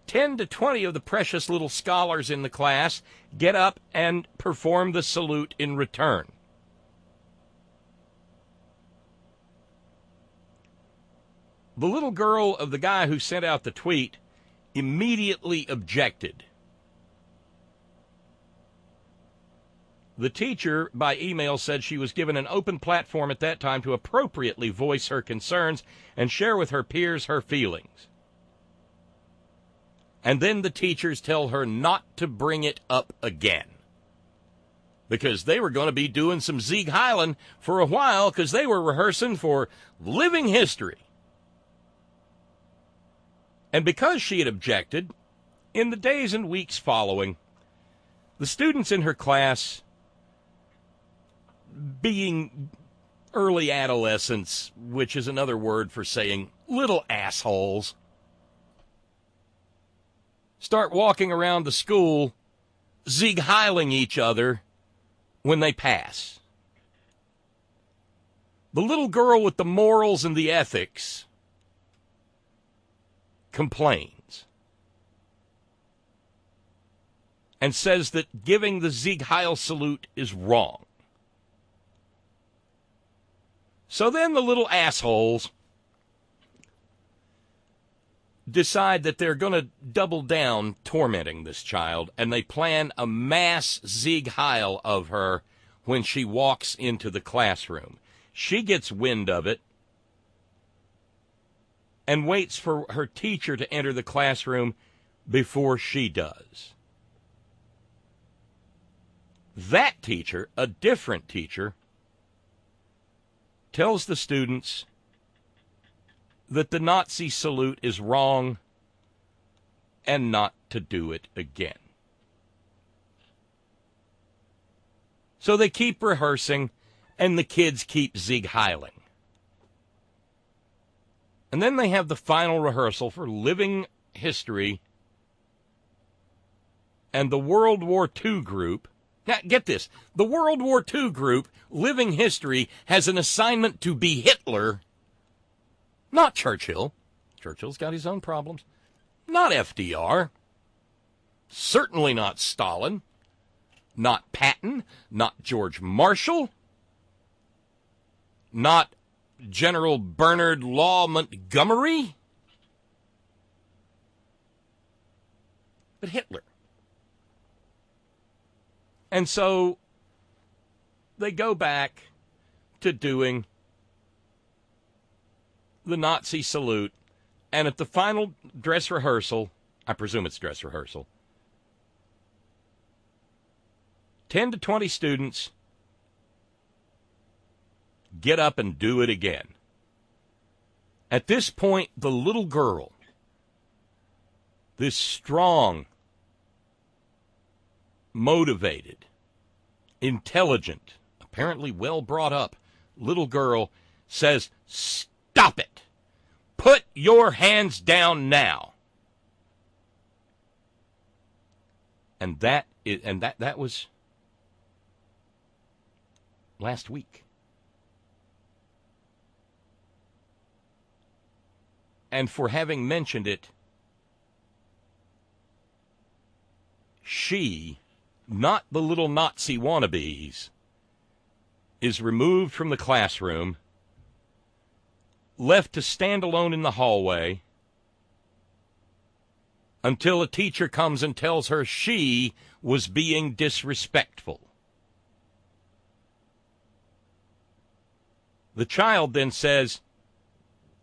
10 to 20 of the precious little scholars in the class get up and perform the salute in return. The little girl of the guy who sent out the tweet immediately objected. The teacher, by email, said she was given an open platform at that time to appropriately voice her concerns and share with her peers her feelings. And then the teachers tell her not to bring it up again, because they were going to be doing some Sieg Heilen for a while because they were rehearsing for living history. And because she had objected, in the days and weeks following, the students in her class, being early adolescents, which is another word for saying little assholes, start walking around the school Sieg Heiling each other when they pass. The little girl with the morals and the ethics complains and says that giving the Sieg Heil salute is wrong. So then the little assholes decide that they're going to double down tormenting this child, and they plan a mass Sieg Heil of her when she walks into the classroom. She gets wind of it and waits for her teacher to enter the classroom before she does. That teacher, a different teacher, tells the students that the Nazi salute is wrong and not to do it again. So they keep rehearsing, and the kids keep Sieg Heiling. And then they have the final rehearsal for living history, and the World War II group. Now, get this. The World War II group, Living History, has an assignment to be Hitler, not Churchill. Churchill's got his own problems. Not FDR. Certainly not Stalin. Not Patton. Not George Marshall. Not General Bernard Law Montgomery. But Hitler. And so they go back to doing the Nazi salute, and at the final dress rehearsal, I presume it's dress rehearsal, 10 to 20 students get up and do it again. At this point, the little girl, this strong, motivated, intelligent, apparently well brought up little girl says, "Stop it. Put your hands down now." And that was last week. And for having mentioned it, she, not the little Nazi wannabes, is removed from the classroom, left to stand alone in the hallway until a teacher comes and tells her she was being disrespectful. The child then says,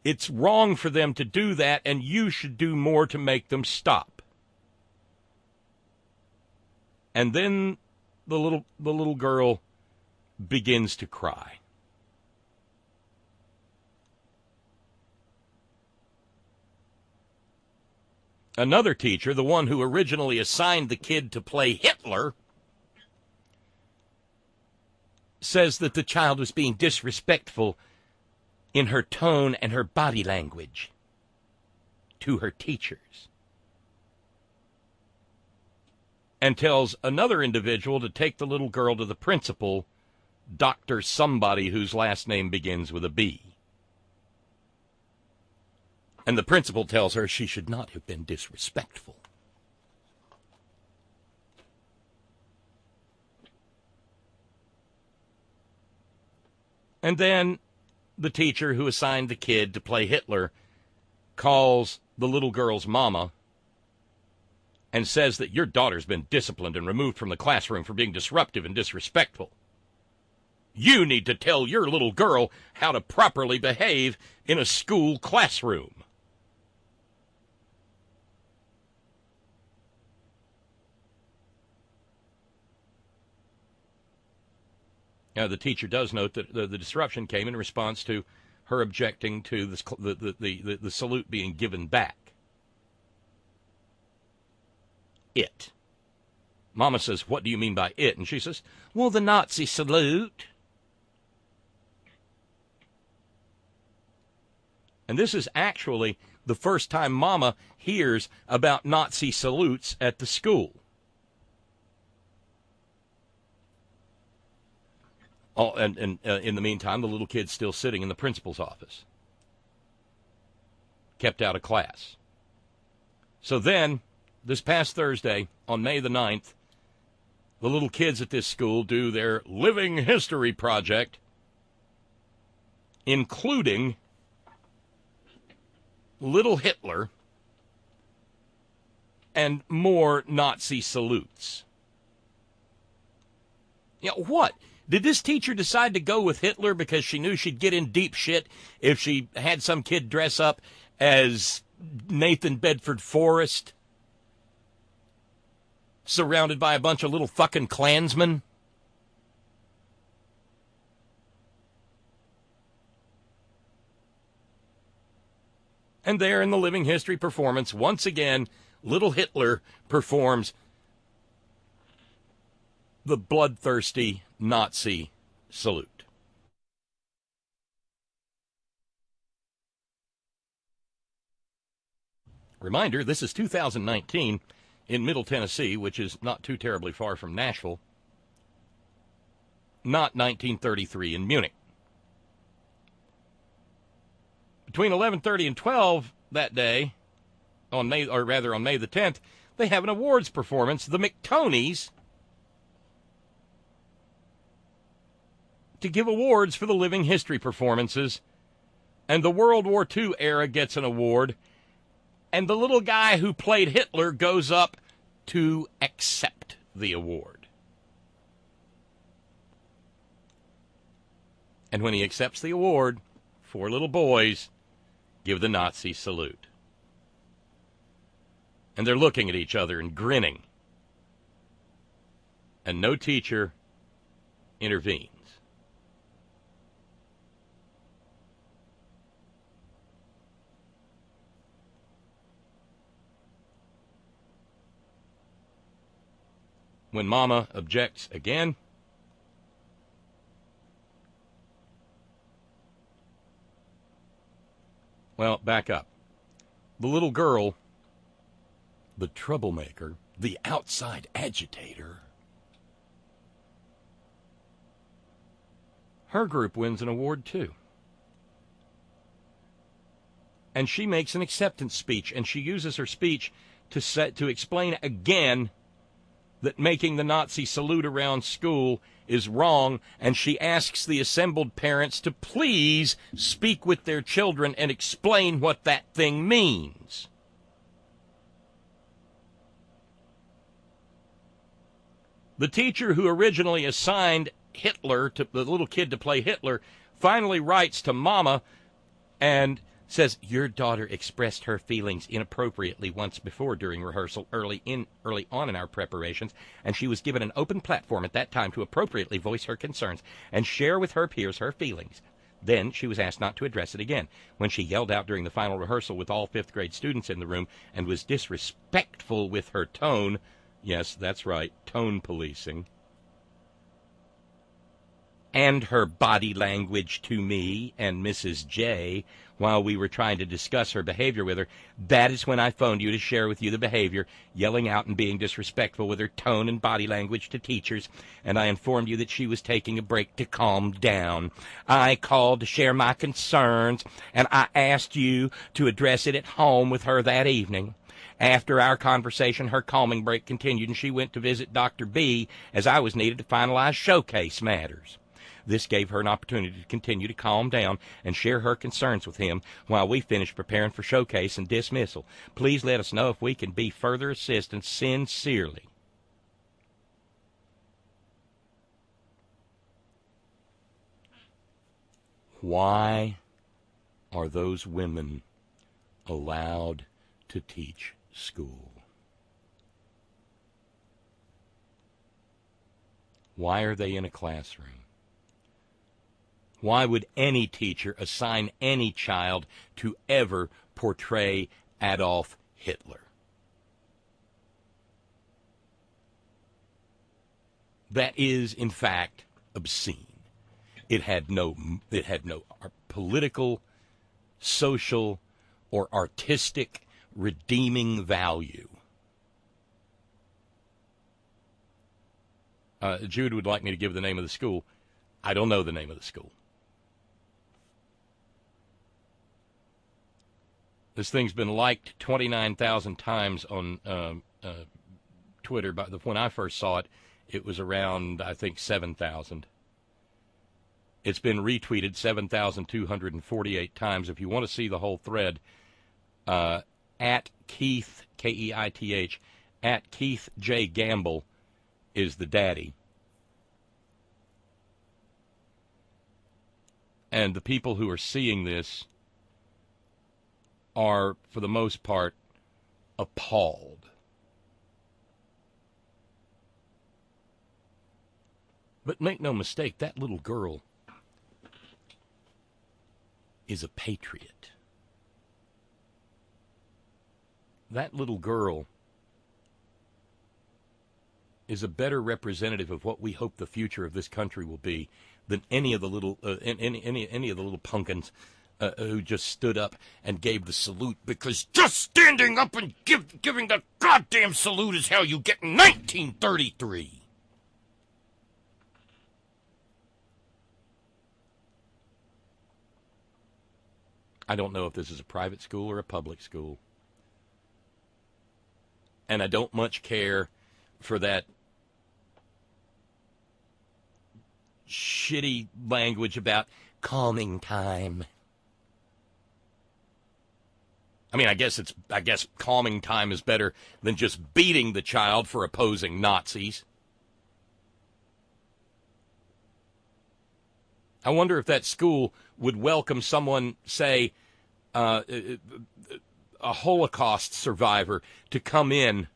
"It's wrong for them to do that, and you should do more to make them stop." And then the little girl begins to cry. Another teacher, the one who originally assigned the kid to play Hitler, says that the child was being disrespectful in her tone and her body language to her teachers, and tells another individual to take the little girl to the principal, Dr. Somebody whose last name begins with a B. And the principal tells her she should not have been disrespectful. And then the teacher who assigned the kid to play Hitler calls the little girl's mama and says that your daughter's been disciplined and removed from the classroom for being disruptive and disrespectful. You need to tell your little girl how to properly behave in a school classroom. Now, the teacher does note that the disruption came in response to her objecting to the salute being given back. It. Mama says, "What do you mean by it?" And she says, "Well, the Nazi salute." And this is actually the first time Mama hears about Nazi salutes at the school. Oh, and in the meantime, the little kid's still sitting in the principal's office, kept out of class. So then, this past Thursday, on May the 9th, the little kids at this school do their living history project, including little Hitler and more Nazi salutes. You know, what? Did this teacher decide to go with Hitler because she knew she'd get in deep shit if she had some kid dress up as Nathan Bedford Forrest, surrounded by a bunch of little fucking Klansmen? And there in the living history performance, once again, little Hitler performs the bloodthirsty Nazi salute. Reminder, this is 2019 in Middle Tennessee, which is not too terribly far from Nashville, not 1933 in Munich. Between 11:30 and 12 that day, on May the 10th, they have an awards performance, the McToneys, to give awards for the living history performances, and the World War II era gets an award, and the little guy who played Hitler goes up to accept the award. And when he accepts the award, 4 little boys give the Nazi salute. And they're looking at each other and grinning. And no teacher intervenes. When Mama objects again, well, back up. The little girl, the troublemaker, the outside agitator, her group wins an award too. And she makes an acceptance speech, and she uses her speech to explain again that making the Nazi salute around school is wrong, and she asks the assembled parents to please speak with their children and explain what that thing means. The teacher who originally assigned Hitler to the little kid to play Hitler finally writes to Mama and says, "Your daughter expressed her feelings inappropriately once before during rehearsal early on in our preparations, and she was given an open platform at that time to appropriately voice her concerns and share with her peers her feelings. Then she was asked not to address it again. When she yelled out during the final rehearsal with all 5th grade students in the room and was disrespectful with her tone," yes, that's right, tone policing, "and her body language to me and Mrs. J while we were trying to discuss her behavior with her, that is when I phoned you to share with you the behavior, yelling out and being disrespectful with her tone and body language to teachers, and I informed you that she was taking a break to calm down. I called to share my concerns, and I asked you to address it at home with her that evening. After our conversation, her calming break continued, and she went to visit Dr. B as I was needed to finalize showcase matters. This gave her an opportunity to continue to calm down and share her concerns with him while we finished preparing for showcase and dismissal. Please let us know if we can be further assistance. Sincerely." Why are those women allowed to teach school? Why are they in a classroom? Why would any teacher assign any child to ever portray Adolf Hitler? That is, in fact, obscene. It had no political, social, or artistic redeeming value. Jude would like me to give the name of the school. I don't know the name of the school. This thing's been liked 29,000 times on Twitter. When I first saw it, it was around, I think, 7,000. It's been retweeted 7,248 times. If you want to see the whole thread, at Keith, Keith, at Keith J. Gamble is the daddy. And the people who are seeing this are, for the most part, appalled. But make no mistake, that little girl is a patriot. that little girl is a better representative of what we hope the future of this country will be than any of the little any of the little pumpkins who just stood up and gave the salute, because just standing up and giving the goddamn salute is how you get 1933. I don't know if this is a private school or a public school. And I don't much care for that shitty language about calming time. I mean, I guess calming time is better than just beating the child for opposing Nazis. I wonder if that school would welcome someone, say, a Holocaust survivor, to come in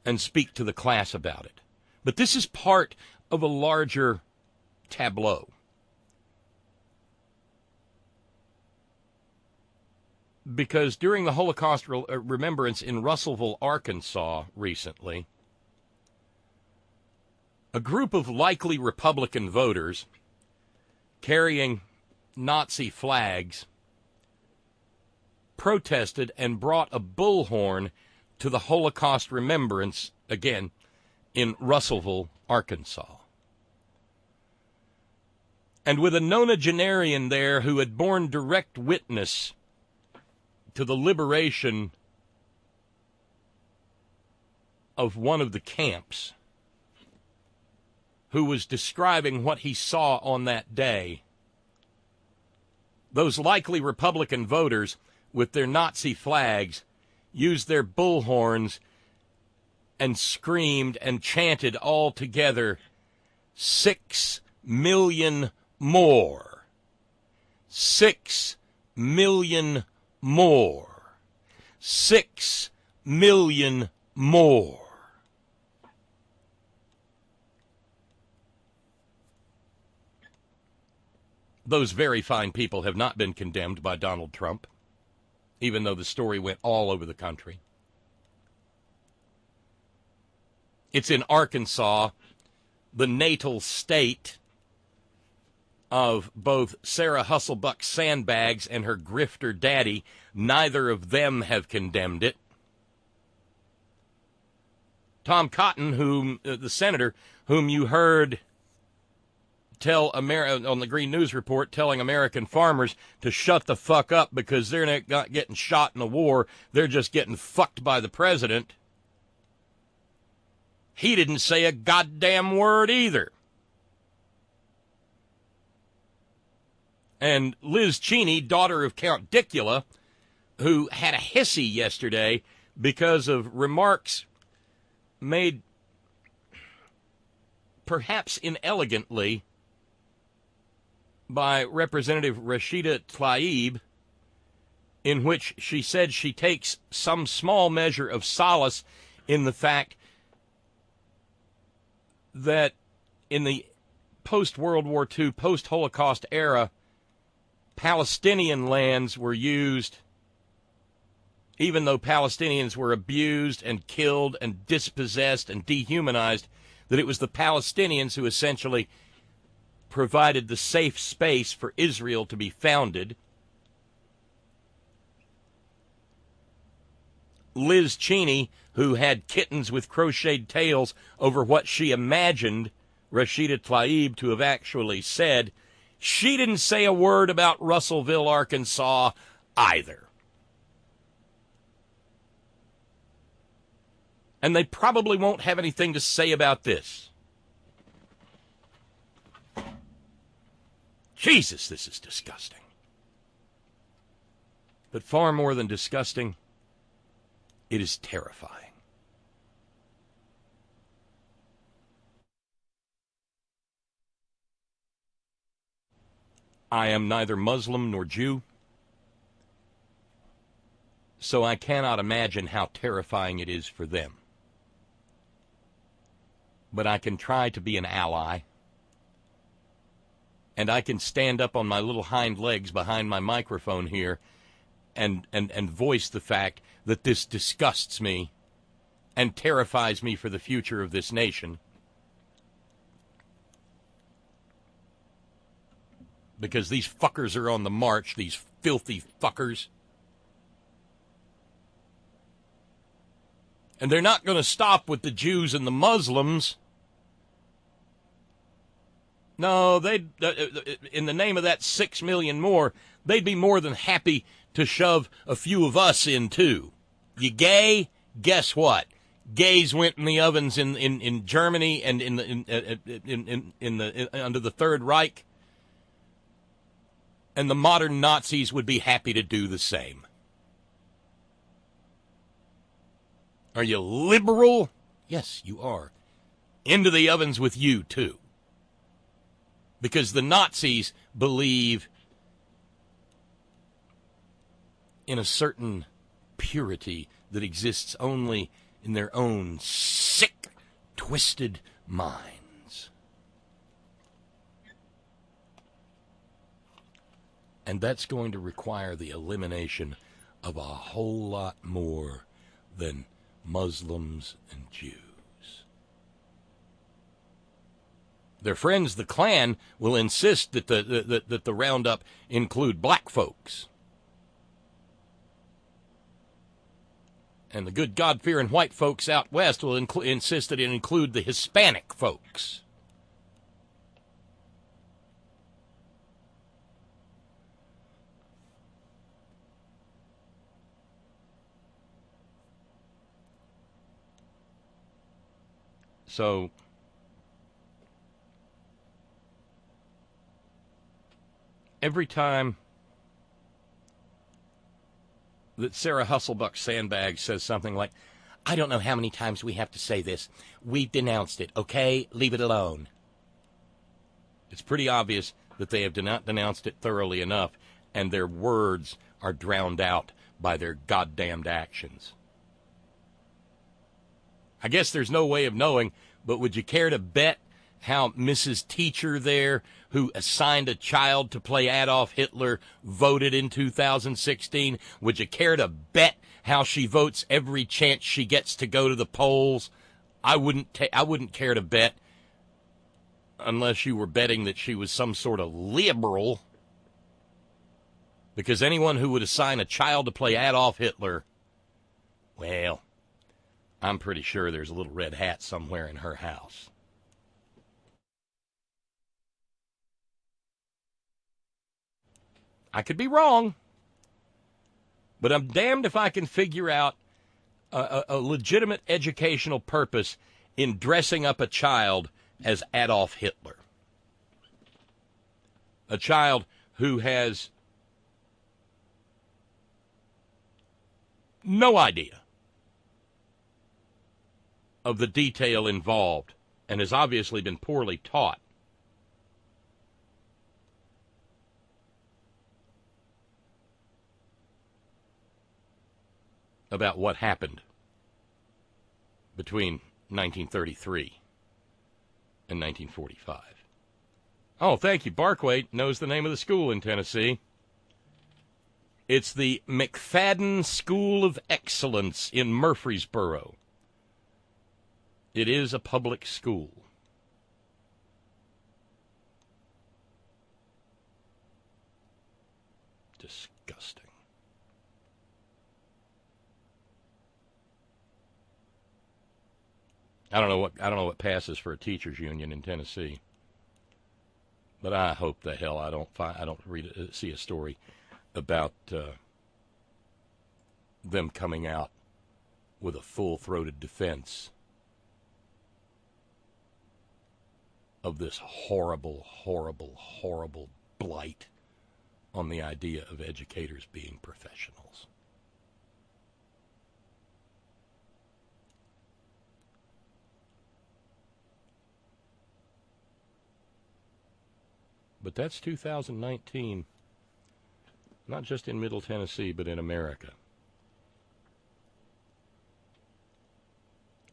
and speak to the class about it. But this is part of a larger tableau. Because during the Holocaust remembrance in Russellville, Arkansas recently, a group of likely Republican voters carrying Nazi flags protested and brought a bullhorn to the Holocaust remembrance, again, in Russellville, Arkansas. And with a nonagenarian there who had borne direct witness to the liberation of one of the camps, who was describing what he saw on that day, those likely Republican voters with their Nazi flags used their bullhorns and screamed and chanted all together, 6 million more. 6 million more. 6 million more. Those very fine people have not been condemned by Donald Trump, even though the story went all over the country. It's in Arkansas, the natal state of both Sarah Husselbuck Sandbags and her grifter daddy. Neither of them have condemned it. Tom Cotton, the senator, whom you heard tell on the Green News Report, telling American farmers to shut the fuck up because they're not getting shot in a war, they're just getting fucked by the president. He didn't say a goddamn word either. And Liz Cheney, daughter of Count Dicula, who had a hissy yesterday because of remarks made perhaps inelegantly by Representative Rashida Tlaib, in which she said she takes some small measure of solace in the fact that in the post-World War II, post-Holocaust era, Palestinian lands were used, even though Palestinians were abused and killed and dispossessed and dehumanized, that it was the Palestinians who essentially provided the safe space for Israel to be founded. Liz Cheney, who had kittens with crocheted tails over what she imagined Rashida Tlaib to have actually said, she didn't say a word about Russellville, Arkansas, either. And they probably won't have anything to say about this. Jesus, this is disgusting. But far more than disgusting, it is terrifying. I am neither Muslim nor Jew, so I cannot imagine how terrifying it is for them. But I can try to be an ally, and I can stand up on my little hind legs behind my microphone here and voice the fact that this disgusts me and terrifies me for the future of this nation. Because these fuckers are on the march, these filthy fuckers. And they're not going to stop with the Jews and the Muslims. No, they'd, in the name of that 6 million more, they'd be more than happy to shove a few of us in, too. You gay? Guess what? Gays went in the ovens in Germany and under the Third Reich. And the modern Nazis would be happy to do the same. Are you liberal? Yes, you are. Into the ovens with you, too. Because the Nazis believe in a certain purity that exists only in their own sick, twisted minds. And that's going to require the elimination of a whole lot more than Muslims and Jews. Their friends, the Klan, will insist that the roundup include black folks. And the good God-fearing white folks out west will insist that it include the Hispanic folks. So every time that Sarah Husselbuck Sandbag says something like, I don't know how many times we have to say this. We've denounced it, okay? Leave it alone. It's pretty obvious that they have not denounced it thoroughly enough, and their words are drowned out by their goddamned actions. I guess there's no way of knowing, but would you care to bet how Mrs. Teacher there, who assigned a child to play Adolf Hitler, voted in 2016? Would you care to bet how she votes every chance she gets to go to the polls? I wouldn't care to bet, unless you were betting that she was some sort of liberal. Because anyone who would assign a child to play Adolf Hitler, well, I'm pretty sure there's a little red hat somewhere in her house. I could be wrong, but I'm damned if I can figure out a legitimate educational purpose in dressing up a child as Adolf Hitler. A child who has no idea of the detail involved and has obviously been poorly taught. About what happened between 1933 and 1945. Oh, thank you. Barkway knows the name of the school in Tennessee. It's the McFadden School of Excellence in Murfreesboro. It is a public school. Disgusting. I don't know what passes for a teachers union in Tennessee, but I hope the hell I don't see a story about them coming out with a full-throated defense of this horrible, horrible, horrible blight on the idea of educators being professionals. But that's 2019, not just in Middle Tennessee, but in America.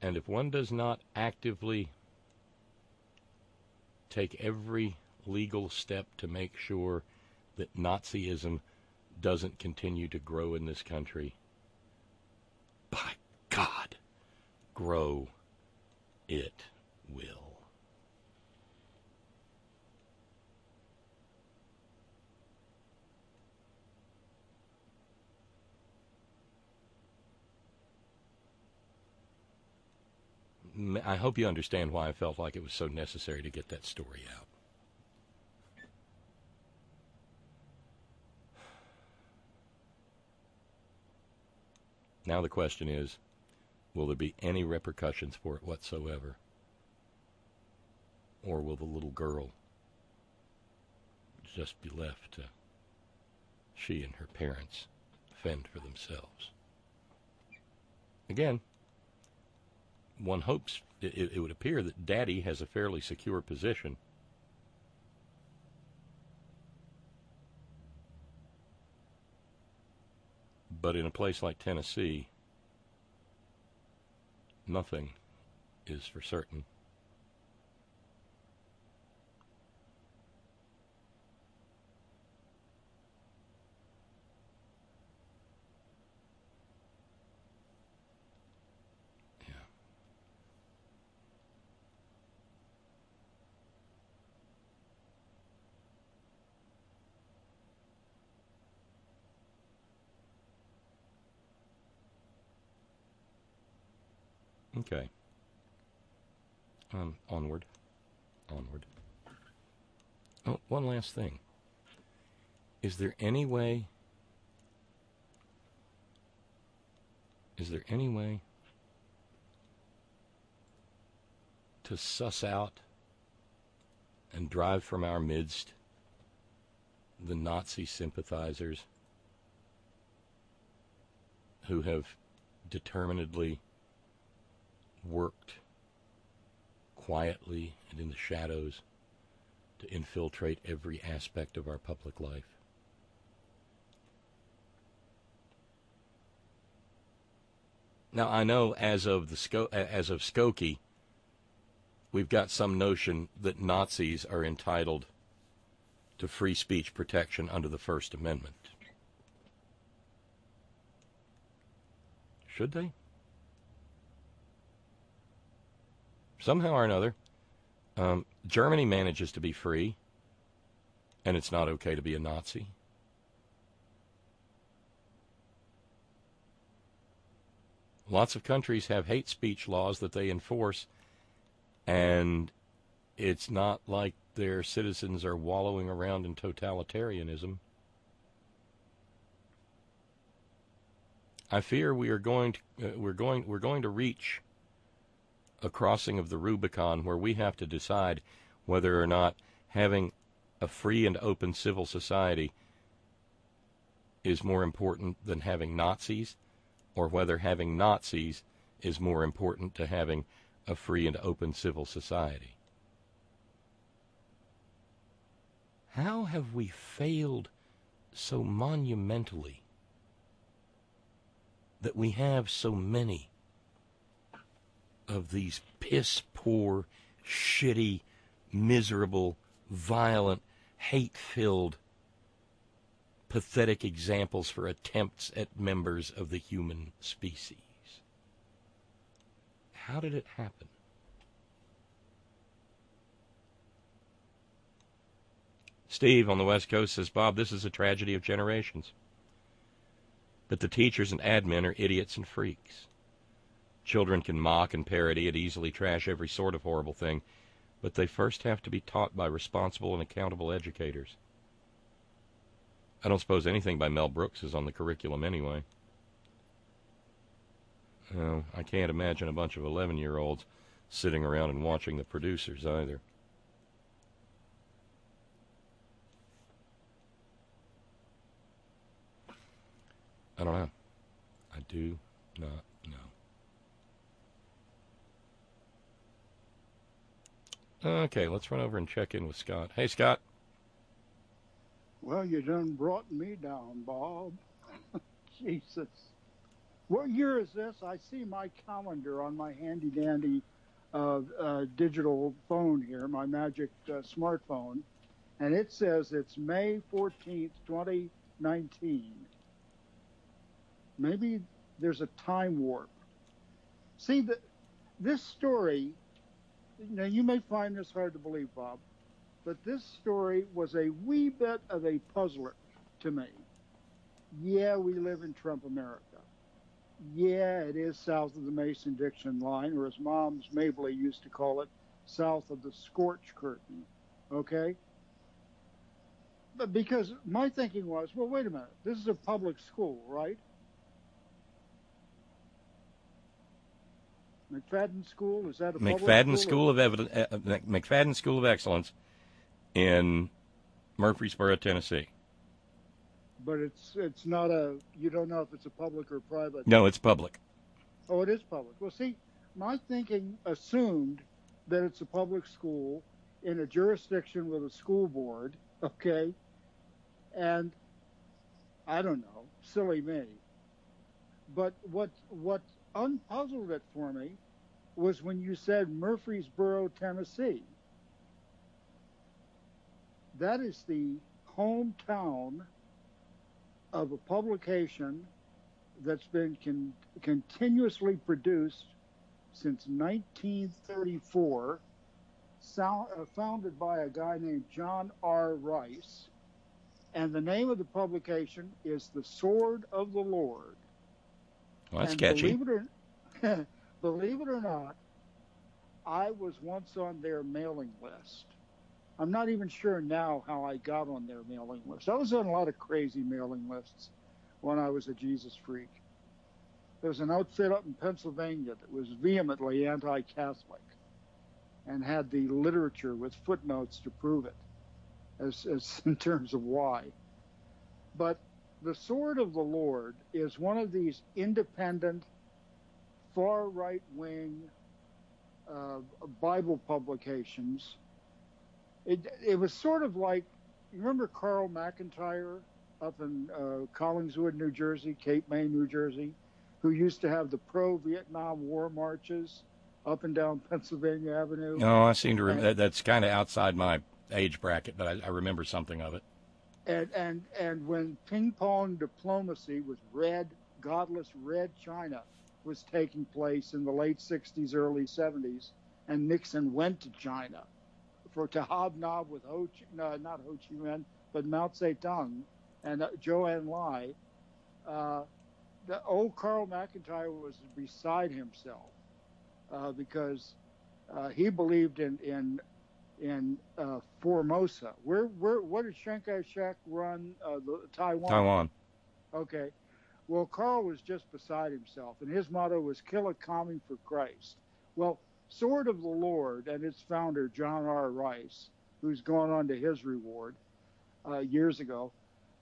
And if one does not actively take every legal step to make sure that Nazism doesn't continue to grow in this country, by God, grow it will. I hope you understand why I felt like it was so necessary to get that story out. Now the question is, will there be any repercussions for it whatsoever? Or will the little girl just be left to she and her parents fend for themselves? Again, one hopes, it would appear that Daddy has a fairly secure position. But in a place like Tennessee, nothing is for certain. Okay. Onward. Oh, one last thing. Is there any way to suss out and drive from our midst the Nazi sympathizers who have determinedly worked quietly and in the shadows to infiltrate every aspect of our public life? Now, I know as of Skokie, we've got some notion that Nazis are entitled to free speech protection under the First Amendment. Should they? Somehow or another, Germany manages to be free, and it's not okay to be a Nazi. Lots of countries have hate speech laws that they enforce, and it's not like their citizens are wallowing around in totalitarianism. I fear we're going to reach a crossing of the Rubicon where we have to decide whether or not having a free and open civil society is more important than having Nazis, or whether having Nazis is more important to having a free and open civil society. How have we failed so monumentally that we have so many of these piss-poor, shitty, miserable, violent, hate-filled, pathetic examples for attempts at members of the human species? How did it happen? Steve on the West Coast says, Bob, this is a tragedy of generations. But the teachers and admin are idiots and freaks. Children can mock and parody and easily trash every sort of horrible thing, but they first have to be taught by responsible and accountable educators. I don't suppose anything by Mel Brooks is on the curriculum anyway. No, I can't imagine a bunch of 11-year-olds sitting around and watching the producers either. I don't know. I do not know. Okay, let's run over and check in with Scott. Hey, Scott. Well, you done brought me down, Bob. Jesus. What year is this? I see my calendar on my handy-dandy digital phone here, my magic smartphone, and it says it's May 14th, 19. Maybe there's a time warp. See, this story, now you may find this hard to believe, Bob, but this story was a wee bit of a puzzler to me. Yeah, we live in Trump America. Yeah, it is south of the Mason-Dixon line, or as Mom's Mabley used to call it, south of the scorch curtain, okay? But because my thinking was, well, wait a minute, this is a public school, right? McFadden School, is that a public school? McFadden School of Excellence in Murfreesboro, Tennessee. But it's not you don't know if it's a public or private. No, it's public. Oh, it is public. Well, see, my thinking assumed that it's a public school in a jurisdiction with a school board, okay? And I don't know, silly me. But what unpuzzled it for me was when you said Murfreesboro, Tennessee. That is the hometown of a publication that's been continuously produced since 1934, founded by a guy named John R. Rice. And the name of the publication is The Sword of the Lord. Well, that's catchy. Believe it or not, I was once on their mailing list. I'm not even sure now how I got on their mailing list. I was on a lot of crazy mailing lists when I was a Jesus freak. There was an outfit up in Pennsylvania that was vehemently anti-Catholic and had the literature with footnotes to prove it, as in terms of why. But the Sword of the Lord is one of these independent, far right-wing Bible publications. It was sort of like, you remember Carl McIntyre up in Collingswood, New Jersey, Cape May, New Jersey, who used to have the pro-Vietnam War marches up and down Pennsylvania Avenue? No, I seem to remember. That's kind of outside my age bracket, but I remember something of it. And when ping-pong diplomacy with godless red China was taking place in the late 60s, early 70s, and Nixon went to China to hobnob with not Ho Chi Minh, but Mao Zedong and Zhou Enlai, the old Carl McIntyre was beside himself because he believed in Formosa. What did Chiang Kai-shek run? Taiwan. Taiwan. Okay. Well, Carl was just beside himself, and his motto was "Kill a commie for Christ." Well, Sword of the Lord and its founder, John R. Rice, who's gone on to his reward years ago,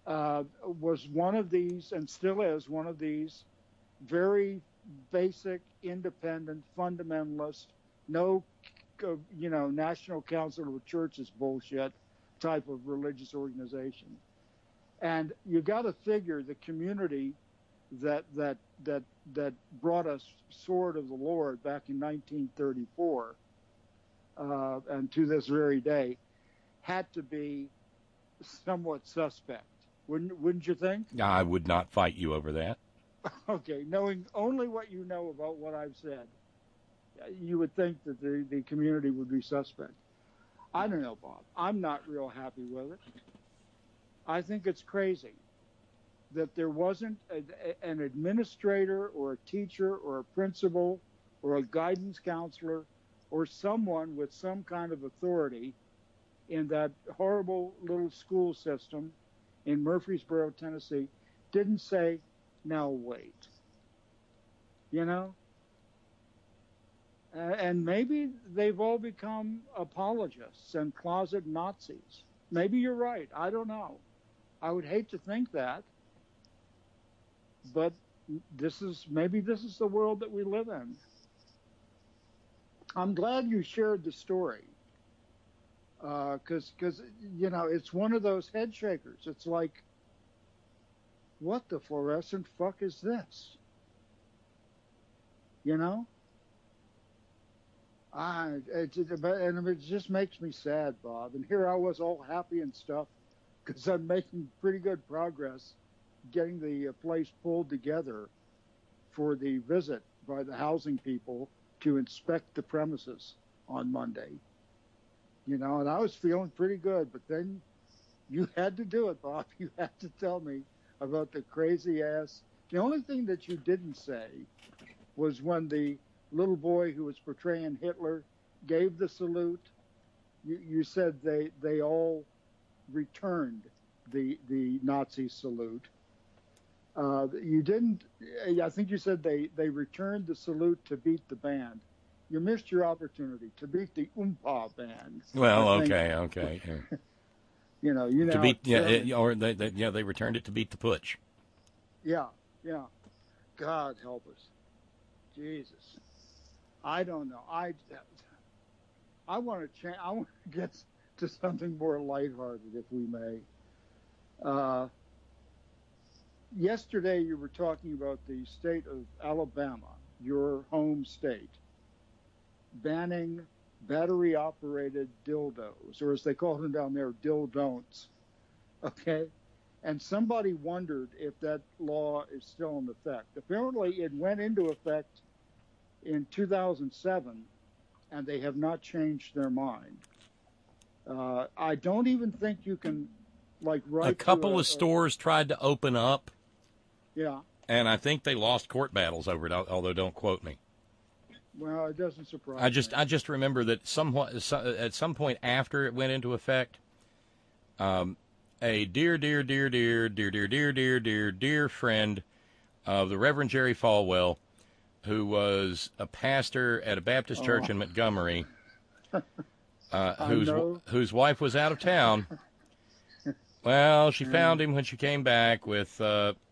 was one of these, and still is one of these, very basic, independent, fundamentalist, no, National Council of Churches bullshit type of religious organization. And you got to figure the community that brought us Sword of the Lord back in 1934 and to this very day had to be somewhat suspect. Wouldn't you think? I would not fight you over that. Okay, knowing only what you know about what I've said, you would think that the community would be suspect. I don't know, Bob. I'm not real happy with it. I think it's crazy that there wasn't an administrator or a teacher or a principal or a guidance counselor or someone with some kind of authority in that horrible little school system in Murfreesboro, Tennessee, didn't say, now wait. And maybe they've all become apologists and closet Nazis. Maybe you're right. I don't know. I would hate to think that. But maybe this is the world that we live in. I'm glad you shared the story. Because it's one of those head shakers. It's like, what the fluorescent fuck is this? And it just makes me sad, Bob. And here I was all happy and stuff, because I'm making pretty good progress getting the place pulled together for the visit by the housing people to inspect the premises on Monday. And I was feeling pretty good, but then you had to do it, Bob. You had to tell me about the crazy ass. The only thing that you didn't say was when the little boy who was portraying Hitler gave the salute. You said they all returned the Nazi salute. You didn't. I think you said they returned the salute to beat the band. You missed your opportunity to beat the Oompa band. Well, okay. Yeah. To beat, they returned it to beat the putsch. Yeah. God help us, Jesus. I don't know. I want to change. I want to get to something more lighthearted, if we may. Yesterday, you were talking about the state of Alabama, your home state, banning battery-operated dildos, or as they call them down there, dildon'ts. Okay? And somebody wondered if that law is still in effect. Apparently, it went into effect in 2007, and they have not changed their mind. I don't even think you can, write. A couple of stores tried to open up. Yeah. And I think they lost court battles over it, although don't quote me. Well, it doesn't surprise me. I just remember that at some point after it went into effect, a dear friend of the Reverend Jerry Falwell, who was a pastor at a Baptist church in Montgomery, whose wife was out of town. Well, she found him when she came back with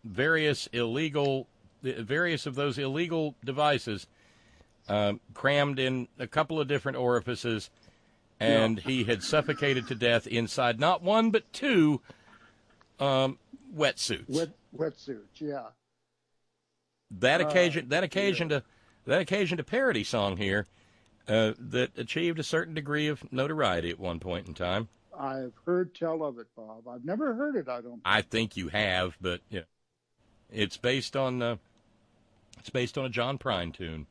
various of those illegal devices crammed in a couple of different orifices, and he had suffocated to death inside not one but two wetsuits. Wetsuits, yeah. That occasioned a parody song here that achieved a certain degree of notoriety at one point in time. I've heard tell of it, Bob. I've never heard it. I think you have, but yeah, it's based on a John Prine tune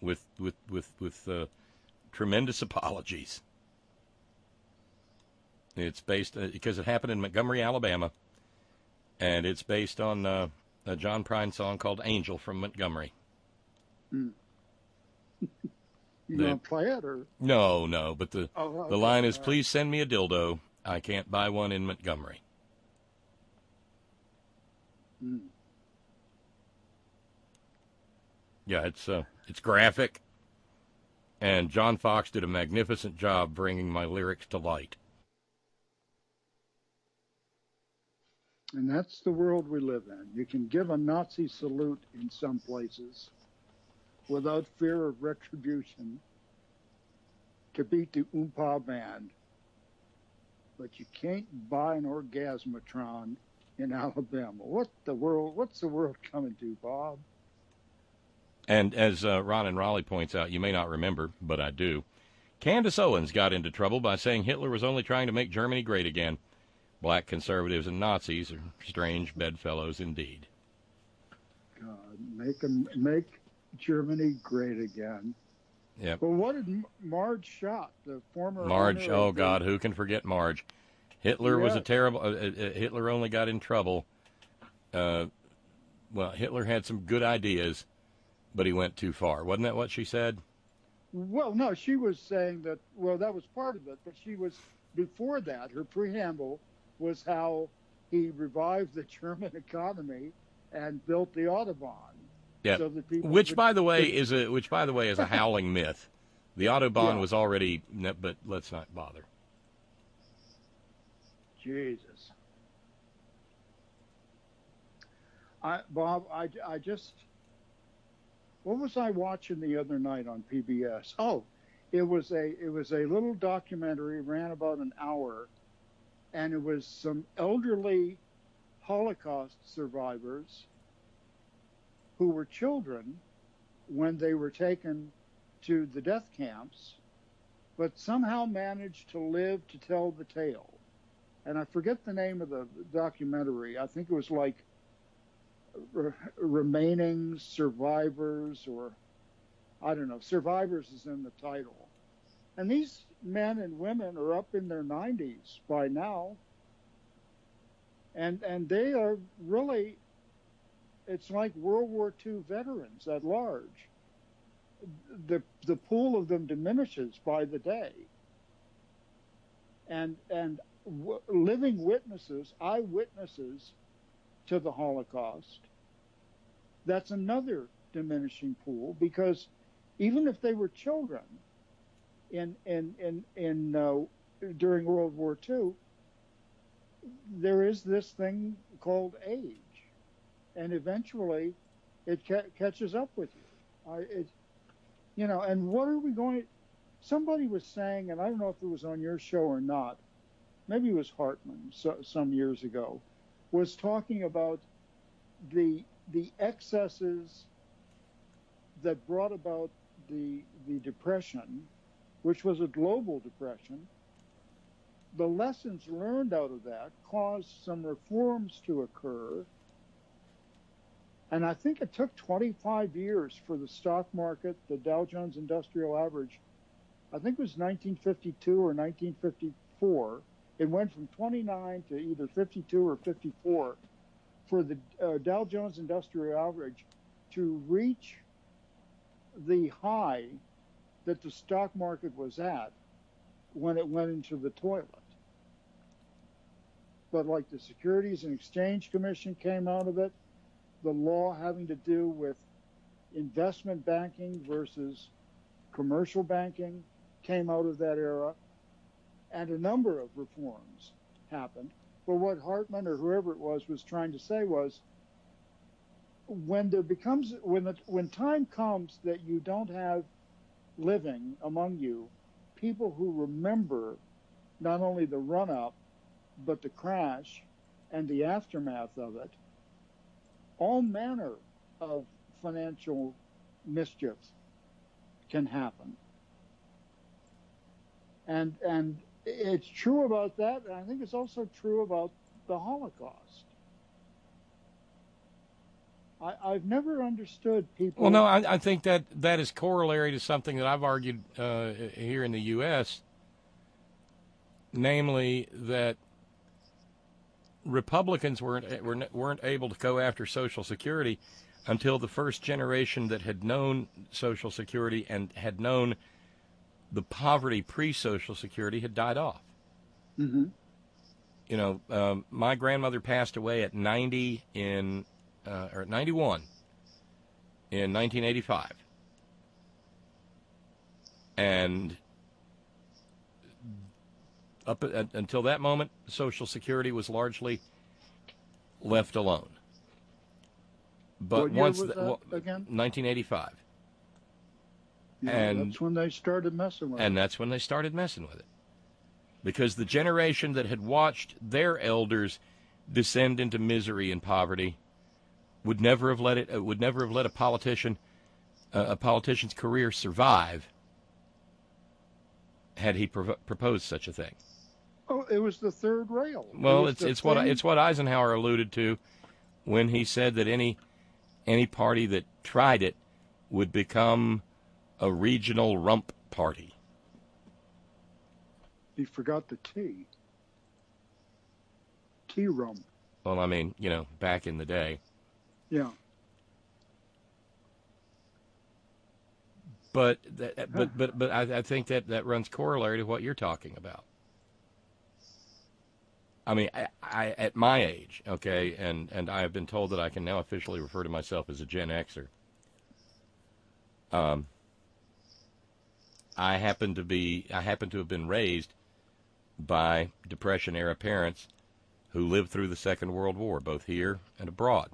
with tremendous apologies. It's based because it happened in Montgomery, Alabama, and it's based on a John Prine song called "Angel from Montgomery." You gonna play it or no? But the line is, "Please send me a dildo. I can't buy one in Montgomery." Yeah, it's graphic, and John Fox did a magnificent job bringing my lyrics to light. And that's the world we live in. You can give a Nazi salute in some places without fear of retribution to beat the Oompa band. But you can't buy an orgasmatron in Alabama. What's the world coming to, Bob? And as Ron and Raleigh points out, you may not remember, but I do. Candace Owens got into trouble by saying Hitler was only trying to make Germany great again. Black conservatives and Nazis are strange bedfellows indeed. God, make Germany great again. Yeah. Well, what did Marge Schott, the former Marge? Oh God, who can forget Marge? Hitler was a terrible. Hitler only got in trouble. Well, Hitler had some good ideas, but he went too far. Wasn't that what she said? Well, no, she was saying that. Well, that was part of it, but she was before that. Her preamble was how he revived the German economy and built the Autobahn. Yeah, so that people which by the way is a howling myth. The Autobahn was already, but let's not bother. Jesus, Bob, I just, what was I watching the other night on PBS? Oh, it was a little documentary, ran about an hour, and it was some elderly Holocaust survivors who were children when they were taken to the death camps, but somehow managed to live to tell the tale. and I forget the name of the documentary. I think it was like Remaining Survivors, or I don't know. Survivors is in the title. And these men and women are up in their 90s by now. And they are really, it's like World War II veterans at large. The pool of them diminishes by the day. And living witnesses, eyewitnesses to the Holocaust, that's another diminishing pool, because even if they were children during World War II, there is this thing called age, and eventually it catches up with you. And what are we going? Somebody was saying, and I don't know if it was on your show or not, maybe it was Hartman some years ago, was talking about the excesses that brought about the Depression, which was a global depression. The lessons learned out of that caused some reforms to occur. And I think it took 25 years for the stock market, the Dow Jones Industrial Average, I think it was 1952 or 1954. It went from 29 to either 52 or 54 for the Dow Jones Industrial Average to reach the high that the stock market was at when it went into the toilet. But like the Securities and Exchange Commission came out of it, the law having to do with investment banking versus commercial banking came out of that era, and a number of reforms happened. But what Hartman or whoever it was trying to say was, when time comes that you don't have living among you people who remember not only the run-up, but the crash and the aftermath of it, all manner of financial mischief can happen. And it's true about that, and I think it's also true about the Holocaust. I've never understood people... Well, no, I think that is corollary to something that I've argued here in the U.S., namely that Republicans weren't able to go after Social Security until the first generation that had known Social Security and had known the poverty pre-Social Security had died off. Mm-hmm. You know, my grandmother passed away at 91 in 1985, and up until that moment, Social Security was largely left alone. But what year once was that again? 1985. Yeah, and that's when they started messing with it. And that's when they started messing with it. Because the generation that had watched their elders descend into misery and poverty would never have let a politician's career survive had he proposed such a thing. Oh, it was the third rail. Well, it's what Eisenhower alluded to when he said that any party that tried it would become a regional rump party. He forgot the T. T-rump. Well, I mean, back in the day. Yeah. But I think that runs corollary to what you're talking about. I mean, I at my age, okay, and I have been told that I can now officially refer to myself as a Gen Xer. I happen to have been raised by Depression-era parents who lived through the Second World War, both here and abroad.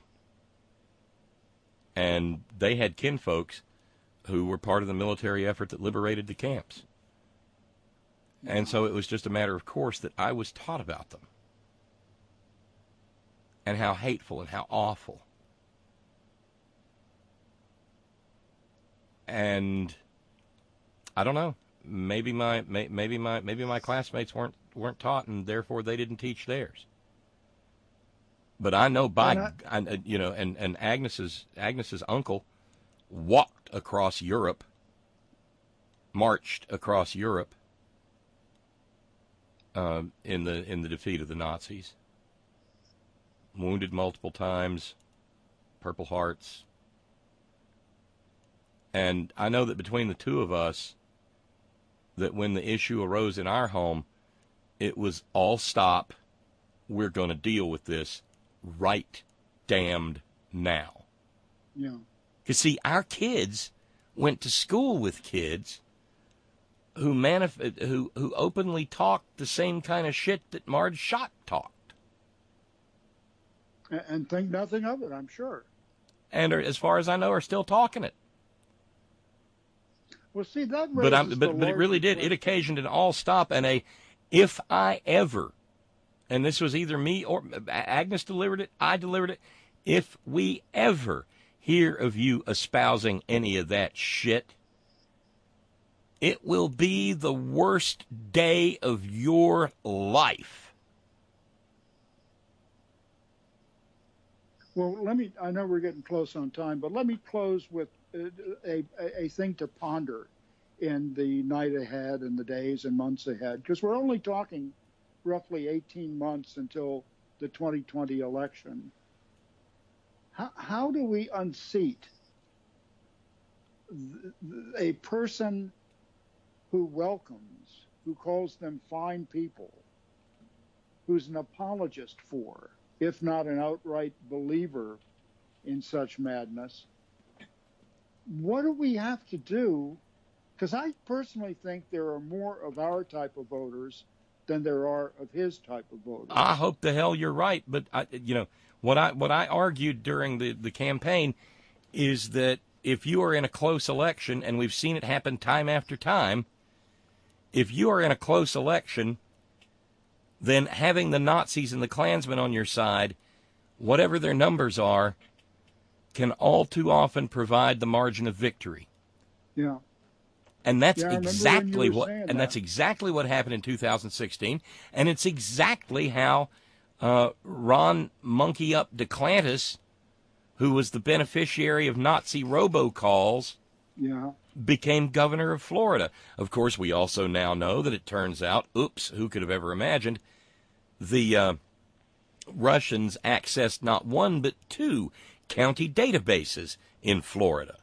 And they had kinfolks who were part of the military effort that liberated the camps. And so it was just a matter of course that I was taught about them. And how hateful and how awful. And I don't know. Maybe my classmates weren't weren't taught, and therefore they didn't teach theirs. But I know and Agnes's uncle walked across Europe, marched across Europe in the defeat of the Nazis. Wounded multiple times, Purple Hearts. And I know that between the two of us, that when the issue arose in our home, it was all stop. We're going to deal with this right damned now. Yeah. Because, see, our kids went to school with kids who openly talked the same kind of shit that Marge Schott talked. And think nothing of it, I'm sure. And as far as I know, are still talking it. Well, see, that but raises it really did. It occasioned an all stop and a, if I ever, and this was either me or Agnes delivered it, I delivered it, if we ever hear of you espousing any of that shit, it will be the worst day of your life. Well, I know we're getting close on time, but let me close with a thing to ponder in the night ahead and the days and months ahead, because we're only talking roughly 18 months until the 2020 election. How do we unseat a person who welcomes, who calls them fine people, who's an apologist for, if not an outright believer in such madness? What do we have to do? Because I personally think there are more of our type of voters than there are of his type of voters. I hope the hell you're right, but what I argued during the campaign is that if you are in a close election, and we've seen it happen time after time, if you are in a close election, then having the Nazis and the Klansmen on your side, whatever their numbers are, can all too often provide the margin of victory. Yeah. And that's exactly that's exactly what happened in 2016, and it's exactly how Ron Monkey Up DeClantis, who was the beneficiary of Nazi robocalls, became governor of Florida. Of course, we also now know that it turns out, oops, who could have ever imagined, the Russians accessed not one but two county databases in Florida,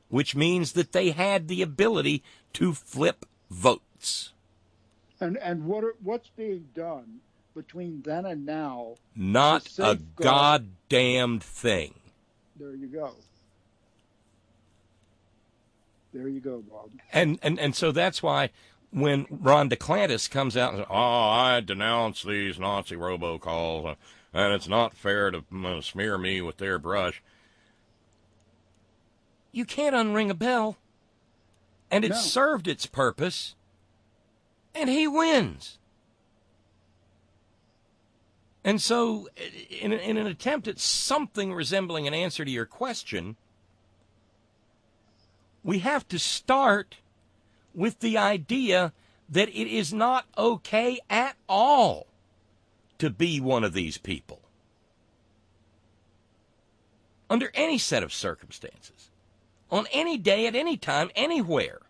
which means that they had the ability to flip votes. And what's being done between then and now? Not a goddamned thing. There you go. There you go, Bob. And so that's why when Ron DeClantis comes out and says, I denounce these Nazi robocalls, and it's not fair to smear me with their brush, you can't unring a bell. And it served its purpose, and he wins. And so, in an attempt at something resembling an answer to your question, we have to start with the idea that it is not okay at all to be one of these people. Under any set of circumstances, on any day, at any time, anywhere.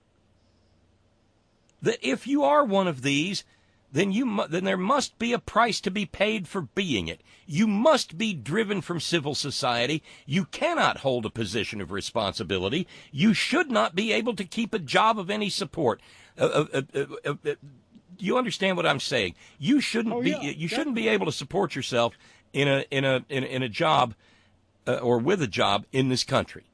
That if you are one of these, then there must be a price to be paid for being it. You must be driven from civil society. You cannot hold a position of responsibility. You should not be able to keep a job of any support. You understand what I'm saying? You shouldn't You shouldn't be able to support yourself in a job or with a job in this country.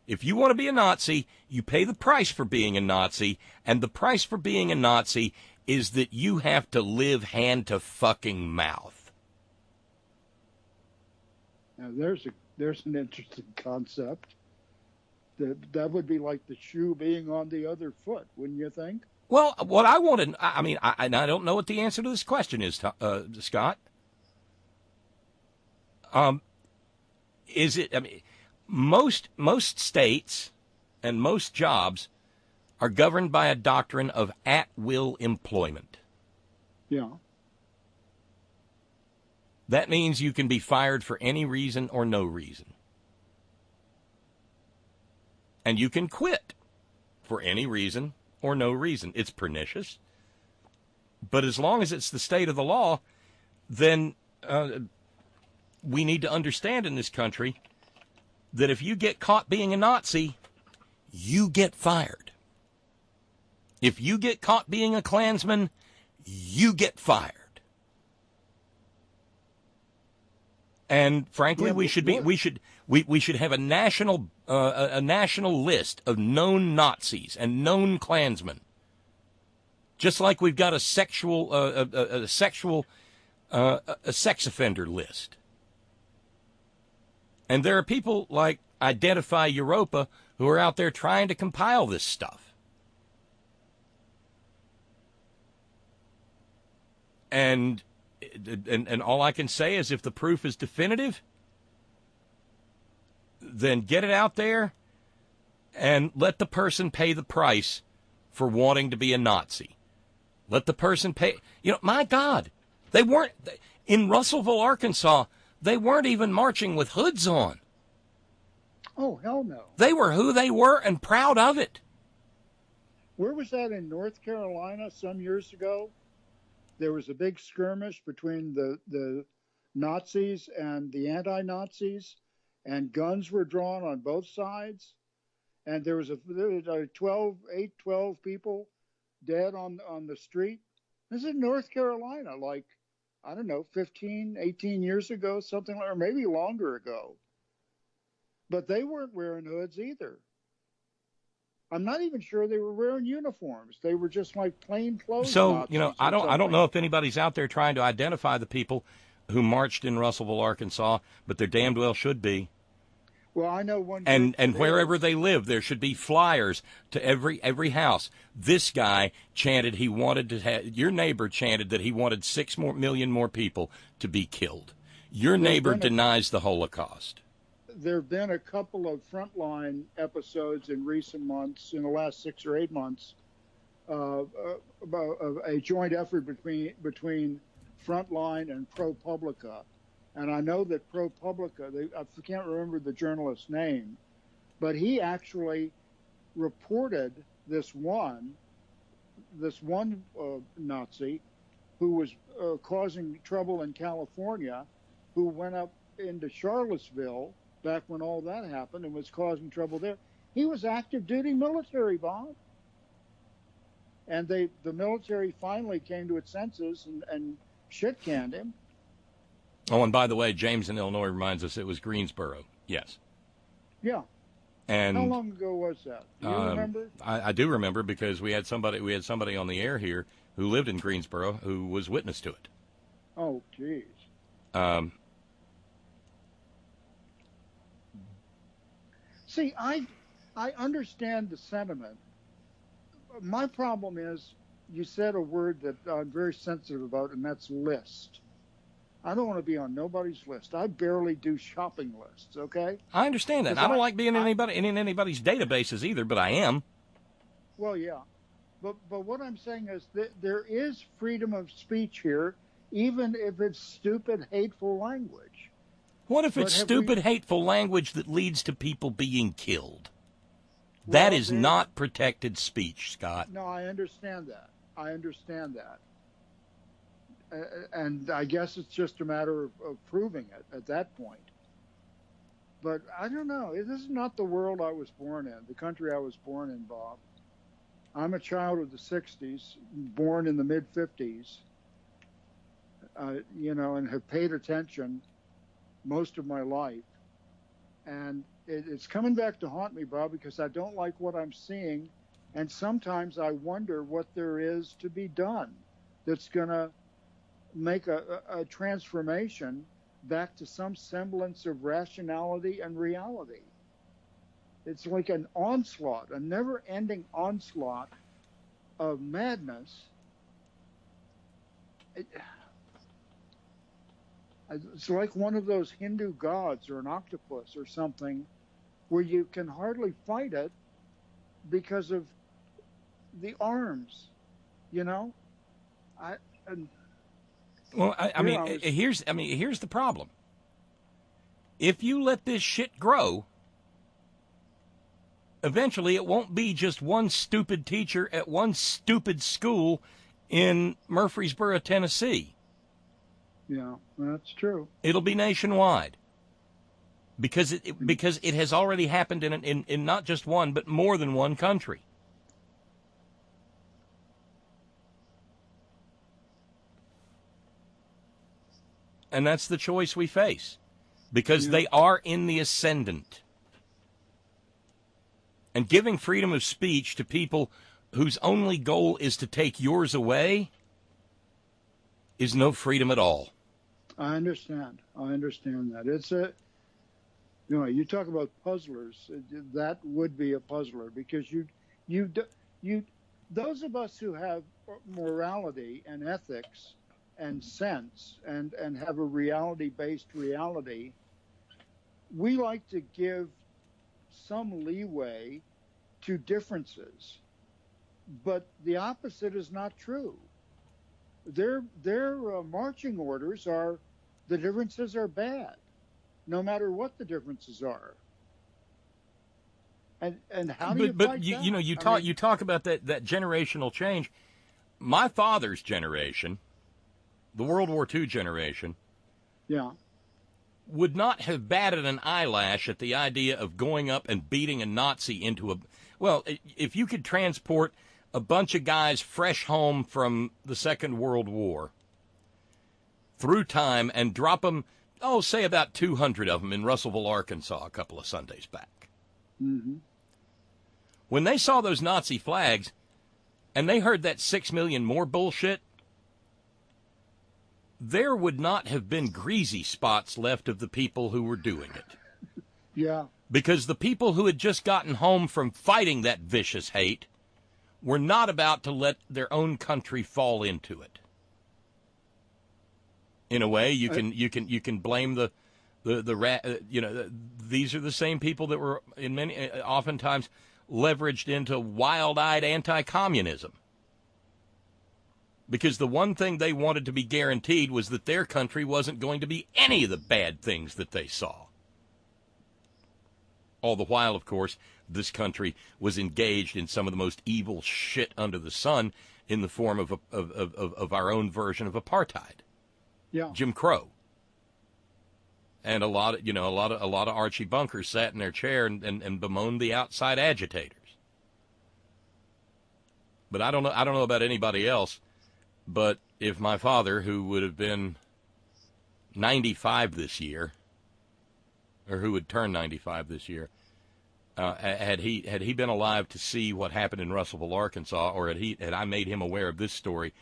If you want to be a Nazi, you pay the price for being a Nazi, and the price for being a Nazi is that you have to live hand to fucking mouth. Now there's an interesting concept. That would be like the shoe being on the other foot, wouldn't you think? Well, what I want to, I don't know what the answer to this question is, Scott. Is it? Most states and most jobs are governed by a doctrine of at-will employment. Yeah. That means you can be fired for any reason or no reason. And you can quit for any reason or no reason. It's pernicious. But as long as it's the state of the law, then we need to understand in this country that if you get caught being a Nazi, you get fired. If you get caught being a Klansman, you get fired. And frankly, Yeah, we should have a national list of known Nazis and known Klansmen. Just like we've got a sex offender list. And there are people like Identify Europa who are out there trying to compile this stuff. And all I can say is if the proof is definitive, then get it out there and let the person pay the price for wanting to be a Nazi. Let the person pay. You know, my God, they weren't in Russellville, Arkansas. They weren't even marching with hoods on. Oh, hell no. They were who they were and proud of it. Where was that, in North Carolina some years ago? There was a big skirmish between the Nazis and the anti-Nazis, and guns were drawn on both sides. And there was 12 people dead on the street. This is North Carolina, like, I don't know, 15, 18 years ago, something like, or maybe longer ago. But they weren't wearing hoods either. I'm not even sure they were wearing uniforms. They were just like plain clothes. So, Nazis, you know, I don't know if anybody's out there trying to identify the people who marched in Russellville, Arkansas, but there damned well should be. Well, I know one. And wherever they live, there should be flyers to every house. This guy chanted he wanted to have, your neighbor chanted that he wanted 6 million more people to be killed. Your neighbor denies the Holocaust. There have been a couple of frontline episodes in recent months, in the last 6 or 8 months, about a joint effort between Frontline and ProPublica. And I know that ProPublica, I can't remember the journalist's name, but he actually reported this one Nazi who was causing trouble in California, who went up into Charlottesville back when all that happened and was causing trouble there. He was active duty military, Bob. And the military finally came to its senses and shit-canned him. Oh, and by the way, James in Illinois reminds us it was Greensboro. Yes. Yeah. And how long ago was that? Do you remember? I do remember because we had somebody on the air here who lived in Greensboro who was witness to it. Oh, geez. See, I understand the sentiment. My problem is you said a word that I'm very sensitive about, and that's list. I don't want to be on nobody's list. I barely do shopping lists, okay? I understand that. I don't like being in anybody's databases either, but I am. Well, yeah. But what I'm saying is that there is freedom of speech here, even if it's stupid, hateful language. What if it's stupid, hateful language that leads to people being killed? That is not protected speech, Scott. No, I understand that. And I guess it's just a matter of proving it at that point. But I don't know. This is not the world I was born in, the country I was born in, Bob. I'm a child of the 60s, born in the mid-50s, and have paid attention most of my life. And it's coming back to haunt me, Bob, because I don't like what I'm seeing. And sometimes I wonder what there is to be done that's going to make a transformation back to some semblance of rationality and reality. It's like an onslaught, a never-ending onslaught of madness. It's like one of those Hindu gods or an octopus or something where you can hardly fight it because of the arms, Well, here's the problem. If you let this shit grow, eventually it won't be just one stupid teacher at one stupid school in Murfreesboro, Tennessee. Yeah, that's true. It'll be nationwide. Because it has already happened in not just one, but more than one country. And that's the choice we face. Because they are in the ascendant. And giving freedom of speech to people whose only goal is to take yours away is no freedom at all. I understand that. It's you talk about puzzlers. That would be a puzzler, because those of us who have morality and ethics and sense and have a reality-based reality, we like to give some leeway to differences, but the opposite is not true. Their marching orders are the differences are bad, no matter what the differences are. And how do you fight that? You talk about that generational change. My father's generation, the World War II generation, would not have batted an eyelash at the idea of going up and beating a Nazi into a... Well, if you could transport a bunch of guys fresh home from the Second World War through time and drop them, say about 200 of them in Russellville, Arkansas, a couple of Sundays back. Mm-hmm. When they saw those Nazi flags and they heard that 6 million more bullshit, there would not have been greasy spots left of the people who were doing it. Yeah. Because the people who had just gotten home from fighting that vicious hate were not about to let their own country fall into it. In a way, you can blame these are the same people that were oftentimes leveraged into wild-eyed anti-communism. Because the one thing they wanted to be guaranteed was that their country wasn't going to be any of the bad things that they saw. All the while, of course, this country was engaged in some of the most evil shit under the sun in the form of our own version of apartheid. Yeah. Jim Crow. And a lot of Archie Bunkers sat in their chair and bemoaned the outside agitators. But I don't know about anybody else. But if my father, who would have been 95 this year, or who would turn 95 this year, had he been alive to see what happened in Russellville, Arkansas, or had I made him aware of this story,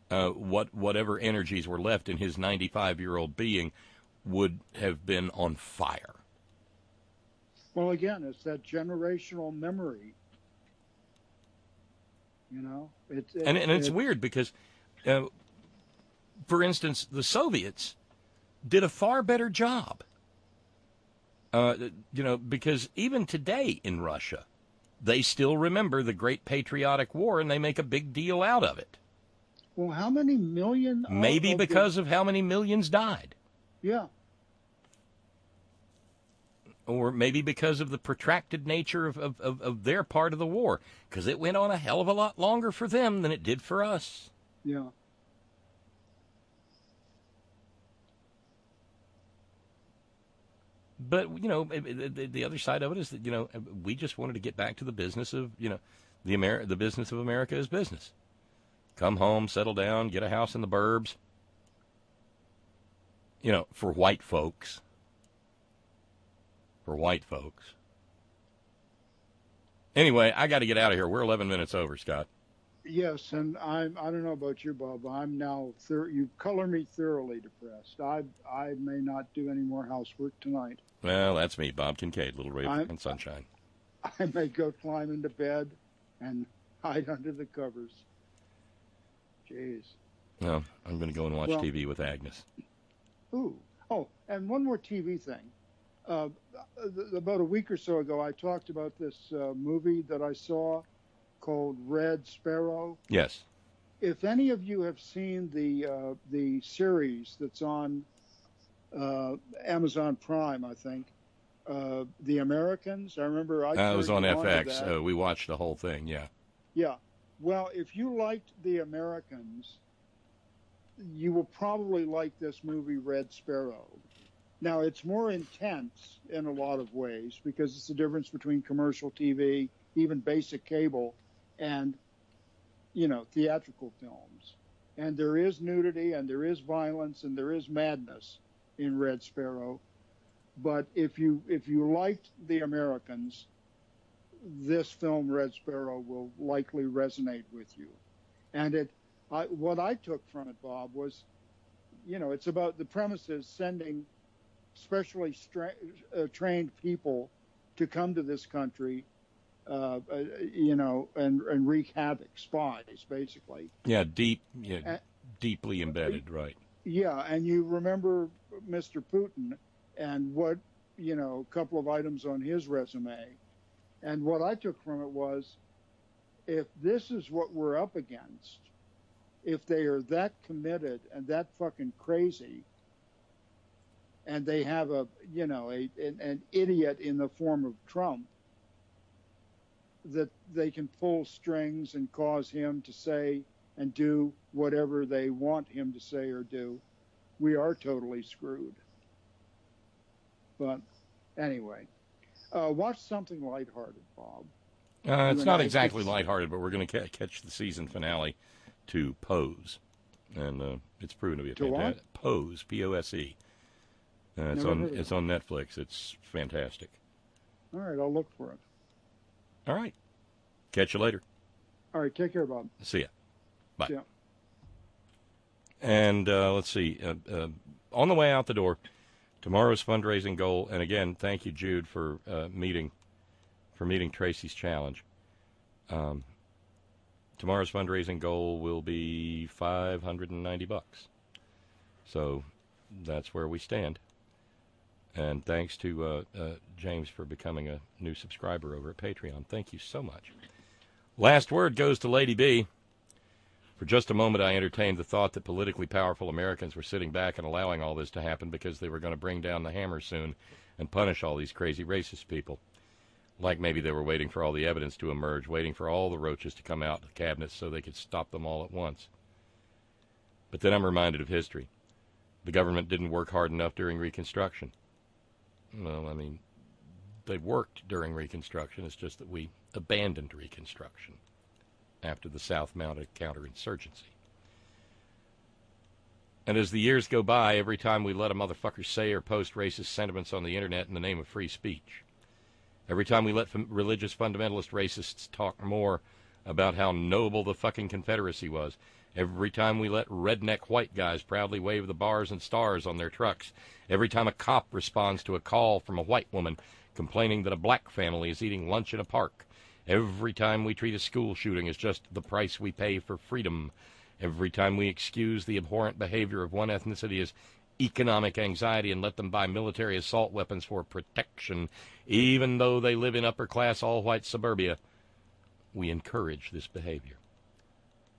whatever energies were left in his 95-year-old being would have been on fire. Well, again, it's that generational memory. It's weird because, for instance, the Soviets did a far better job. Because even today in Russia, they still remember the Great Patriotic War and they make a big deal out of it. Well, how many million? Maybe because of how many millions died. Yeah. Or maybe because of the protracted nature of their part of the war, because it went on a hell of a lot longer for them than it did for us. Yeah. But, the other side of it is that, we just wanted to get back to the business of, the business of America is business. Come home, settle down, get a house in the burbs. For white folks. Anyway, I got to get out of here. We're 11 minutes over, Scott. Yes, and I don't know about you, Bob. I'm now you color me thoroughly depressed. I may not do any more housework tonight. Well, that's me, Bob Kincaid, Little Ray and Sunshine. I may go climb into bed and hide under the covers. Jeez. No, I'm going to go and watch TV with Agnes. Ooh. Oh, and one more TV thing. About a week or so ago, I talked about this movie that I saw called Red Sparrow. Yes. if any of you have seen the series that's on Amazon Prime, I think, The Americans. I remember it was on turned you to FX. that. We watched the whole thing. Yeah. Yeah. Well, if you liked The Americans, you will probably like this movie, Red Sparrow. Now, it's more intense in a lot of ways because it's the difference between commercial TV, even basic cable, and, theatrical films. And there is nudity, and there is violence, and there is madness in Red Sparrow. But if you liked The Americans, this film, Red Sparrow, will likely resonate with you. And what I took from it, Bob, was, it's about the premise is sending specially trained people to come to this country, and wreak havoc, spies, basically. Yeah, deeply embedded, right. Yeah, and you remember Mr. Putin and what, a couple of items on his resume. And what I took from it was, if this is what we're up against, if they are that committed and that fucking crazy, and they have an idiot in the form of Trump, that they can pull strings and cause him to say and do whatever they want him to say or do, we are totally screwed. But anyway, watch something lighthearted, Bob. It's not exactly lighthearted, but we're going to catch the season finale to Pose, and it's proven to be a fantastic. Pose, P-O-S-E. It's on Netflix. It's fantastic. All right, I'll look for it. All right. Catch you later. All right, take care, Bob. See ya. Bye. See ya. And let's see. On the way out the door, tomorrow's fundraising goal, and again, thank you, Jude, for meeting Tracy's challenge. Tomorrow's fundraising goal will be $590. So that's where we stand. And thanks to James for becoming a new subscriber over at Patreon. Thank you so much. Last word goes to Lady B. For just a moment, I entertained the thought that politically powerful Americans were sitting back and allowing all this to happen because they were going to bring down the hammer soon and punish all these crazy racist people. Like maybe they were waiting for all the evidence to emerge, waiting for all the roaches to come out of the cabinets so they could stop them all at once. But then I'm reminded of history. The government didn't work hard enough during Reconstruction. Well, I mean, they worked during Reconstruction. It's just that we abandoned Reconstruction after the South mounted counterinsurgency. And as the years go by, every time we let a motherfucker say or post racist sentiments on the internet in the name of free speech, every time we let religious fundamentalist racists talk more about how noble the fucking Confederacy was, every time we let redneck white guys proudly wave the bars and stars on their trucks, every time a cop responds to a call from a white woman complaining that a black family is eating lunch in a park, every time we treat a school shooting as just the price we pay for freedom, every time we excuse the abhorrent behavior of one ethnicity as economic anxiety and let them buy military assault weapons for protection, even though they live in upper-class all-white suburbia, we encourage this behavior.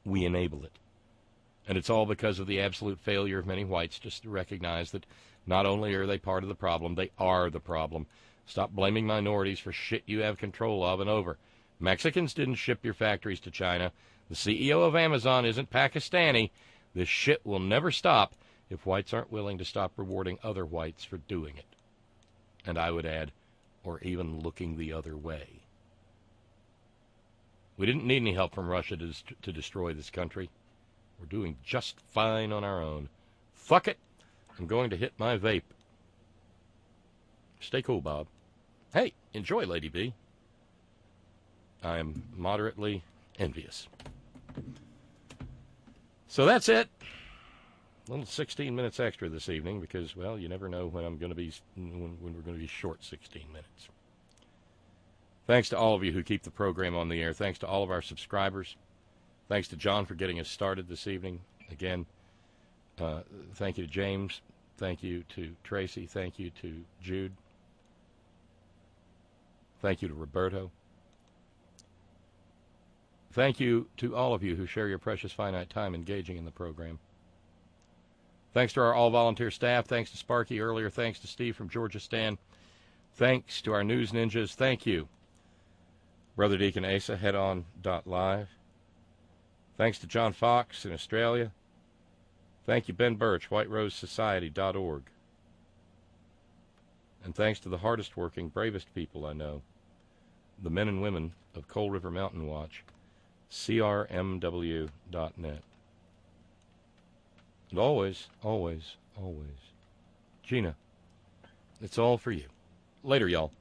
We enable it. And it's all because of the absolute failure of many whites just to recognize that not only are they part of the problem, they are the problem. Stop blaming minorities for shit you have control of and over. Mexicans didn't ship your factories to China. The CEO of Amazon isn't Pakistani. This shit will never stop if whites aren't willing to stop rewarding other whites for doing it. And I would add, or even looking the other way. We didn't need any help from Russia to destroy this country. We're doing just fine on our own. Fuck it. I'm going to hit my vape. Stay cool, Bob. Hey, enjoy, Lady B. I am moderately envious. So that's it. A little 16 minutes extra this evening because, well, you never know when when we're going to be short 16 minutes. Thanks to all of you who keep the program on the air. Thanks to all of our subscribers. Thanks to John for getting us started this evening. Again, thank you to James. Thank you to Tracy. Thank you to Jude. Thank you to Roberto. Thank you to all of you who share your precious finite time engaging in the program. Thanks to our all-volunteer staff. Thanks to Sparky earlier. Thanks to Steve from Georgia Stan. Thanks to our news ninjas. Thank you, Brother Deacon Asa, headon.live. Thanks to John Fox in Australia. Thank you, Ben Birch, whiterosesociety.org. And thanks to the hardest working, bravest people I know, the men and women of Coal River Mountain Watch, crmw.net. And always, always, always, Gina, it's all for you. Later, y'all.